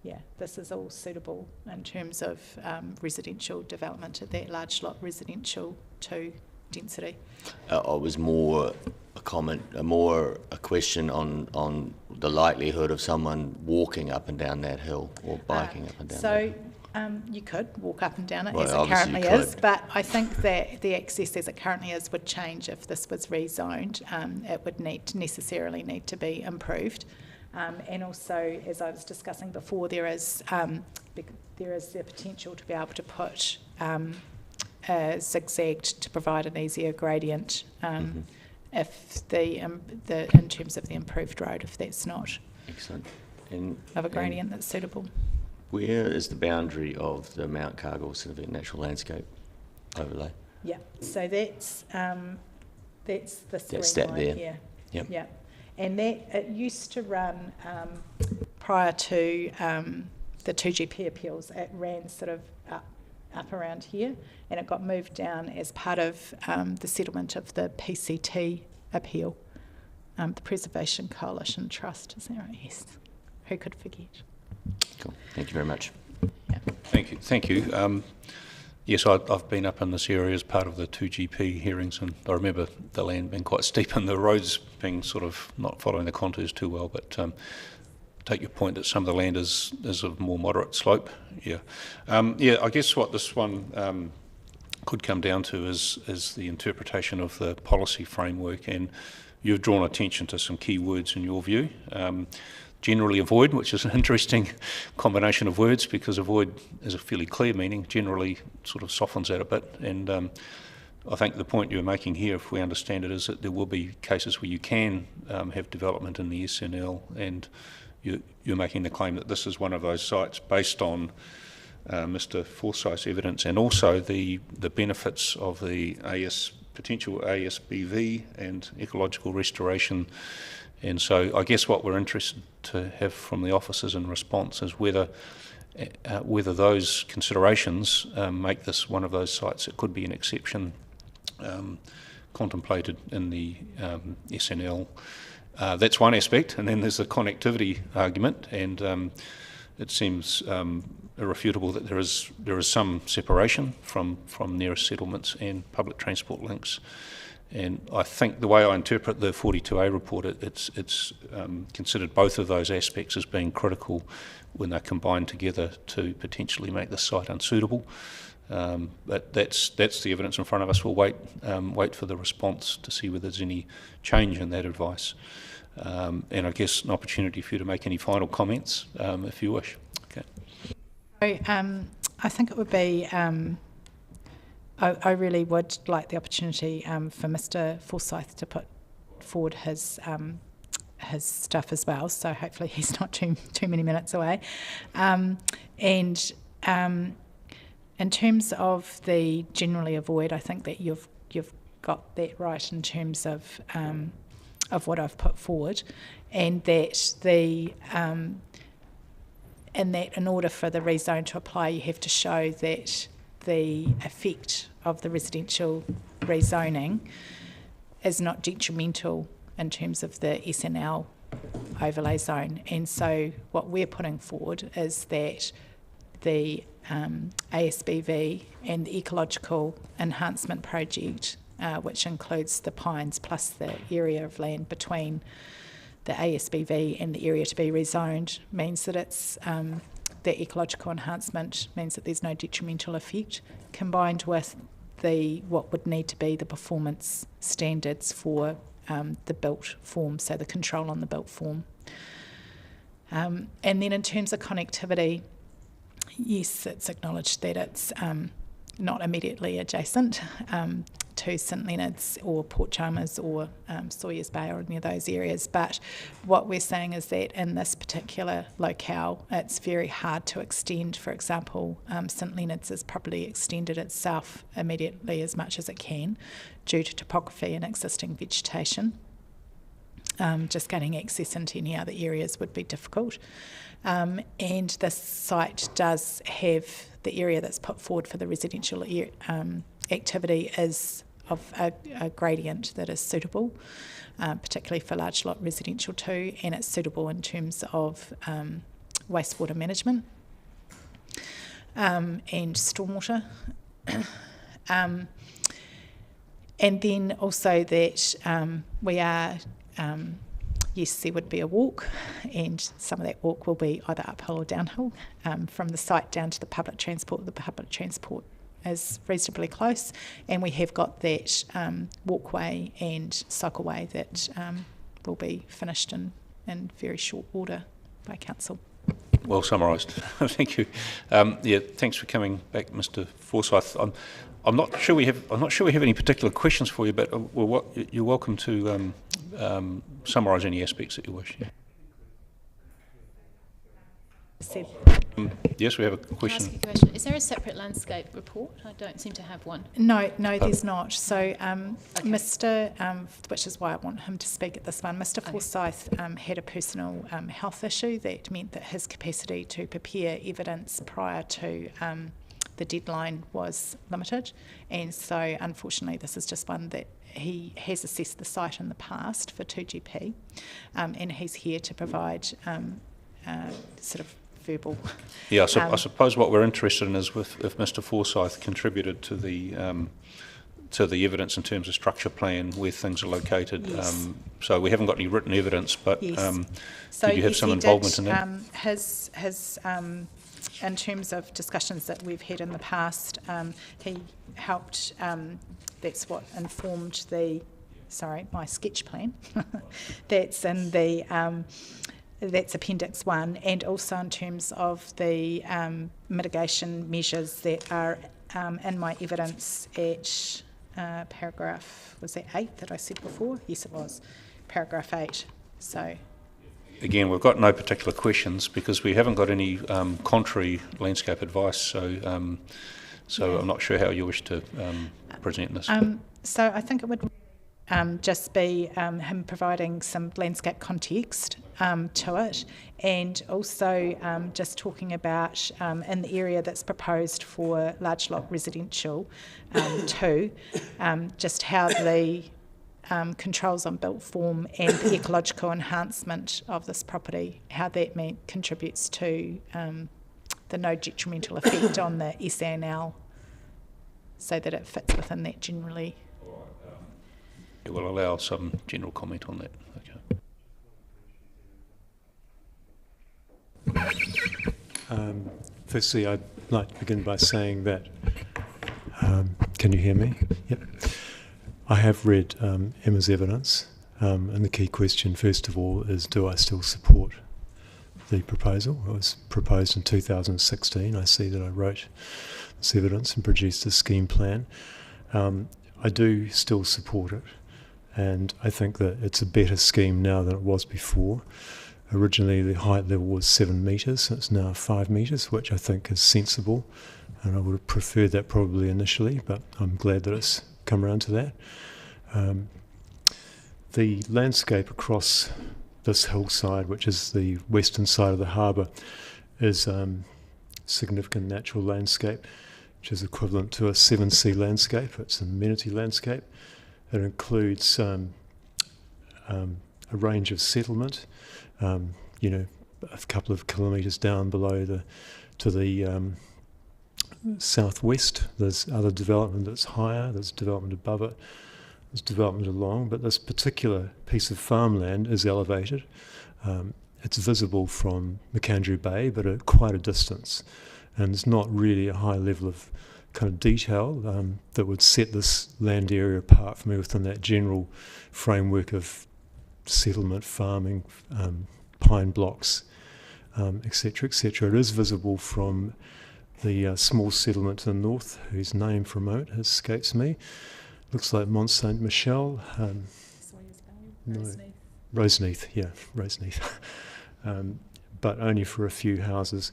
Yeah, this is all suitable in terms of residential development at that large lot, residential to density. It was more a comment, a question on the likelihood of someone walking up and down that hill or biking up and down that hill. You could walk up and down it, Well, as it obviously currently you is, could. but I think that the access as it currently is would change if this was rezoned. It would necessarily need to be improved. And also, as I was discussing before, there is the potential to be able to put zigzagged to provide an easier gradient if in terms of the improved road, if that's not Excellent. of a gradient that's suitable. Where is the boundary of the Mount Cargill Significant Natural Landscape overlay? Yeah, so that's this That's green that line there. here. Yep. Yeah, and that it used to run prior to the 2GP appeals. It ran sort of up around here, and it got moved down as part of the settlement of the PCT appeal, the Preservation Coalition Trust. Is that right? Yes. Who could forget? Cool. Thank you very much. Yeah. Thank you. Yes, I've been up in this area as part of the 2GP hearings, and I remember the land being quite steep and the roads being sort of not following the contours too well, but take your point that some of the land is of more moderate slope. Yeah. I guess what this one could come down to is the interpretation of the policy framework, and you've drawn attention to some key words in your view. Generally avoid, which is an interesting combination of words, because avoid is a fairly clear meaning, generally sort of softens that a bit, and I think the point you're making here, if we understand it, is that there will be cases where you can have development in the SNL, and you're making the claim that this is one of those sites based on Mr. Forsyth's evidence, and also the benefits of the potential ASBV and ecological restoration. And so I guess what we're interested to have from the officers in response is whether those considerations make this one of those sites that could be an exception contemplated in the SNL. That's one aspect, and then there's the connectivity argument, and it seems irrefutable that there is some separation from nearest settlements and public transport links. And I think the way I interpret the 42A report, it's considered both of those aspects as being critical when they're combined together to potentially make the site unsuitable. But that's the evidence in front of us. We'll wait for the response to see whether there's any change in that advice. And I guess an opportunity for you to make any final comments, if you wish. Okay. So, I think it would be. I really would like the opportunity for Mr. Forsyth to put forward his his stuff as well, so hopefully he's not too many minutes away. In terms of the generally avoid, I think that you've got that right in terms of what I've put forward, and that in order for the rezone to apply, you have to show that the effect of the residential rezoning is not detrimental in terms of the SNL overlay zone. And so what we're putting forward is that the ASBV and the ecological enhancement project, which includes the pines plus the area of land between the ASBV and the area to be rezoned, means that it's the ecological enhancement means that there's no detrimental effect, combined with what would need to be the performance standards for the built form, so the control on the built form. And then in terms of connectivity, yes, it's acknowledged that it's not immediately adjacent to St Leonard's or Port Chalmers or Sawyers Bay or any of those areas, but what we're saying is that in this particular locale it's very hard to extend. For example, St Leonard's has probably extended itself immediately as much as it can due to topography and existing vegetation. Just getting access into any other areas would be difficult. And this site does have the area that's put forward for the residential activity is of a gradient that is suitable, particularly for large lot residential too, and it's suitable in terms of wastewater management and stormwater. And then also that we are, yes, there would be a walk, and some of that walk will be either uphill or downhill from the site down to the public transport. The public transport is reasonably close, and we have got that walkway and cycleway that will be finished in very short order by council. Well summarised. Thank you. Yeah, thanks for coming back, Mr. Forsyth. I'm not sure we have any particular questions for you, but you're welcome to summarise any aspects that you wish. Yeah. Yes, we have a question. Can I ask you a question? Is there a separate landscape report? I don't seem to have one. No, there's not. So, okay. Mr. Which is why I want him to speak at this one. Mr. Forsyth had a personal health issue that meant that his capacity to prepare evidence prior to the deadline was limited, and so unfortunately this is just one that he has assessed the site in the past for 2GP, and he's here to provide sort of verbal. Yeah, so I suppose what we're interested in is if Mr. Forsyth contributed to the evidence in terms of structure plan, where things are located. Yes. So we haven't got any written evidence, but yes. So did you have some involvement in that? His in terms of discussions that we've had in the past, he helped. That's what informed my sketch plan. That's in the. That's Appendix 1, and also in terms of the mitigation measures that are in my evidence at paragraph, was that 8 that I said before? Yes, it was, paragraph 8. So. Again, we've got no particular questions because we haven't got any contrary landscape advice, so yeah. I'm not sure how you wish to present this. So I think it would just be him providing some landscape context to it, and also just talking about in the area that's proposed for large lot residential too, just how the controls on built form and the ecological enhancement of this property, how that contributes to the no detrimental effect on the SNL, so that it fits within that generally. It will allow some general comment on that. Okay. Firstly, I'd like to begin by saying that, can you hear me? Yep. I have read Emma's evidence, and the key question, first of all, is do I still support the proposal? It was proposed in 2016. I see that I wrote this evidence and produced a scheme plan. I do still support it, and I think that it's a better scheme now than it was before. Originally the height level was 7 metres, it's now 5 metres, which I think is sensible, and I would have preferred that probably initially, but I'm glad that it's come around to that. The landscape across this hillside, which is the western side of the harbour, is significant natural landscape, which is equivalent to a 7C landscape. It's an amenity landscape. It includes a range of settlement, you know, a couple of kilometres down below to the southwest. There's other development that's higher, there's development above it, there's development along, but this particular piece of farmland is elevated. It's visible from McAndrew Bay, but at quite a distance, and there's not really a high level of kind of detail that would set this land area apart from within that general framework of settlement, farming, pine blocks, etc., etc. It is visible from the small settlement to the north, whose name for a moment escapes me. Looks like Mont Saint Michel. Roseneath. Roseneath, yeah, Roseneath. But only for a few houses.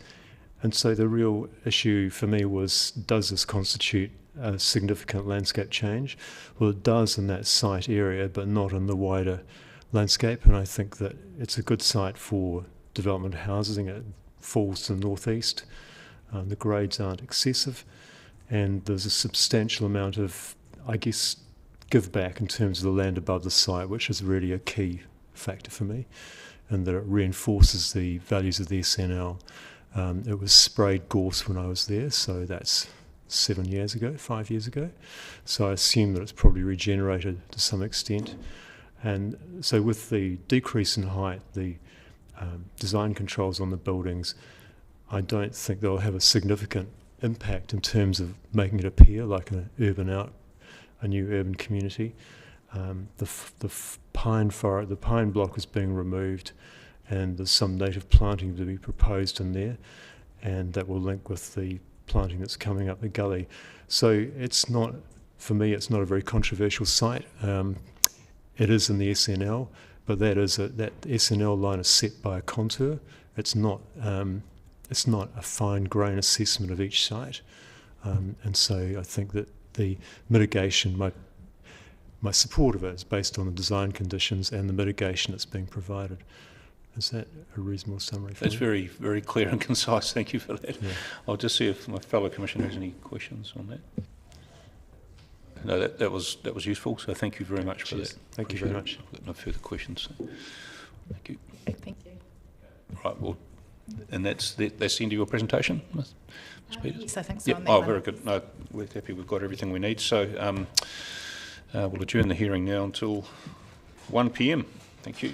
And so the real issue for me was, does this constitute a significant landscape change? Well, it does in that site area, but not in the wider landscape. And I think that it's a good site for development housing. It falls to the northeast. The grades aren't excessive. And there's a substantial amount of, I guess, give back in terms of the land above the site, which is really a key factor for me, and that it reinforces the values of the SNL. It was sprayed gorse when I was there, so that's 5 years ago. So I assume that it's probably regenerated to some extent. And so with the decrease in height, the design controls on the buildings, I don't think they'll have a significant impact in terms of making it appear like a new urban community. The pine block is being removed, and there's some native planting to be proposed in there, and that will link with the planting that's coming up the gully. So it's not, for me, it's not a very controversial site. It is in the SNL, but that SNL line is set by a contour. It's not a fine grain assessment of each site, and so I think that the mitigation, my support of it is based on the design conditions and the mitigation that's being provided. Is that a reasonable summary for That's you? very, very clear and concise. Thank you for that. Yeah. I'll just see if my fellow commissioner has any questions on that. No, that was useful, so thank you very much for that. Thank you very much. I've got no further questions. Thank you. Thank you. Right, well, and that's the end of your presentation, Ms. Peters? Yes, I think so. Yep. On that Oh, one. very good. No, we're happy we've got everything we need. So we'll adjourn the hearing now until 1 p.m. Thank you.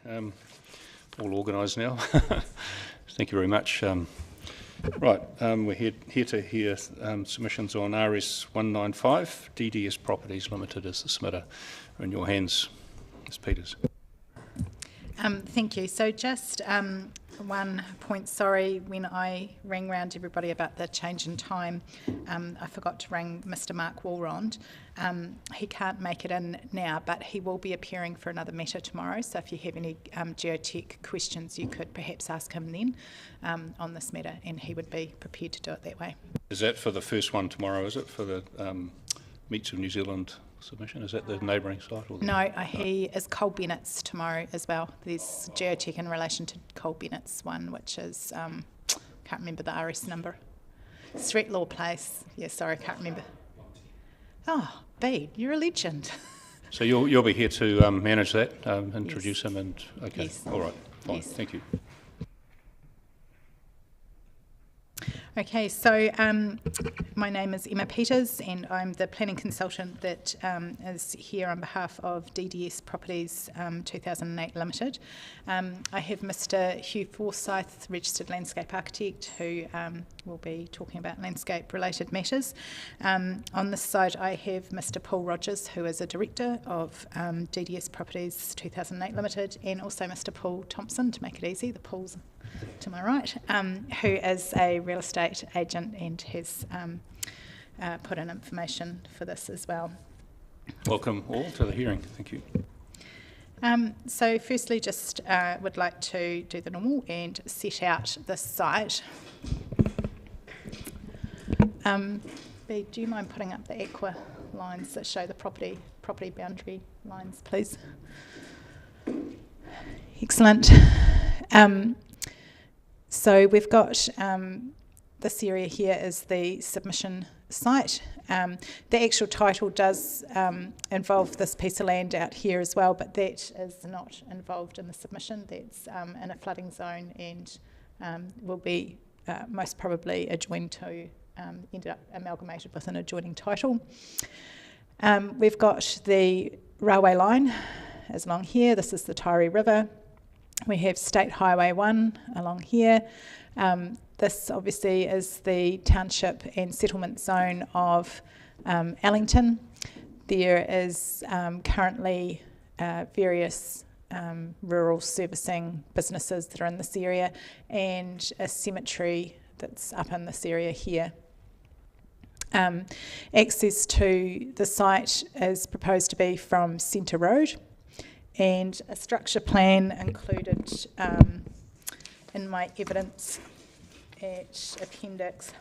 All organised now. Thank you very much. Right, we're here to hear submissions on RS 195, DDS Properties Limited as the submitter. In your hands, Ms Peters. Thank you. So just one point, sorry, when I rang round everybody about the change in time, I forgot to ring Mr Mark Walrond. He can't make it in now, but he will be appearing for another matter tomorrow, so if you have any geotech questions, you could perhaps ask him then on this matter, and he would be prepared to do it that way. Is that for the first one tomorrow, is it, for the Meats of New Zealand submission? Is that the neighbouring site? Or No, he is Cole Bennett's tomorrow as well. There's geotech in relation to Cole Bennett's one, which is, can't remember the RS number. Threatlaw Place. Yeah, sorry, can't remember. Oh, Bede, you're a legend. So you'll be here to manage that, introduce him, and okay, Yes. all right, fine, Yes. thank you. Okay, so my name is Emma Peters and I'm the planning consultant that is here on behalf of DDS Properties 2008 Limited. I have Mr Hugh Forsyth, registered landscape architect, who will be talking about landscape related matters. On this side I have Mr Paul Rogers, who is a director of DDS Properties 2008 Limited, and also Mr Paul Thompson, to make it easy, the Paul's to my right, who is a real estate agent and has put in information for this as well. Welcome all to the hearing, thank you. So firstly, just would like to do the normal and set out the site. B, do you mind putting up the aqua lines that show the property boundary lines, please? Excellent. So we've got this area here is the submission site. The actual title does involve this piece of land out here as well, but that is not involved in the submission. That's in a flooding zone and will be most probably adjoined to, ended up amalgamated with an adjoining title. We've got the railway line is along here. This is the Taieri River. We have State Highway 1 along here. This obviously is the township and settlement zone of Allington. There is currently various rural servicing businesses that are in this area and a cemetery that's up in this area here. Access to the site is proposed to be from Centre Road, and a structure plan included in my evidence at Appendix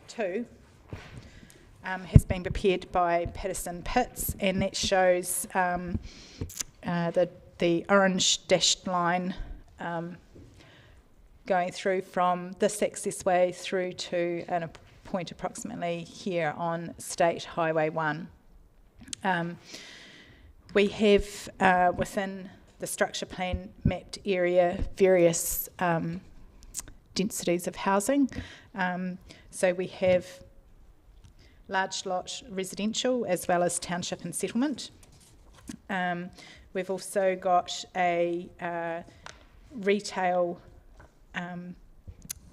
2 has been prepared by Patterson Pitts, and that shows the orange dashed line going through from this accessway through to a point approximately here on State Highway 1. We have within the structure plan mapped area various densities of housing. So we have large lot residential as well as township and settlement. We've also got a retail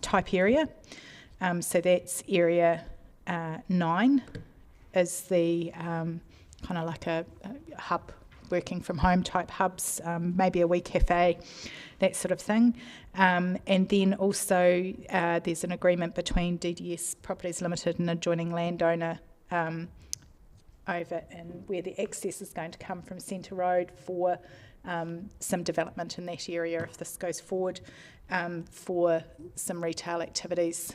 type area. So that's area 9 is the kind of like a hub, working from home type hubs, maybe a wee cafe, that sort of thing. And then also there's an agreement between DDS Properties Limited and adjoining landowner over in where the access is going to come from Centre Road for some development in that area if this goes forward, for some retail activities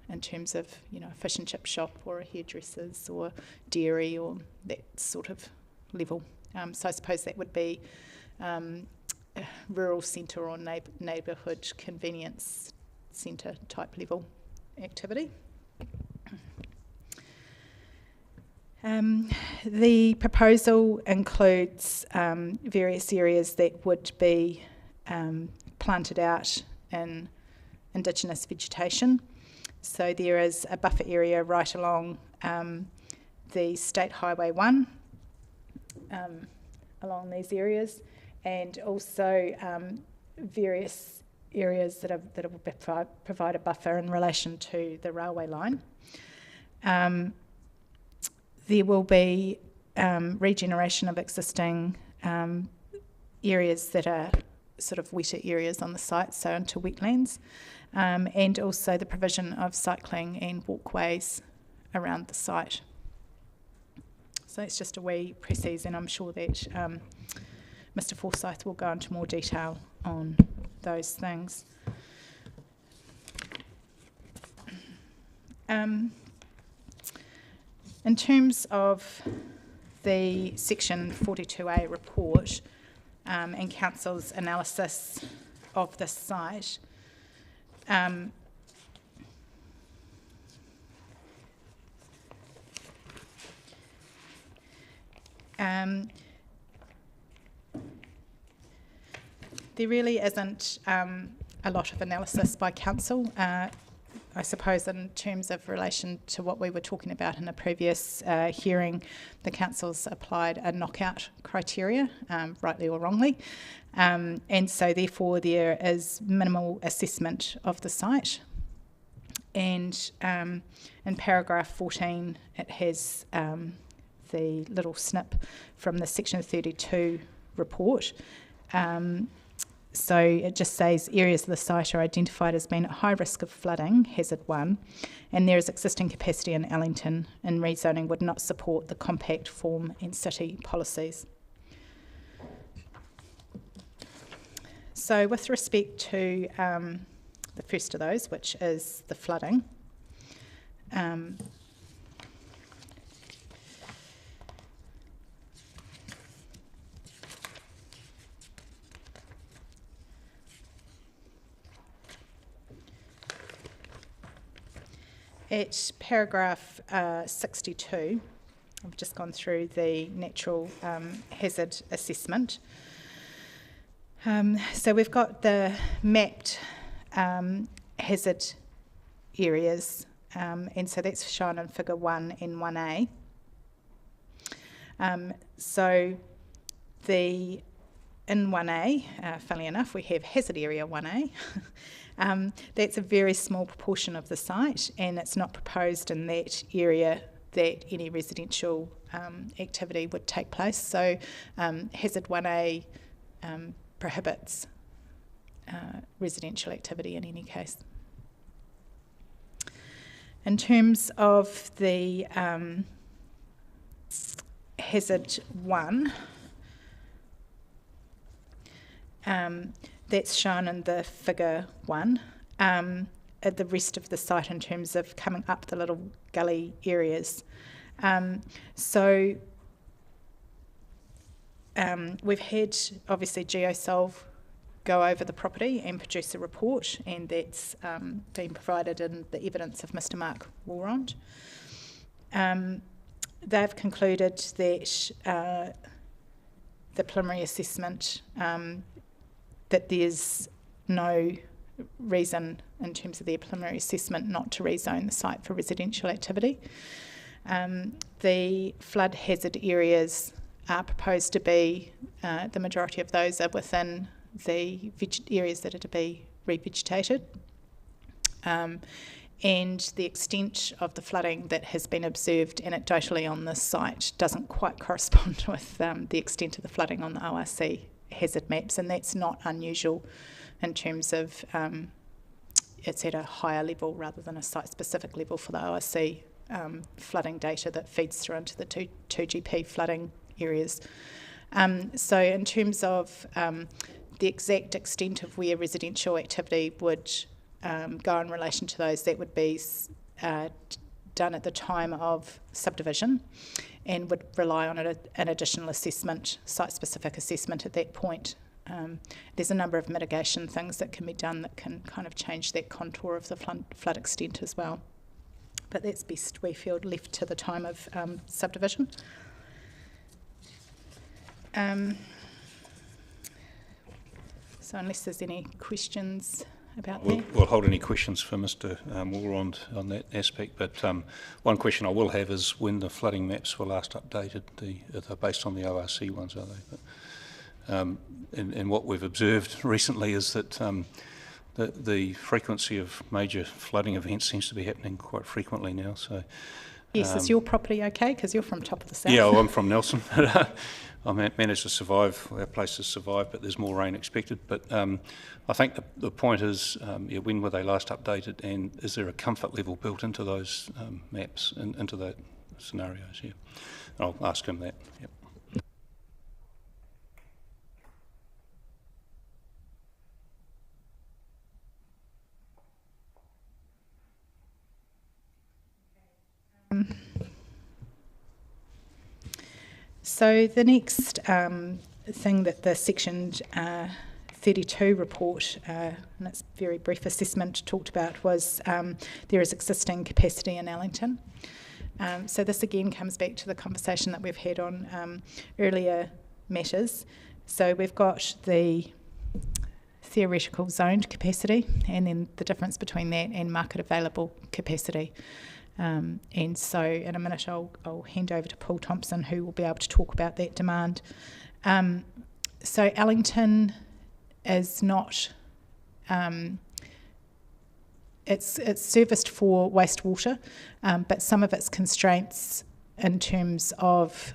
in terms of, you know, a fish and chip shop or a hairdresser's or dairy or that sort of level. So I suppose that would be a rural centre or neighbourhood convenience centre type level activity. The proposal includes various areas that would be planted out in Indigenous vegetation. So there is a buffer area right along the State Highway 1, along these areas, and also various areas that will provide a buffer in relation to the railway line. There will be regeneration of existing areas that are sort of wetter areas on the site, so into wetlands, and also the provision of cycling and walkways around the site. So it's just a wee précis, and I'm sure that Mr. Forsyth will go into more detail on those things. In terms of the Section 42A report and Council's analysis of this site, there really isn't a lot of analysis by Council. I suppose in terms of relation to what we were talking about in a previous hearing, the Council's applied a knockout criteria, rightly or wrongly, and so therefore there is minimal assessment of the site. And in paragraph 14 it has the little snip from the Section 32 report. So it just says areas of the site are identified as being at high risk of flooding, hazard 1, and there is existing capacity in Ellington, and rezoning would not support the compact form and city policies. So with respect to the first of those, which is the flooding, at paragraph 62, I've just gone through the natural hazard assessment. So we've got the mapped hazard areas, and so that's shown in figure 1 and 1A. So in 1A, funnily enough, we have hazard area 1A. That's a very small proportion of the site, and it's not proposed in that area that any residential activity would take place. So hazard 1A prohibits residential activity in any case. In terms of the hazard 1, that's shown in the figure 1, at the rest of the site in terms of coming up the little gully areas. We've had, obviously, GeoSolve go over the property and produce a report, and that's been provided in the evidence of Mr. Mark Walrond. They've concluded that the preliminary assessment that there's no reason in terms of their preliminary assessment not to rezone the site for residential activity. The flood hazard areas are proposed to be, the majority of those are within the areas that are to be revegetated. And the extent of the flooding that has been observed anecdotally on this site doesn't quite correspond with the extent of the flooding on the ORC hazard maps, and that's not unusual in terms of it's at a higher level rather than a site-specific level for the ORC flooding data that feeds through into the 2GP flooding areas. So in terms of the exact extent of where residential activity would go in relation to those, that would be done at the time of subdivision and would rely on an additional assessment, site-specific assessment at that point. There's a number of mitigation things that can be done that can kind of change that contour of the flood extent as well. But that's best, we feel, left to the time of subdivision. So unless there's any questions about We'll, that. we'll hold any questions for Mr. Moore on that aspect, but one question I will have is when the flooding maps were last updated, they're based on the ORC ones, are they? But, and what we've observed recently is that the frequency of major flooding events seems to be happening quite frequently now. So, Yes, is your property okay? Because you're from top of the south. yeah, well, I'm from Nelson. I managed to survive, our place has survived, but there's more rain expected. But I think the point is, yeah, when were they last updated, and is there a comfort level built into those maps, into the scenarios? Yeah, I'll ask him that. Yep. So the next thing that the Section 32 report, and its very brief assessment, talked about was there is existing capacity in Allington. So this again comes back to the conversation that we've had on earlier matters. So we've got the theoretical zoned capacity and then the difference between that and market available capacity. And so in a minute I'll hand over to Paul Thompson, who will be able to talk about that demand. So Allington is not, it's serviced for wastewater, but some of its constraints in terms of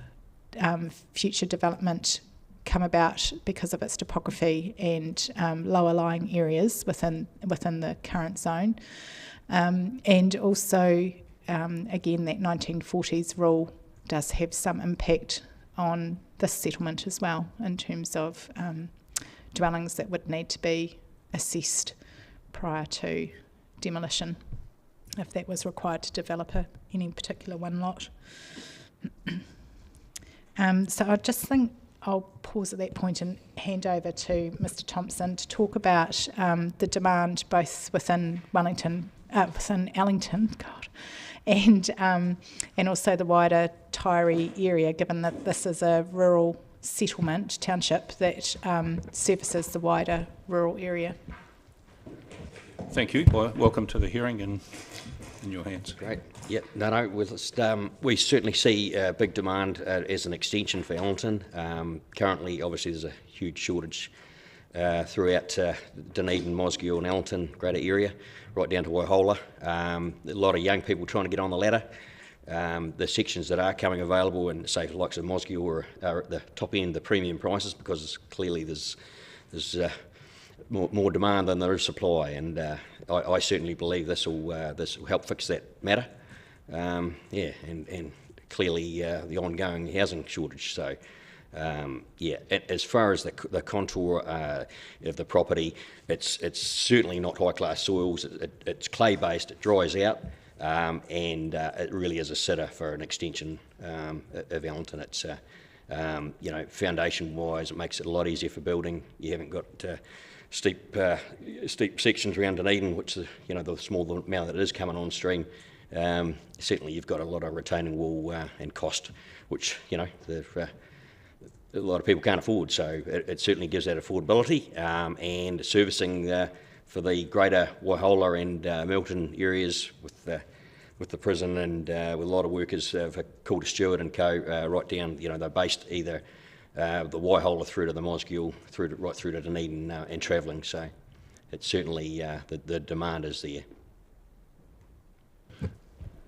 future development come about because of its topography and lower lying areas within the current zone. And also, again, that 1940s rule does have some impact on this settlement as well, in terms of dwellings that would need to be assessed prior to demolition, if that was required to develop any particular one lot. So I just think I'll pause at that point and hand over to Mr. Thompson to talk about the demand both within Allington, and also the wider Tyree area, given that this is a rural settlement township that services the wider rural area. Thank you. Well, welcome to the hearing, and in your hands. Great. Yep. No. We certainly see big demand as an extension for Allington. Currently, obviously, there's a huge shortage throughout Dunedin, Mosgiel and Allington greater area, right down to Waihola. A lot of young people trying to get on the ladder. The sections that are coming available, and say the likes of Mosgiel, are at the top end, the premium prices, because clearly there's more demand than there is supply, and I certainly believe this will help fix that matter. And clearly the ongoing housing shortage. So as far as the contour of the property, it's certainly not high class soils. It's clay based. It dries out, and it really is a sitter for an extension of Allington. It's foundation wise, it makes it a lot easier for building. You haven't got steep sections around Dunedin, which the small amount that is coming on stream. Certainly you've got a lot of retaining wall and cost, which a lot of people can't afford, so it certainly gives that affordability, and servicing for the greater Waihola and Milton areas with the prison and with a lot of workers for Calder Stewart and co, right down, they're based either the Waihola through to the Mosgiel, right through to Dunedin and travelling, so it's certainly the demand is there.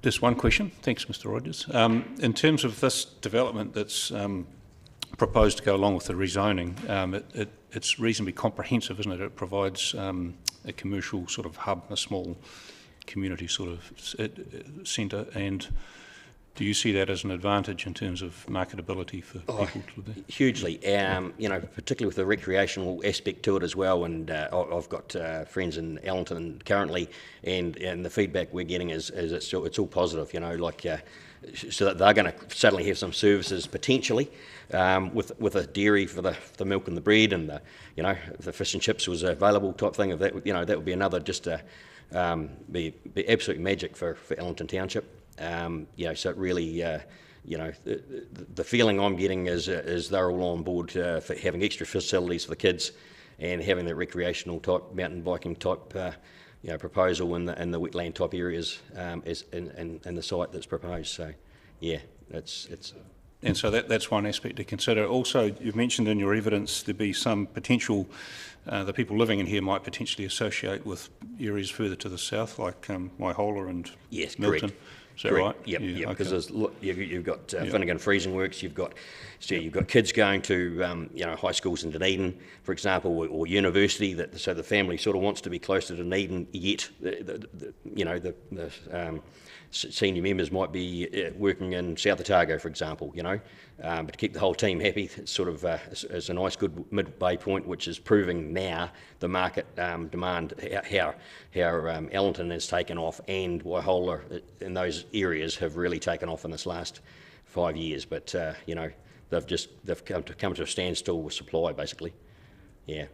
Just one question. Thanks, Mr. Rogers. In terms of this development that's proposed to go along with the rezoning, it's reasonably comprehensive, isn't it? It provides a commercial sort of hub, a small community sort of centre, and do you see that as an advantage in terms of marketability for people to live there? Hugely, particularly with the recreational aspect to it as well, and I've got friends in Allington currently, and the feedback we're getting is it's all positive, so that they're going to suddenly have some services potentially, with a dairy for the milk and the bread, and the fish and chips was available type thing. If that that would be another just be absolute magic for Allington Township. So it really, the feeling I'm getting is they're all on board for having extra facilities for the kids, and having that recreational type, mountain biking type proposal in the wetland type areas is in the site that's proposed. So, yeah, it's. And so that's one aspect to consider. Also, you've mentioned in your evidence there'd be some potential, the people living in here might potentially associate with areas further to the south, like Waihola and yes, Milton. Correct. Is that correct. right? Yep, yeah, because okay. you've got Finnegan Freezing Works, you've got kids going to high schools in Dunedin, for example, or university. So the family sort of wants to be close to Dunedin, yet the senior members might be working in South Otago, for example, but to keep the whole team happy, it's sort of is a nice good midway point, which is proving now the market demand, how Allenton has taken off, and Waihola in those areas have really taken off in this last 5 years. But they've come to a standstill with supply, basically. Yeah.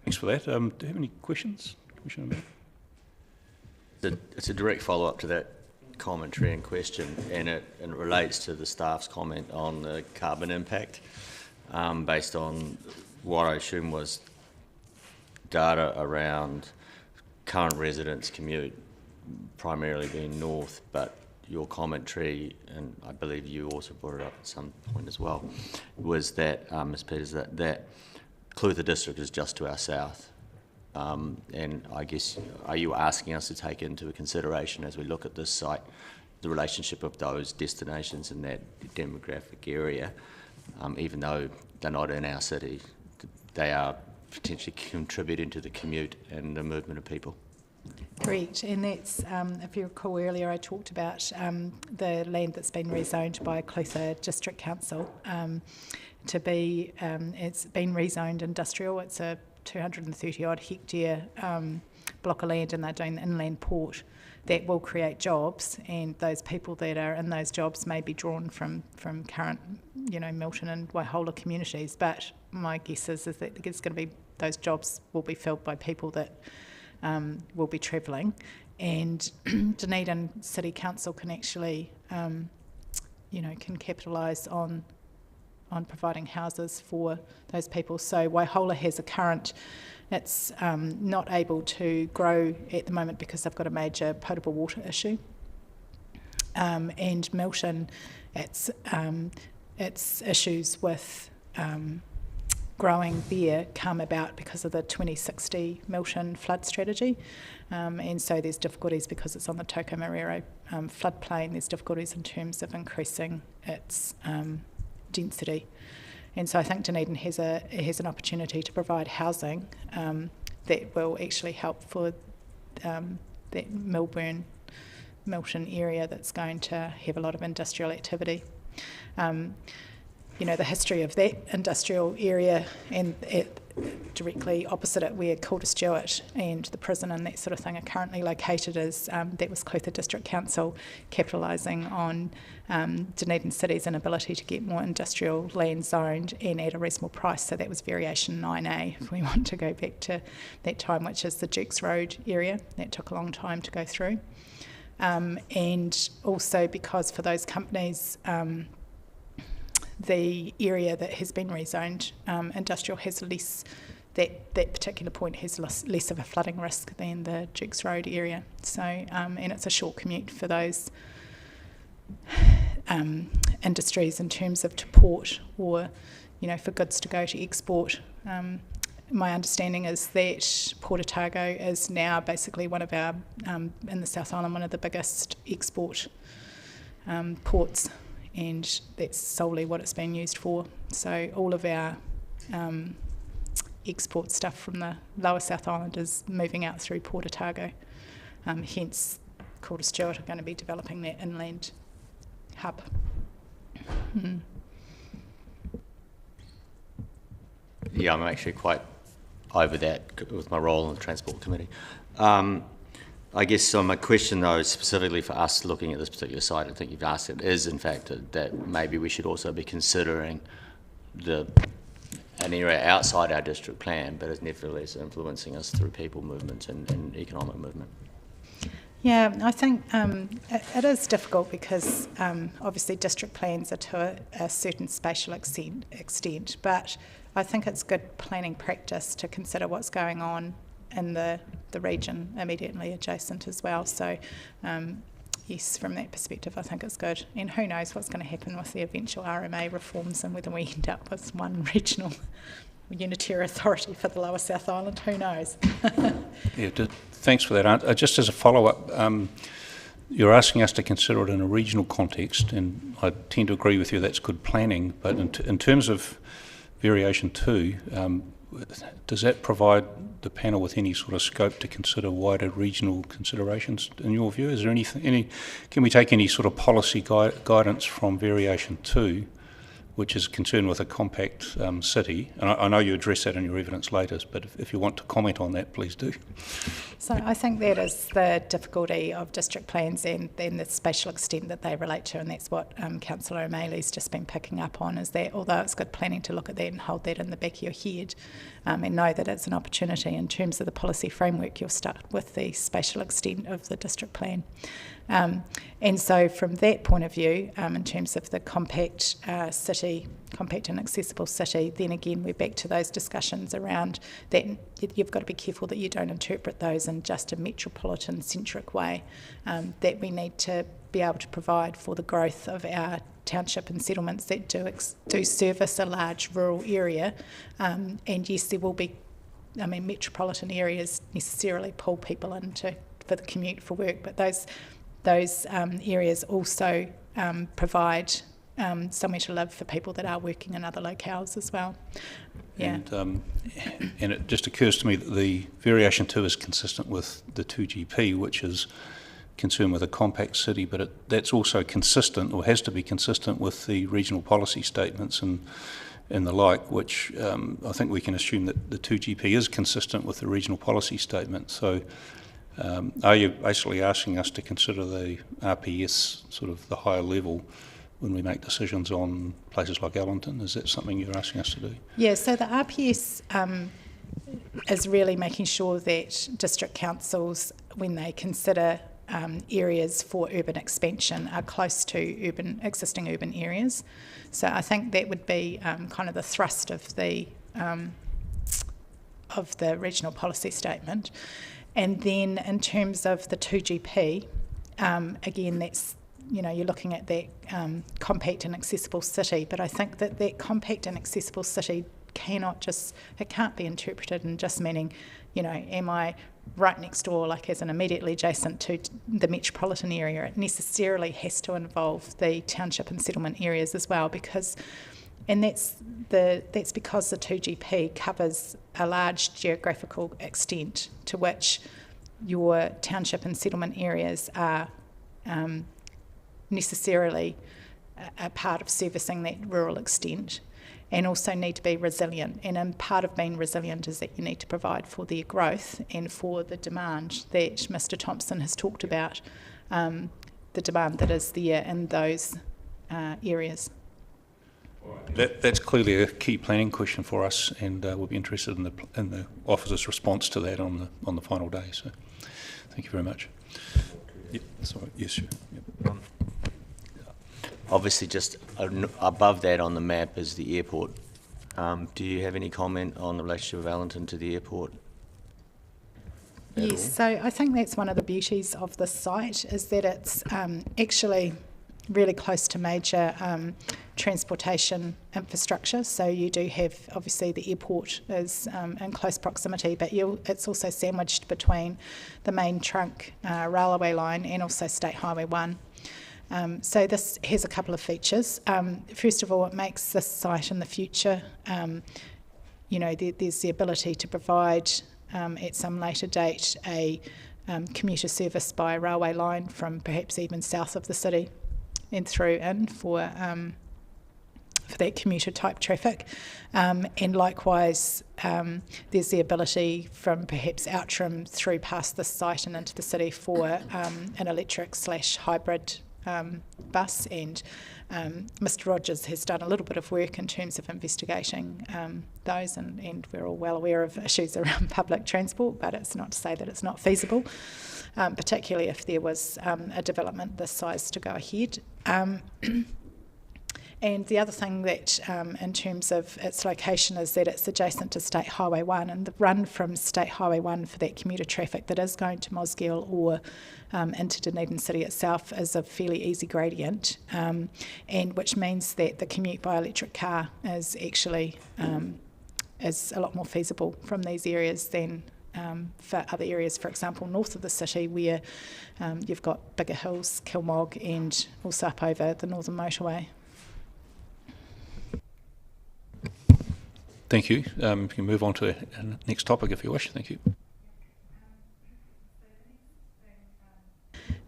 Thanks for that. Do you have any questions, Commissioner Mayor? It's a direct follow-up to that commentary in question, and it relates to the staff's comment on the carbon impact, based on what I assume was data around current residents' commute, primarily being north, but your commentary, and I believe you also brought it up at some point as well, was that, Ms. Peters, that Clutha district is just to our south. And I guess, are you asking us to take into consideration as we look at this site the relationship of those destinations in that demographic area, even though they're not in our city, they are potentially contributing to the commute and the movement of people? Correct, and that's, if you recall earlier, I talked about the land that's been rezoned by Clutha District Council to be, it's been rezoned industrial. It's a 230 odd hectare block of land, and they're doing the inland port that will create jobs, and those people that are in those jobs may be drawn from current, Milton and Waihola communities. But my guess is that it's going to be, those jobs will be filled by people that will be travelling, and Dunedin City Council can actually, can capitalise on providing houses for those people. So Waihola has a current, it's not able to grow at the moment because they've got a major potable water issue. And Milton, it's issues with growing there come about because of the 2060 Milton flood strategy. And so there's difficulties because it's on the Tokomarero floodplain. There's difficulties in terms of increasing its density, and so I think Dunedin has an opportunity to provide housing that will actually help for that Milton area that's going to have a lot of industrial activity. The history of that industrial area, and directly opposite it where Calder Stewart and the prison and that sort of thing are currently located, is that was Clutha District Council capitalising on Dunedin City's inability to get more industrial land zoned and at a reasonable price. So that was variation 9A, if we want to go back to that time, which is the Dukes Road area. That took a long time to go through. And also because for those companies, the area that has been rezoned industrial has less, that particular point has less of a flooding risk than the Dukes Road area. So, and it's a short commute for those industries in terms of to port, or, for goods to go to export. My understanding is that Port Otago is now basically one of our, in the South Island, one of the biggest export ports, and that's solely what it's being used for. So all of our export stuff from the lower South Island is moving out through Port Otago. Hence, Calder Stewart are going to be developing that inland hub. Yeah, I'm actually quite over that with my role in the Transport Committee. I guess so my question, though, specifically for us looking at this particular site, I think you've asked it, is in fact that maybe we should also be considering an area outside our district plan, but is nevertheless influencing us through people movements and economic movement. Yeah, I think it is difficult because obviously district plans are to a certain spatial extent, but I think it's good planning practice to consider what's going on in the region immediately adjacent as well. So yes, from that perspective, I think it's good. And who knows what's going to happen with the eventual RMA reforms and whether we end up with one regional unitary authority for the Lower South Island, who knows? Yeah, thanks for that. Just as a follow-up, you're asking us to consider it in a regional context, and I tend to agree with you that's good planning, but in terms of variation 2, does that provide the panel with any sort of scope to consider wider regional considerations in your view? Is there can we take any sort of policy guidance from variation 2, which is concerned with a compact city? And I know you address that in your evidence later, but if you want to comment on that, please do. So I think that is the difficulty of district plans and then the spatial extent that they relate to, and that's what Councillor O'Malley's just been picking up on, is that although it's good planning to look at that and hold that in the back of your head and know that it's an opportunity in terms of the policy framework, you'll start with the spatial extent of the district plan. And so from that point of view, in terms of the compact city, compact and accessible city, then again we're back to those discussions around that you've got to be careful that you don't interpret those in just a metropolitan-centric way, that we need to be able to provide for the growth of our township and settlements that do service a large rural area. And yes, there will be, metropolitan areas necessarily pull people into for the commute for work, but those areas also provide somewhere to live for people that are working in other locales as well. Yeah. And it just occurs to me that the variation 2 is consistent with the 2GP, which is concerned with a compact city, but that's also consistent, or has to be consistent, with the regional policy statements and the like, which I think we can assume that the 2GP is consistent with the regional policy statement. So are you basically asking us to consider the RPS, sort of the higher level, when we make decisions on places like Ellington? Is that something you're asking us to do? Yeah, so the RPS is really making sure that district councils, when they consider areas for urban expansion, are close to existing urban areas. So I think that would be kind of the thrust of the regional policy statement. And then in terms of the 2GP, again, that's, you're looking at that compact and accessible city, but I think that compact and accessible city it can't be interpreted in just meaning, am I right next door, like as an immediately adjacent to the metropolitan area? It necessarily has to involve the township and settlement areas as well, that's because the 2GP covers a large geographical extent to which your township and settlement areas are necessarily a part of servicing that rural extent, and also need to be resilient. And part of being resilient is that you need to provide for their growth and for the demand that Mr. Thompson has talked about, the demand that is there in those areas. That's clearly a key planning question for us, and we'll be interested in the officer's response to that on the final day. So, thank you very much. Yep, sorry. Yes, sure. Yep. Obviously, just above that on the map is the airport. Do you have any comment on the relationship of Ellington to the airport? Yes, so I think that's one of the beauties of this site, is that it's actually really close to major transportation infrastructure. So you do have, obviously, the airport is in close proximity, but it's also sandwiched between the main trunk railway line and also State Highway 1. So this has a couple of features. First of all, it makes this site in the future, there's the ability to provide at some later date a commuter service by railway line from perhaps even south of the city and through in for that commuter type traffic. And likewise, there's the ability from perhaps Outram through past this site and into the city for an electric/hybrid bus, and Mr Rogers has done a little bit of work in terms of investigating those, and we're all well aware of issues around public transport, but it's not to say that it's not feasible, particularly if there was a development this size to go ahead. And the other thing that, in terms of its location, is that it's adjacent to State Highway 1, and the run from State Highway 1 for that commuter traffic that is going to Mosgiel or into Dunedin City itself is a fairly easy gradient, and which means that the commute by electric car is actually is a lot more feasible from these areas than for other areas, for example, north of the city, where you've got Bigger Hills, Kilmog, and also up over the Northern Motorway. Thank you. We can move on to the next topic if you wish. Thank you.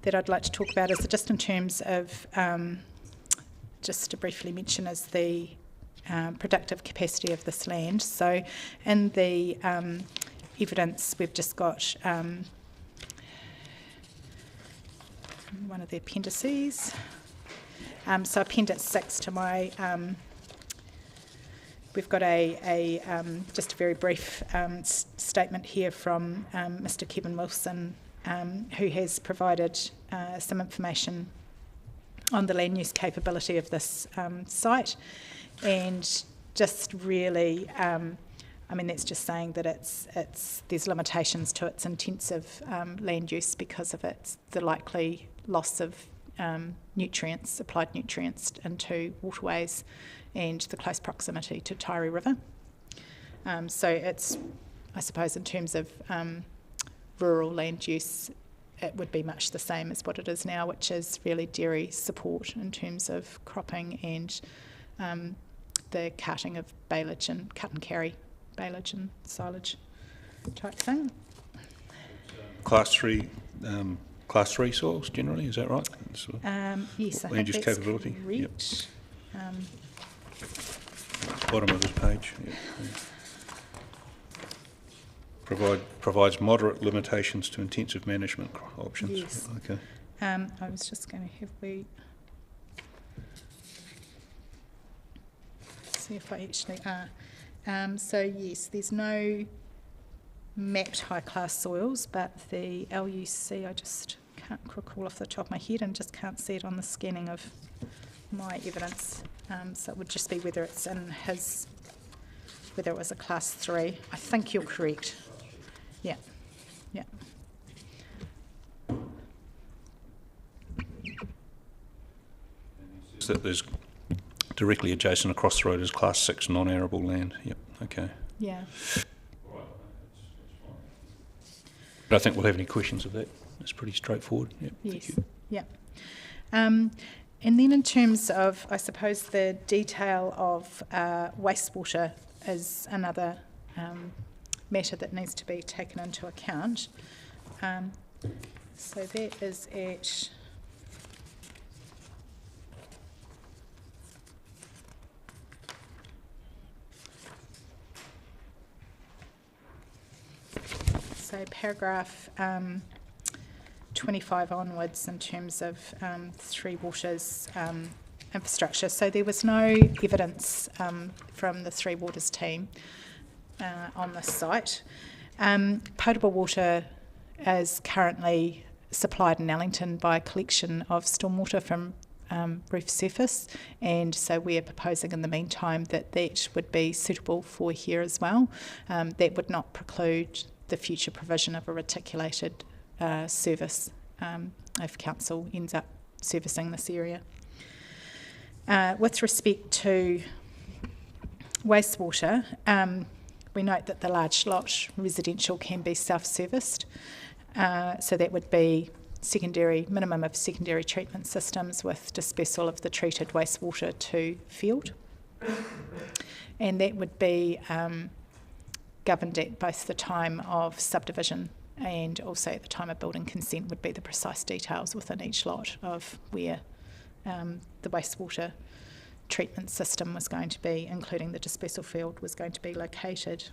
That I'd like to talk about is just in terms of, just to briefly mention, is the productive capacity of this land. So in the evidence, we've just got one of the appendices. So Appendix 6 to my... We've got a just a very brief statement here from Mr Kevin Wilson, who has provided some information on the land use capability of this site, and just really, I mean, that's just saying that there's limitations to its intensive land use because of the likely loss of nutrients, applied nutrients into waterways, and the close proximity to Taieri River. So it's, I suppose, in terms of rural land use, it would be much the same as what it is now, which is really dairy support in terms of cropping and the carting of baleage and cut and carry baleage and silage type thing. Class 3 soils generally, is that right? Yes, I land think use that's capability. correct. Yep. Bottom of this page. Yep. Provides moderate limitations to intensive management options. Yes. Okay. I was just going to see if I actually are. So yes, there's no mapped high class soils, but the LUC, I just can't recall off the top of my head and just can't see it on the scanning of my evidence. So it would just be whether it's whether it was a class 3. I think you're correct. Yeah. That there's directly adjacent across the road is class 6 non-arable land. Yep. Okay. Yeah. But I think we'll have any questions of that. It's pretty straightforward. Yep. Yes. Yeah. And then in terms of, I suppose, the detail of wastewater is another matter that needs to be taken into account. So that is at... So paragraph 25 onwards in terms of Three Waters infrastructure. So there was no evidence from the Three Waters team on this site. Potable water is currently supplied in Ellington by a collection of stormwater from roof surface, and so we're proposing in the meantime that would be suitable for here as well. That would not preclude the future provision of a reticulated service if council ends up servicing this area. With respect to wastewater, we note that the large lot residential can be self-serviced, so that would be minimum of secondary treatment systems with dispersal of the treated wastewater to field, and that would be governed at both the time of subdivision and also at the time of building consent would be the precise details within each lot of where the wastewater treatment system was going to be, including the dispersal field, was going to be located.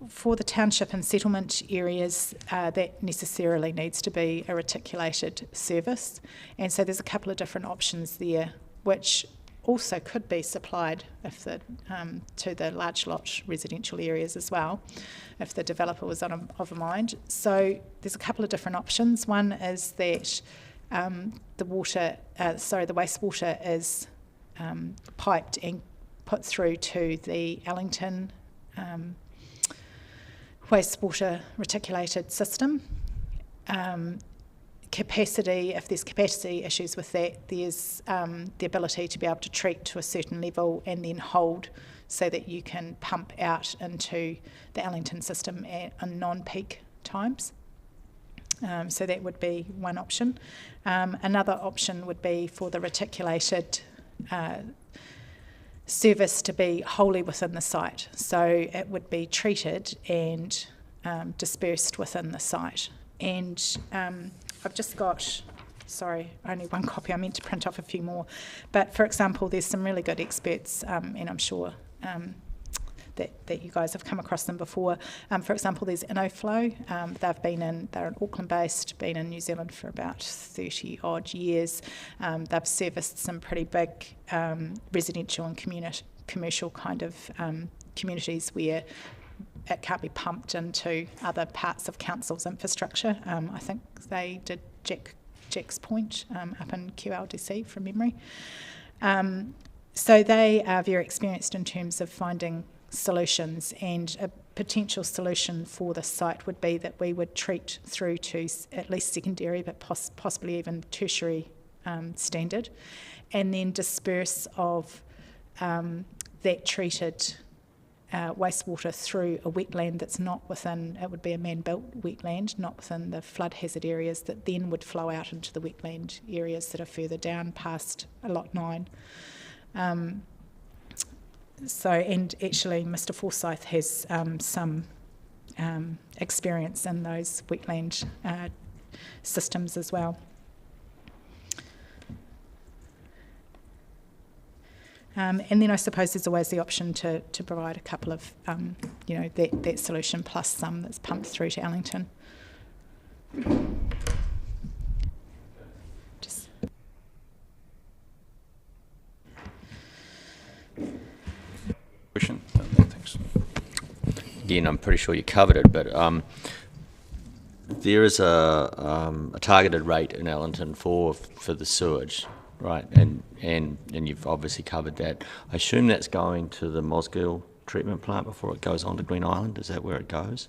for the township and settlement areas, that necessarily needs to be a reticulated service. And so there's a couple of different options there, which also could be supplied if to the large lot residential areas as well, if the developer was of a mind. So there's a couple of different options. One is that the wastewater is piped and put through to the Allington wastewater reticulated system. Capacity, if there's capacity issues with that, there's the ability to be able to treat to a certain level and then hold so that you can pump out into the Allington system at non-peak times. So that would be one option. Another option would be for the reticulated service to be wholly within the site. So it would be treated and dispersed within the site. And I've just got, sorry, only one copy. I meant to print off a few more. But for example, there's some really good experts, and I'm sure that you guys have come across them before. For example, there's InnoFlow. They're Auckland-based, been in New Zealand for about 30 odd years. They've serviced some pretty big residential and commercial kind of communities where it can't be pumped into other parts of council's infrastructure. I think they did Jack's Point up in QLDC from memory. So they are very experienced in terms of finding solutions, and a potential solution for the site would be that we would treat through to at least secondary, but possibly even tertiary standard, and then disperse of that treated wastewater through a wetland that's not within, it would be a man-built wetland, not within the flood hazard areas, that then would flow out into the wetland areas that are further down past Lot 9. So, and actually Mr Forsyth has some experience in those wetland systems as well. And then I suppose there's always the option to provide a couple of, that solution plus some that's pumped through to Allington. Just. Question? No, thanks. Again, I'm pretty sure you covered it, but there is a targeted rate in Allington for the sewage, right? And you've obviously covered that. I assume that's going to the Mosgiel treatment plant before it goes on to Green Island. Is that where it goes?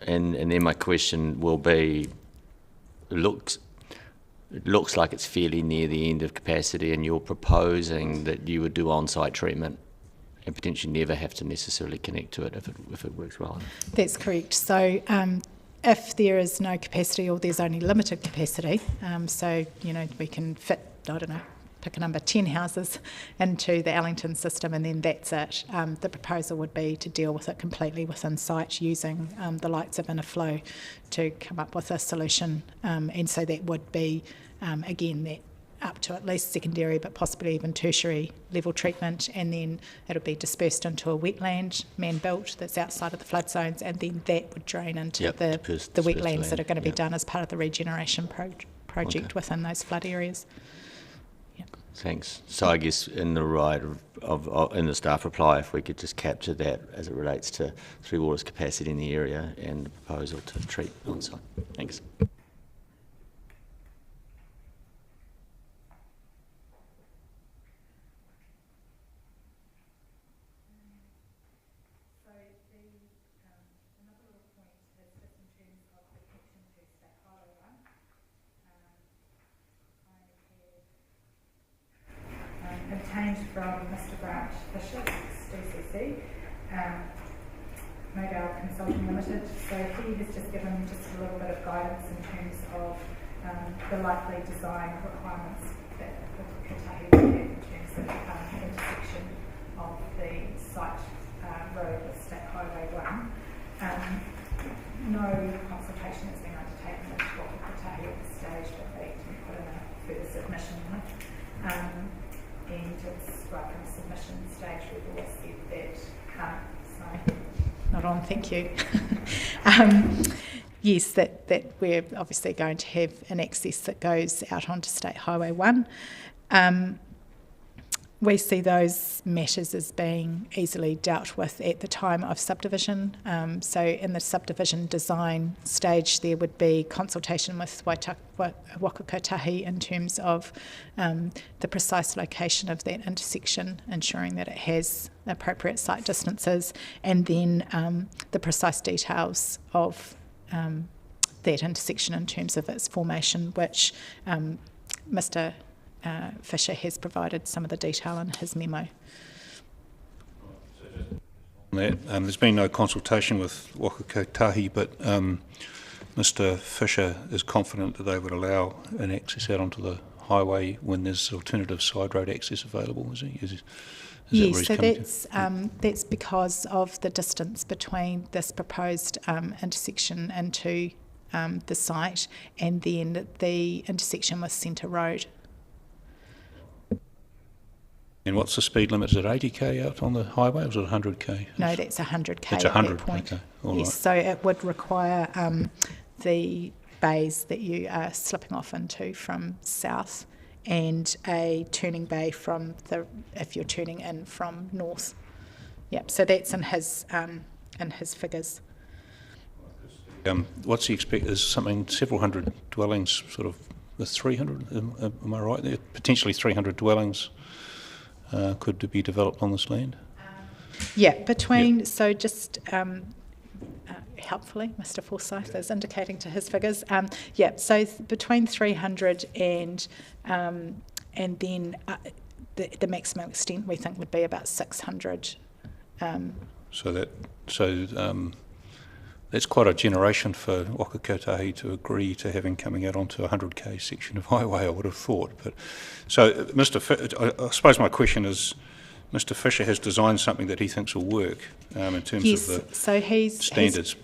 And then my question will be, it looks like it's fairly near the end of capacity, and you're proposing that you would do on-site treatment and potentially never have to necessarily connect to it if it works well. That's correct. So if there is no capacity or there's only limited capacity, so, we can fit, I don't know, pick a number, 10 houses into the Allington system, and then that's it. The proposal would be to deal with it completely within site using the likes of InnoFlow to come up with a solution. And so that would be, again, that up to at least secondary but possibly even tertiary level treatment, and then it'll be dispersed into a wetland, man-built, that's outside of the flood zones, and then that would drain into the wetlands that are going to be done as part of the regeneration project within those flood areas. Thanks. So I guess in the right in the staff reply, if we could just capture that as it relates to Three Waters capacity in the area and the proposal to treat on site. Thanks. Obtained from Mr Grant Fisher, DCC, Modal Consulting Limited. So he has just given just a little bit of guidance in terms of the likely design requirements that Kotahi would have in terms of intersection of the site road with State Highway 1. No consultation has been undertaken with what Kotahi at this stage, but they can put in a further submission on it. And it's right from the submission stage, we've always said that, Spot on, thank you. Yes, that we're obviously going to have an access that goes out onto State Highway 1. We see those matters as being easily dealt with at the time of subdivision. So in the subdivision design stage, there would be consultation with Waka Kotahi in terms of the precise location of that intersection, ensuring that it has appropriate site distances, and then the precise details of that intersection in terms of its formation, which Mr. Fisher has provided some of the detail in his memo. There's been no consultation with Waka Kotahi, but Mr. Fisher is confident that they would allow an access out onto the highway when there's alternative side road access available, is he? Yes, so that's because of the distance between this proposed intersection into the site and then the intersection with Centre Road. And what's the speed limit? Is it 80k out on the highway, or is it 100k? No, that's 100k it's at 100, that point. okay. All yes, right. so it would require the bays that you are slipping off into from south, and a turning bay from if you're turning in from north. Yep, so that's in his figures. What's he expect? There's something, several hundred dwellings, sort of the 300, am I right there? Potentially 300 dwellings could be developed on this land? So just helpfully, Mr. Forsyth is indicating to his figures. So between 300 and then the maximum extent we think would be about 600. That's quite a generation for Waka Kotahi to agree to having coming out onto a 100k section of highway, I would have thought. But so, I suppose my question is, Mr. Fisher has designed something that he thinks will work in terms of the standards.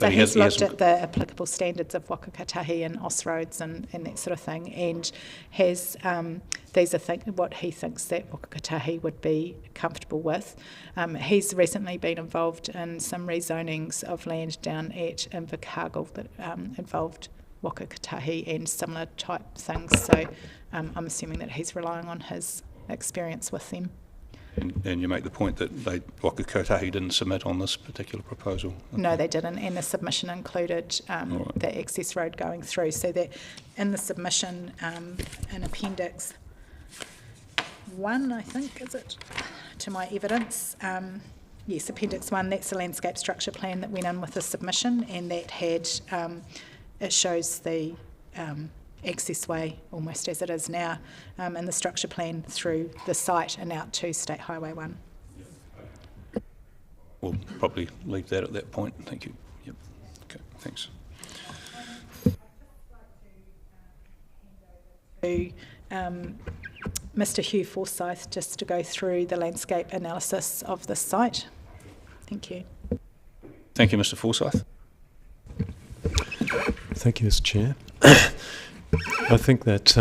He has looked at the applicable standards of Waka Kotahi and OS roads and that sort of thing, and has these are what he thinks that Waka Kotahi would be comfortable with. He's recently been involved in some rezonings of land down at Invercargill that involved Waka Kotahi and similar type things. So I'm assuming that he's relying on his experience with them. And you make the point that Waka Kotahi didn't submit on this particular proposal? Okay. No, they didn't, and the submission included the access road going through. So that in the submission, in Appendix 1, I think, is it, to my evidence, yes, Appendix 1, that's the landscape structure plan that went in with the submission, and that had, it shows the access way almost as it is now, and the structure plan through the site and out to State Highway 1. We'll probably leave that at that point. Thank you. Yep. Okay, thanks. To Mr. Hugh Forsyth, just to go through the landscape analysis of this site. Thank you. Thank you, Mr. Forsyth. Thank you, Mr. Chair. I think that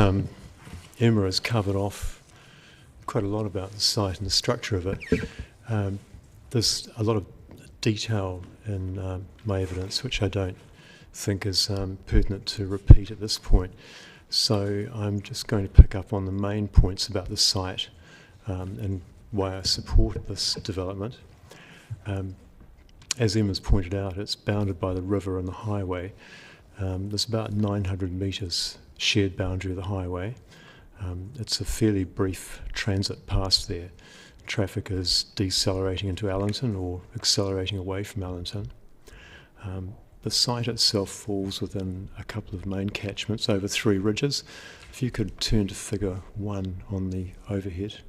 Emma has covered off quite a lot about the site and the structure of it. There's a lot of detail in my evidence which I don't think is pertinent to repeat at this point. So I'm just going to pick up on the main points about the site and why I support this development. As Emma's pointed out, it's bounded by the river and the highway. There's about 900 metres shared boundary of the highway. It's a fairly brief transit pass there. Traffic is decelerating into Allington or accelerating away from Allington. The site itself falls within a couple of main catchments over 3 ridges. If you could turn to figure 1 on the overhead.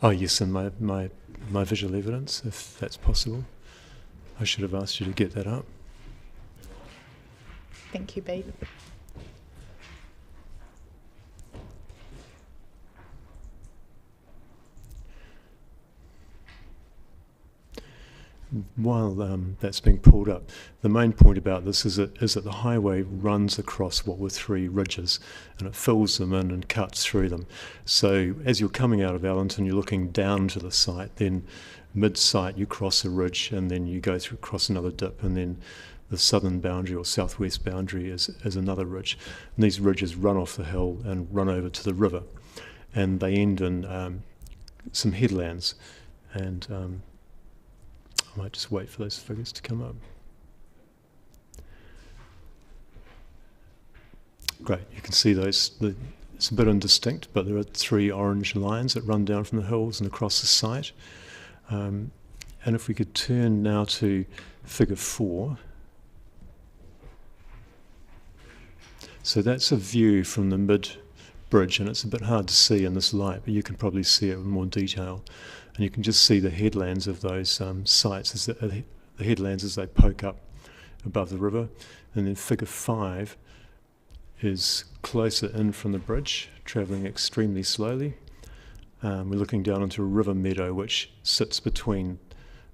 Oh yes, and my visual evidence, if that's possible. I should have asked you to get that up. Thank you, Bea. while that's being pulled up, the main point about this is that the highway runs across what were 3 ridges, and it fills them in and cuts through them. So as you're coming out of Allington, you're looking down to the site, then mid-site you cross a ridge, and then you go through across another dip, and then the southern boundary or southwest boundary is another ridge. And these ridges run off the hill and run over to the river, and they end in some headlands. And I might just wait for those figures to come up. Great, you can see those. It's a bit indistinct, but there are 3 orange lines that run down from the hills and across the site. And if we could turn now to figure 4. So that's a view from the mid-bridge, and it's a bit hard to see in this light, but you can probably see it in more detail. And you can just see the headlands of those sites, as the headlands as they poke up above the river. And then figure 5 is closer in from the bridge, travelling extremely slowly. We're looking down into a river meadow which sits between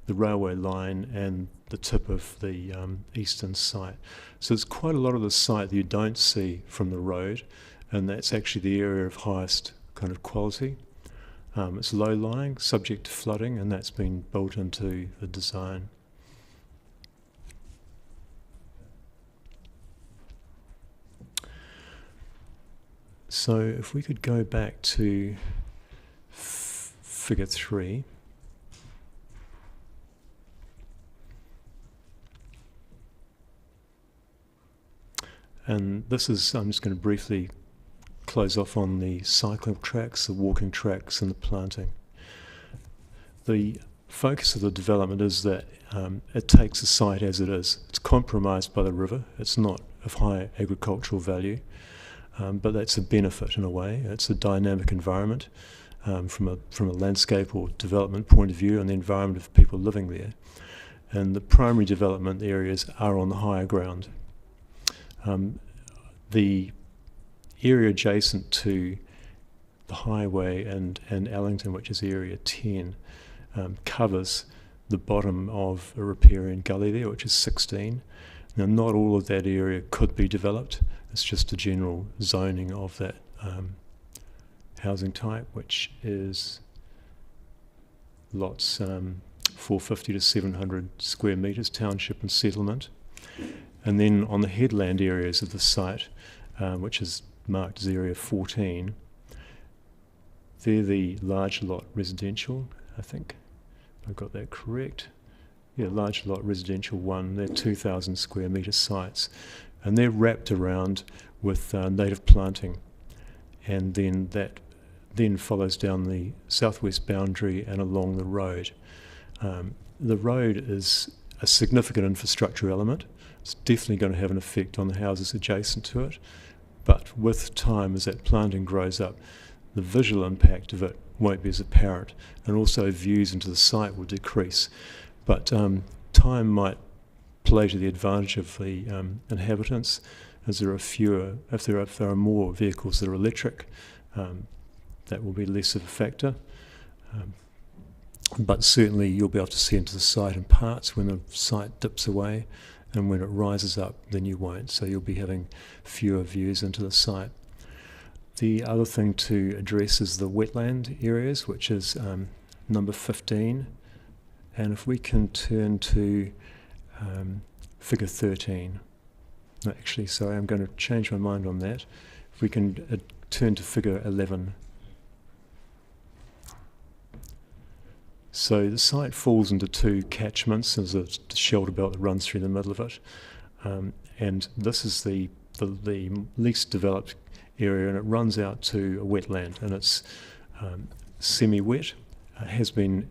the railway line and the tip of the eastern site. So there's quite a lot of the site that you don't see from the road, and that's actually the area of highest kind of quality. It's low-lying, subject to flooding, and that's been built into the design. So if we could go back to figure 3. And this is, I'm just going to briefly close off on the cycling tracks, the walking tracks and the planting. The focus of the development is that it takes the site as it is. It's compromised by the river. It's not of high agricultural value, but that's a benefit in a way. It's a dynamic environment from a landscape or development point of view, and the environment of people living there. And the primary development areas are on the higher ground. The area adjacent to the highway and Allington, which is area 10, covers the bottom of a riparian gully there, which is 16. Now, not all of that area could be developed. It's just a general zoning of that housing type, which is lots 450 to 700 square metres, township and settlement. And then on the headland areas of the site, which is marked as area 14, they're the large lot residential, I think. I've got that correct. Yeah, large lot residential 1, they're 2,000 square metre sites. And they're wrapped around with native planting. And then that then follows down the southwest boundary and along the road. The road is a significant infrastructure element. It's definitely going to have an effect on the houses adjacent to it. But with time, as that planting grows up, the visual impact of it won't be as apparent, and also views into the site will decrease. But time might play to the advantage of the inhabitants, as there are fewer, if there are more vehicles that are electric, that will be less of a factor. But certainly you'll be able to see into the site in parts when the site dips away, and when it rises up then you won't, so you'll be having fewer views into the site. The other thing to address is the wetland areas, which is number 15, and if we can turn to figure 13. No, actually, sorry, I'm going to change my mind on that. If we can turn to figure 11. So the site falls into 2 catchments. There's a shelter belt that runs through the middle of it, and this is the least developed area, and it runs out to a wetland, and it's semi-wet. It has been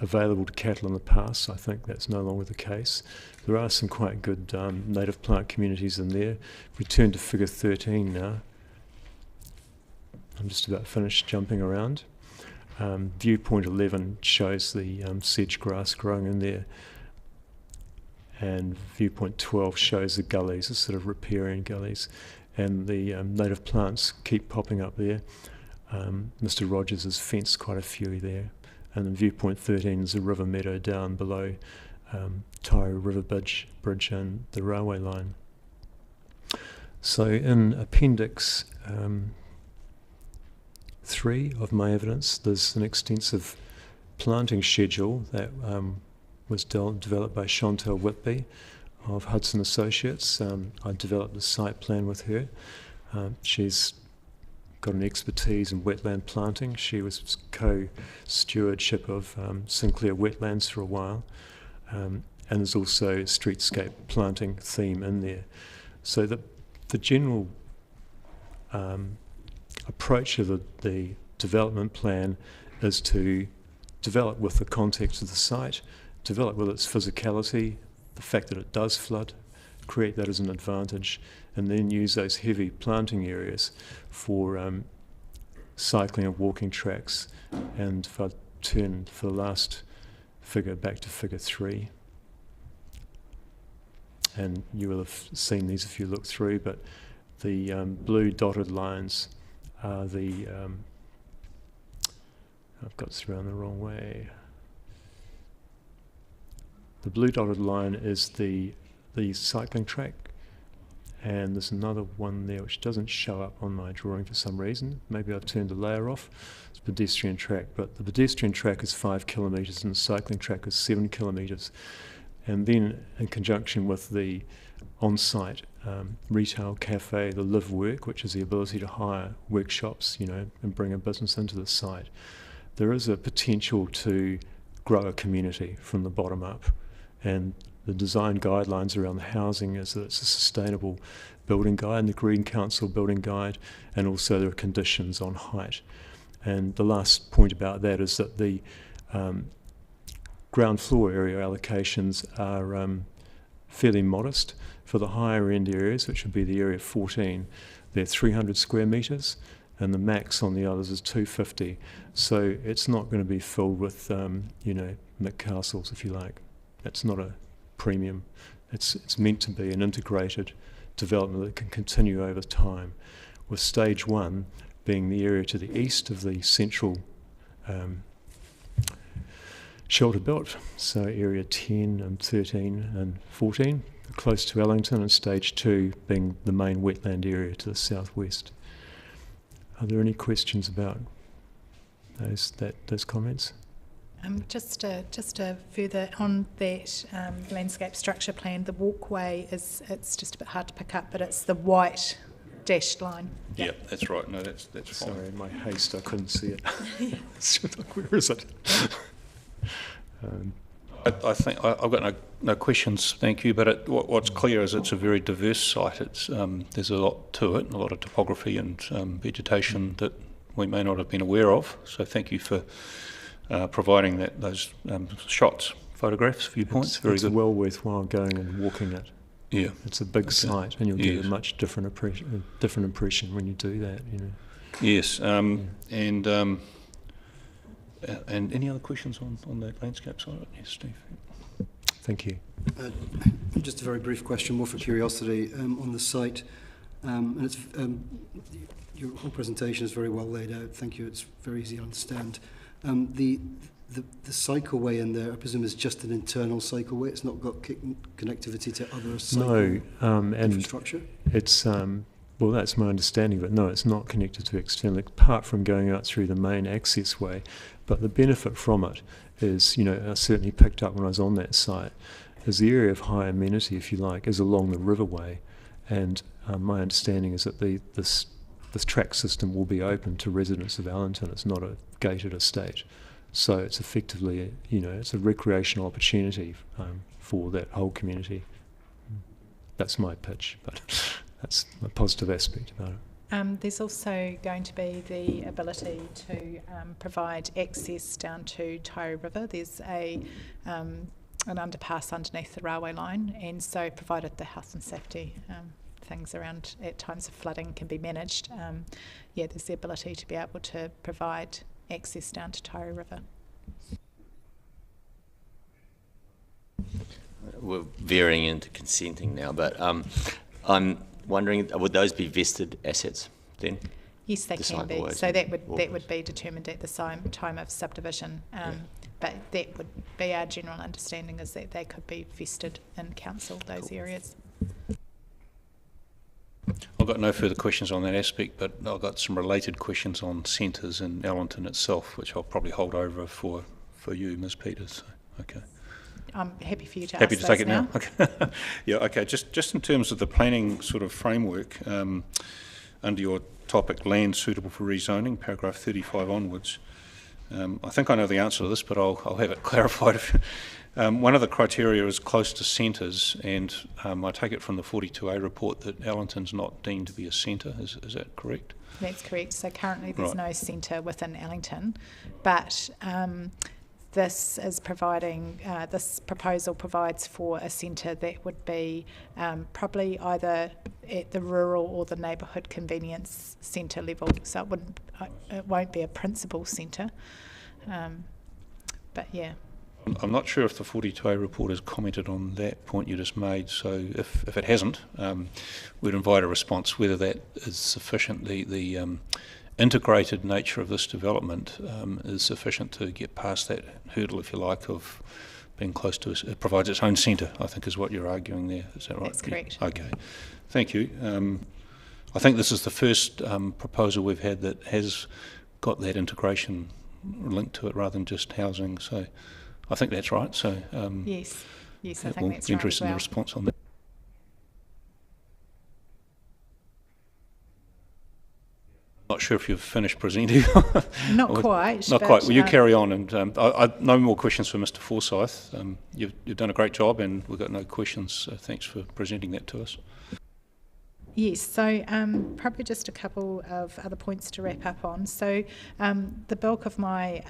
available to cattle in the past, so I think that's no longer the case. There are some quite good native plant communities in there. If we turn to figure 13 now, I'm just about finished jumping around. Viewpoint 11 shows the sedge grass growing in there, and viewpoint 12 shows the gullies, the sort of riparian gullies, and the native plants keep popping up there. Mr. Rogers has fenced quite a few there, and then viewpoint 13 is a river meadow down below Tyre River Bridge and the railway line. So in Appendix 3 of my evidence, there's an extensive planting schedule that was developed by Chantal Whitby of Hudson Associates. I developed the site plan with her. She's got an expertise in wetland planting. She was co-stewardship of Sinclair Wetlands for a while, and there's also a streetscape planting theme in there. So the general approach of the development plan is to develop with the context of the site, develop with its physicality, the fact that it does flood, create that as an advantage, and then use those heavy planting areas for cycling and walking tracks. And if I turn for the last figure back to figure 3, and you will have seen these if you look through, but the blue dotted lines are the I've got this around the wrong way. The blue dotted line is the cycling track, and there's another one there which doesn't show up on my drawing for some reason. Maybe I've turned a layer off. It's a pedestrian track, but the pedestrian track is 5 kilometres and the cycling track is 7 kilometres. And then in conjunction with the on-site retail cafe, the live work, which is the ability to hire workshops, and bring a business into the site, there is a potential to grow a community from the bottom up. And the design guidelines around the housing is that it's a sustainable building guide, and the Green Council building guide, and also there are conditions on height. And the last point about that is that the ground floor area allocations are fairly modest. For the higher end areas, which would be the area 14, they're 300 square metres, and the max on the others is 250. So it's not going to be filled with, McCastles, if you like. It's not a premium. It's meant to be an integrated development that can continue over time, with stage 1 being the area to the east of the central shelter belt, so area 10 and 13 and 14, close to Ellington, and stage 2 being the main wetland area to the southwest. Are there any questions about those comments? Just further on that landscape structure plan, the walkway it's just a bit hard to pick up, but it's the white dashed line. Yeah, that's right. No, that's fine. Sorry, in my haste I couldn't see it. It's like, where is it? I think I've got no questions, thank you. But what's clear is it's a very diverse site. There's a lot to it, a lot of topography and vegetation that we may not have been aware of. So thank you for providing those shots, photographs, viewpoints. It's well worthwhile going and walking it. Yeah, it's a big site, and you'll get a much different impression when you do that. Yes, and any other questions on that landscape side? Yes, Steve. Thank you. Just a very brief question, more for curiosity, on the site. And it's your whole presentation is very well laid out. Thank you. It's very easy to understand. The cycleway in there, I presume, is just an internal cycleway. It's not got connectivity to other cycle infrastructure. It's well, that's my understanding, but no, it's not connected to external, apart from going out through the main access way. But the benefit from it is, I certainly picked up when I was on that site, is the area of high amenity, if you like, is along the riverway. And my understanding is that this track system will be open to residents of Allington. It's not a gated estate. So it's effectively, it's a recreational opportunity for that whole community. That's my pitch, but that's a positive aspect about it. There's also going to be the ability to provide access down to Tyre River. There's an underpass underneath the railway line, and so provided the health and safety things around at times of flooding can be managed, there's the ability to be able to provide access down to Tyre River. We're veering into consenting now, but I'm wondering, would those be vested assets then? Yes, they The can be. cycleways So and that would walkways. be determined at the time of subdivision. But that would be our general understanding, is that they could be vested in council, those areas. I've got no further questions on that aspect, but I've got some related questions on centres in Allington itself, which I'll probably hold over for you, Ms. Peters. So, okay. I'm happy for you to Happy ask to take those it now. Okay. Yeah. Okay. Just in terms of the planning sort of framework, under your topic, land suitable for rezoning, paragraph 35 onwards. I think I know the answer to this, but I'll have it clarified. One of the criteria is close to centres, and I take it from the 42A report that Allington's not deemed to be a centre. Is that correct? That's correct. So currently there's Right. no centre within Allington, but this is providing, this proposal provides for a centre that would be probably either at the rural or the neighbourhood convenience centre level. So it won't be a principal centre, but yeah. I'm not sure if the 42A report has commented on that point you just made, so if it hasn't, we'd invite a response whether that is sufficient. The integrated nature of this development is sufficient to get past that hurdle, if you like, of being close to us. It provides its own centre, I think is what you're arguing there. Is that right? That's correct. Yeah. Okay. Thank you. I think this is the first proposal we've had that has got that integration linked to it rather than just housing. So I think that's right. So Yes, I think we'll that's be right interested as in the well. response on that. Not sure if you've finished presenting. Not quite. Not but, quite. Well, you carry on, and no more questions for Mr. Forsyth. You've done a great job, and we've got no questions. So thanks for presenting that to us. Yes, so probably just a couple of other points to wrap up on. So the bulk of my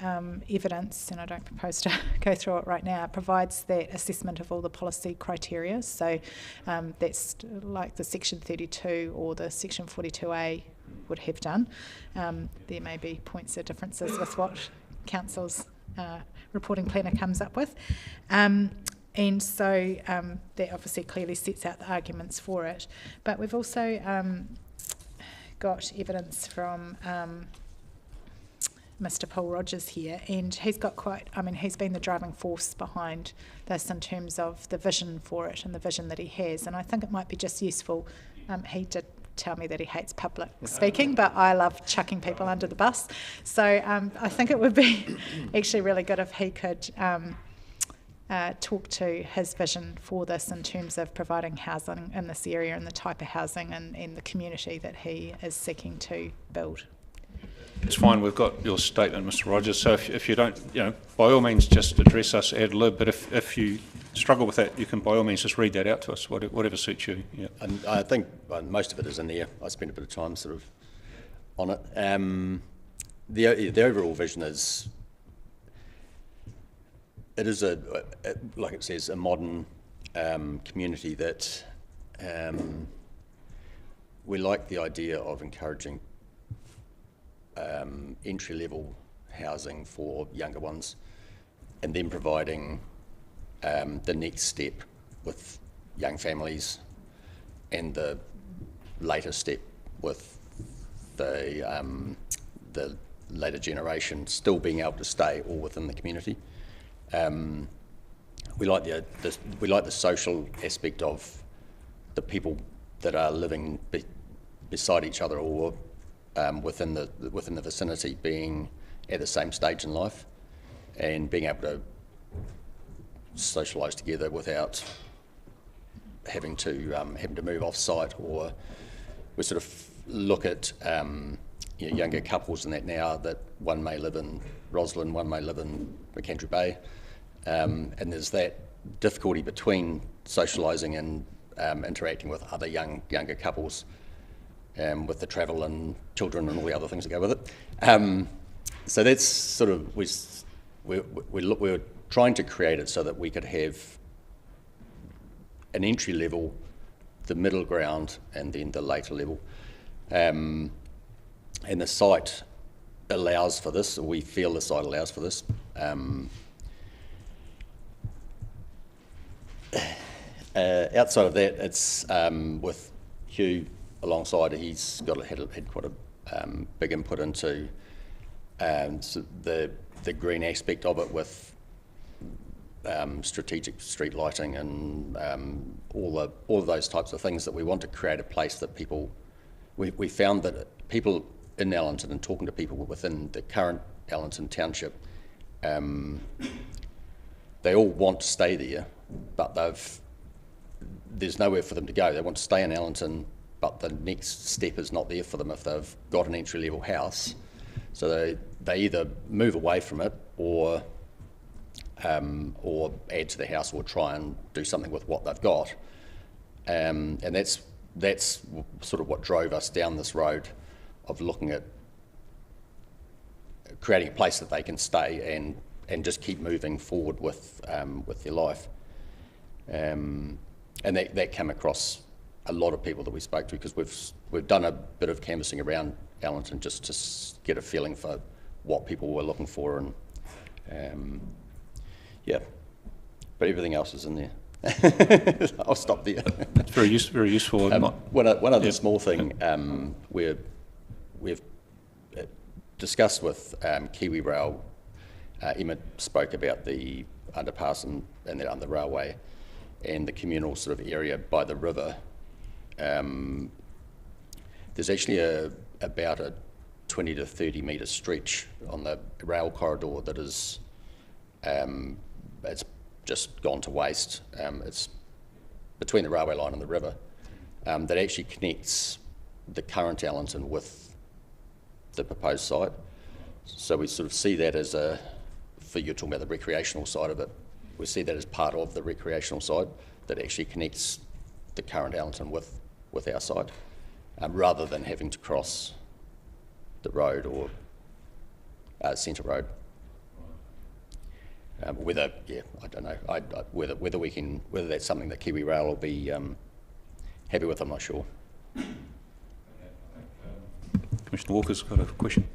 evidence, and I don't propose to go through it right now, provides that assessment of all the policy criteria. So that's like the Section 32 or the Section 42A would have done. There may be points of differences with what Council's reporting planner comes up with. And so that obviously clearly sets out the arguments for it. But we've also got evidence from Mr. Paul Rogers here, and he's got he's been the driving force behind this in terms of the vision for it and the vision that he has. And I think it might be just useful. He did tell me that he hates public speaking, but I love chucking people under the bus. So I think it would be actually really good if he could talk to his vision for this in terms of providing housing in this area and the type of housing and the community that he is seeking to build. It's fine, we've got your statement, Mr. Rogers, so if you don't, by all means just address us ad lib, but if you struggle with that, you can by all means just read that out to us, whatever suits you. Yeah. And I think most of it is in there. I spent a bit of time sort of on it. The overall vision is, it is like it says, a modern community that we like the idea of encouraging entry-level housing for younger ones, and then providing the next step with young families, and the later step with the later generation still being able to stay all within the community. We like the social aspect of the people that are living beside each other or within the vicinity being at the same stage in life, and being able to socialise together without having to move off site. Or we sort of look at younger couples in that now, that one may live in Roslyn, one may live in McKendree Bay, and there's that difficulty between socialising and interacting with other younger couples, with the travel and children and all the other things that go with it. So that's sort of, we're trying to create it so that we could have an entry level, the middle ground, and then the later level. And the site allows for this, or we feel the site allows for this. Outside of that, it's with Hugh alongside. He's had quite big input into so the green aspect of it with strategic street lighting and all of those types of things that we want to create a place that people. We found that people in Allenton and talking to people within the current Allenton Township, they all want to stay there, but there's nowhere for them to go. They want to stay in Allenton, but the next step is not there for them if they've got an entry-level house. So they either move away from it or add to the house or try and do something with what they've got. And that's sort of what drove us down this road of looking at creating a place that they can stay and just keep moving forward with their life. And that came across a lot of people that we spoke to, because we've done a bit of canvassing around Allenton just to get a feeling for what people were looking for, and yeah, but everything else is in there. I'll stop there. It's very useful. One other small thing we've discussed with Kiwi Rail. Emma spoke about the underpass and the railway and the communal sort of area by the river. There's actually about a 20 to 30 metre stretch on the rail corridor that is it's just gone to waste. It's between the railway line and the river that actually connects the current Allenton with the proposed site. So we sort of see that as you're talking about the recreational side of it, we see that as part of the recreational side that actually connects the current Allenton with our site, rather than having to cross the road or Centre Road. I don't know. Whether that's something that Kiwi Rail will be happy with, I'm not sure. Commissioner Walker's got a question.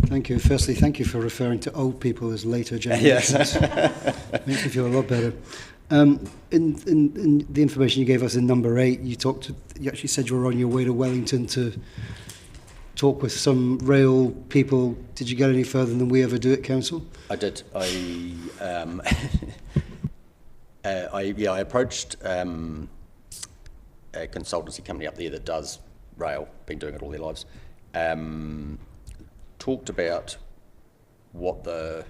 Thank you. Firstly, thank you for referring to old people as later generations. Yes. Makes me feel a lot better. In the information you gave us in number 8, you actually said you were on your way to Wellington to talk with some rail people. Did you get any further than we ever do at council? I did. I approached a consultancy company up there that does rail, been doing it all their lives. Talked about what the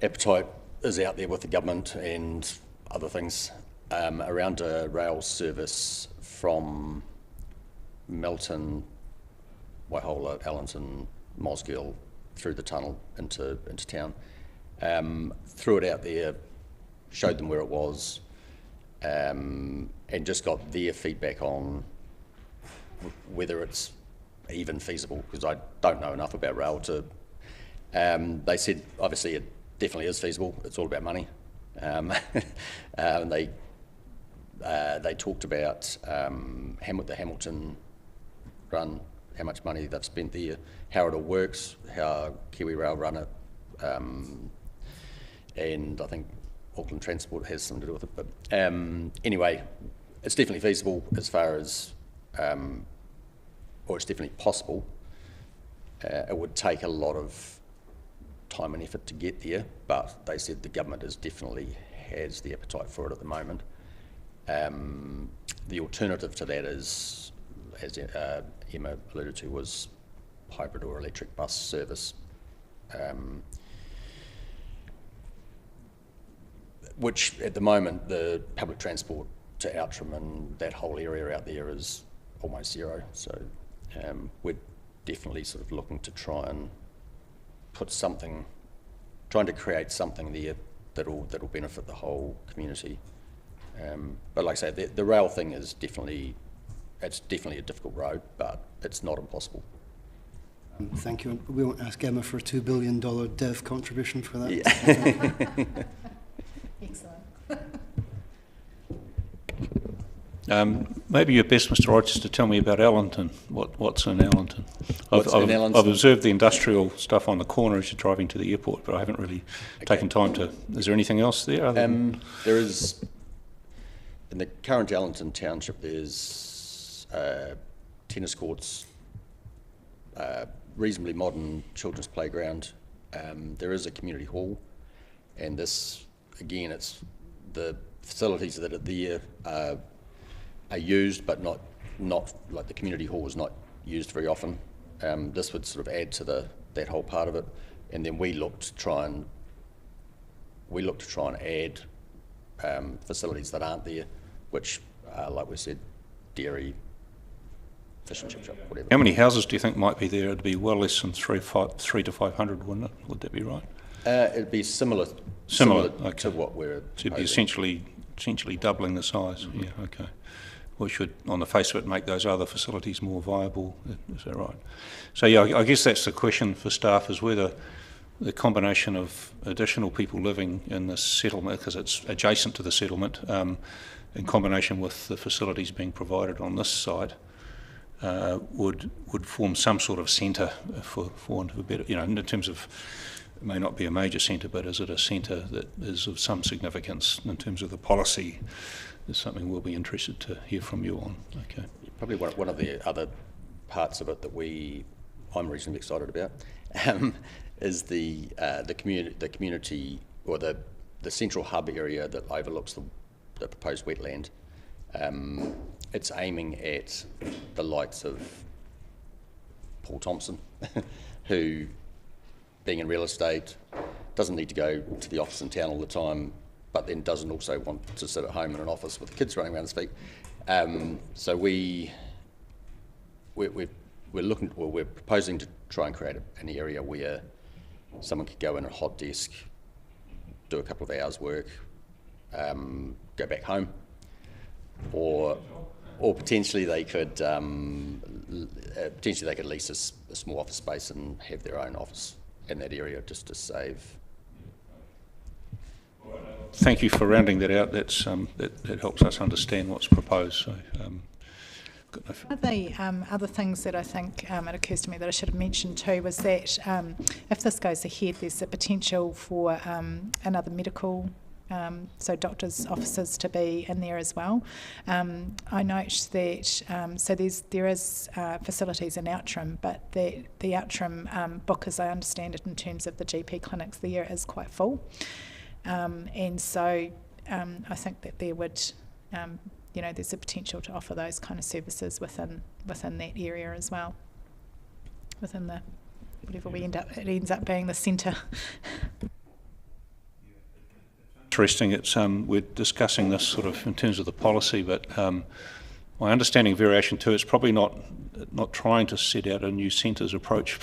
appetite is out there with the government and other things around a rail service from Milton, Waihola, Allenton, Mosgiel, through the tunnel into town. Threw it out there, showed them where it was, and just got their feedback on whether it's even feasible, because I don't know enough about rail to. They said obviously it definitely is feasible. It's all about money. They talked about the Hamilton run, how much money they've spent there, how it all works, how Kiwi Rail run it, and I think Auckland Transport has something to do with it. But anyway, it's definitely feasible as far as, or it's definitely possible. It would take a lot of time and effort to get there, but they said the government definitely has the appetite for it at the moment. The alternative to that is, as Emma alluded to, was hybrid or electric bus service, which at the moment the public transport to Outram and that whole area out there is almost zero. So we're definitely sort of looking to try and trying to create something there that'll benefit the whole community. But like I say, the rail thing is definitely a difficult road, but it's not impossible. Thank you. We won't ask Emma for a $2 billion dev contribution for that. Yeah. Excellent. Maybe you're best, Mr. Rogers, to tell me about Allenton. What's in Allenton? Allenton? I've observed the industrial stuff on the corner as you're driving to the airport, but I haven't really taken time to. Is there anything else there? There is. In the current Allenton Township, there's tennis courts reasonably modern children's playground. There is a community hall, and this, again, it's the facilities that are there are used, but not like the community hall is not used very often. This would sort of add to that whole part of it, and then we look to try and add facilities that aren't there, which are, like we said, dairy, fish and chip shop, whatever. How many houses do you think might be there? It'd be well less than 300 to 500, wouldn't it? Would that be right? It'd be similar Okay. to what we're So it'd be essentially doubling the size. Mm-hmm. Yeah, okay. We should, on the face of it, make those other facilities more viable. Is that right? So yeah, I guess that's the question for staff, is whether the combination of additional people living in this settlement, because it's adjacent to the settlement, in combination with the facilities being provided on this site, would form some sort of centre for want of a better, in terms of, it may not be a major centre, but is it a centre that is of some significance in terms of the policy? Is something we'll be interested to hear from you on. Okay. Probably one of the other parts of it that I'm reasonably excited about is the community, or the central hub area that overlooks the proposed wetland. It's aiming at the likes of Paul Thompson, who, being in real estate, doesn't need to go to the office in town all the time, but then doesn't also want to sit at home in an office with the kids running around his feet. So we're proposing to try and create an area where someone could go in a hot desk, do a couple of hours work, go back home, or potentially they could lease a small office space and have their own office in that area, just to save. Thank you for rounding that out. That helps us understand what's proposed. So, one of the other things that I think it occurs to me that I should have mentioned too was that if this goes ahead, there's a potential for another medical, so doctors' offices to be in there as well. I note that so there is facilities in Outram, but the Outram book, as I understand it, in terms of the GP clinics there, is quite full. And so I think that there would, there's a potential to offer those kind of services within that area as well, within the whatever it ends up being the centre. Interesting. It's we're discussing this sort of in terms of the policy, but my understanding of Variation 2 is probably not trying to set out a new centres approach,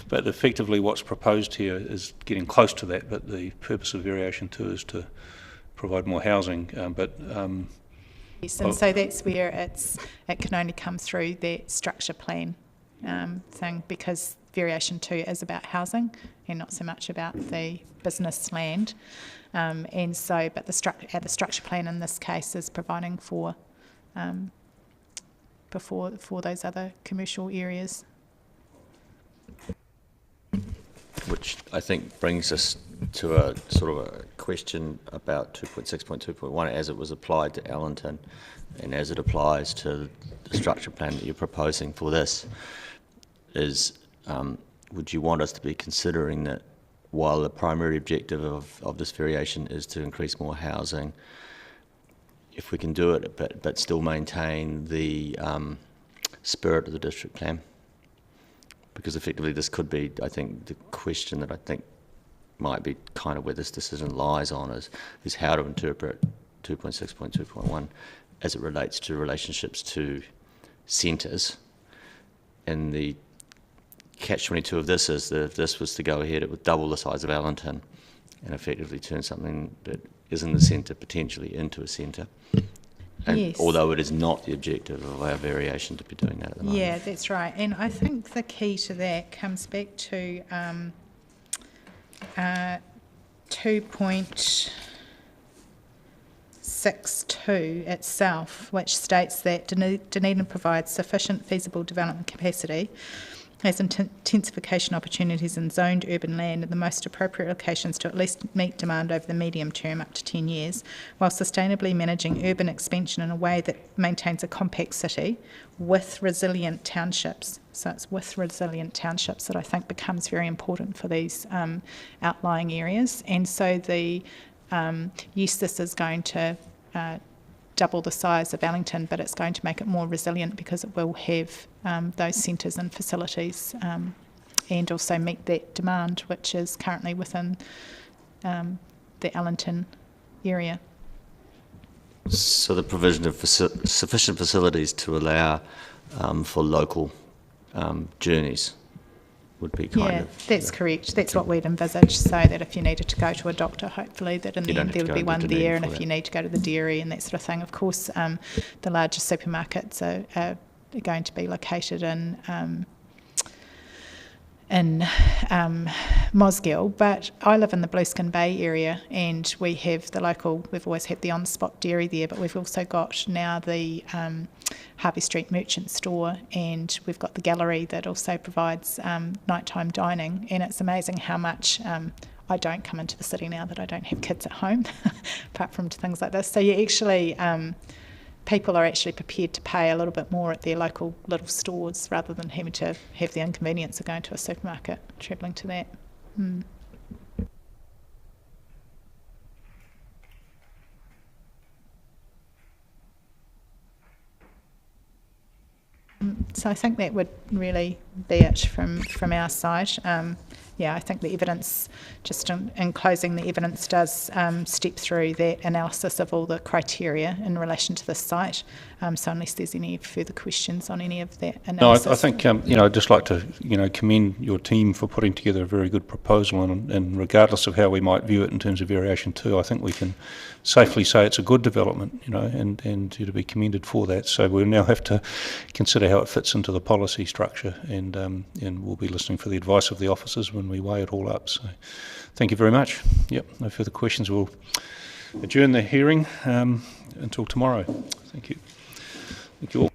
but effectively what's proposed here is getting close to that. But the purpose of Variation 2 is to provide more housing. Yes, and so that's where it can only come through that structure plan thing, because Variation 2 is about housing and not so much about the business land. And so, but the structure plan in this case is providing for those other commercial areas. Which I think brings us to a sort of a question about 2.6.2.1 as it was applied to Allenton and as it applies to the structure plan that you're proposing for this. Is would you want us to be considering that while the primary objective of this variation is to increase more housing, if we can do it but still maintain the spirit of the district plan? Because effectively this could be, I think, the question that I think might be kind of where this decision lies on is how to interpret 2.6.2.1 as it relates to relationships to centres. And the catch-22 of this is that if this was to go ahead, it would double the size of Allenton and effectively turn something that is in the centre potentially into a centre. And yes. Although it is not the objective of our variation to be doing that at the moment. Yeah, that's right. And I think the key to that comes back to 2.62 itself, which states that Dunedin provides sufficient feasible development capacity as intensification opportunities in zoned urban land in the most appropriate locations to at least meet demand over the medium term, up to 10 years, while sustainably managing urban expansion in a way that maintains a compact city with resilient townships. So it's with resilient townships that I think becomes very important for these outlying areas. And so yes, this is going to double the size of Wellington, but it's going to make it more resilient because it will have those centres and facilities and also meet that demand, which is currently within the Wellington area. So the provision of sufficient facilities to allow for local journeys would be kind of... Yeah, that's correct. That's what we'd envisage, so that if you needed to go to a doctor, hopefully that in the end there would be one there, and if you need to go to the dairy and that sort of thing. Of course, the largest supermarkets are going to be located in Mosgiel, but I live in the Blueskin Bay area, and we have the local, we've always had the on-spot dairy there, but we've also got now the Harvey Street Merchant Store, and we've got the gallery that also provides nighttime dining, and it's amazing how much I don't come into the city now that I don't have kids at home, apart from things like this. So you actually... people are actually prepared to pay a little bit more at their local little stores rather than having to have the inconvenience of going to a supermarket, travelling to that. So I think that would really be it from our side. I think the evidence, just in closing, the evidence does step through that analysis of all the criteria in relation to this site. So unless there's any further questions on any of that analysis. No, I think, I'd just like to, commend your team for putting together a very good proposal, and regardless of how we might view it in terms of variation 2, I think we can safely say it's a good development, and you're to be commended for that. So we'll now have to consider how it fits into the policy structure, and we'll be listening for the advice of the officers when we weigh it all up. So thank you very much. Yep, no further questions. We'll adjourn the hearing until tomorrow. Thank you. Thank you all.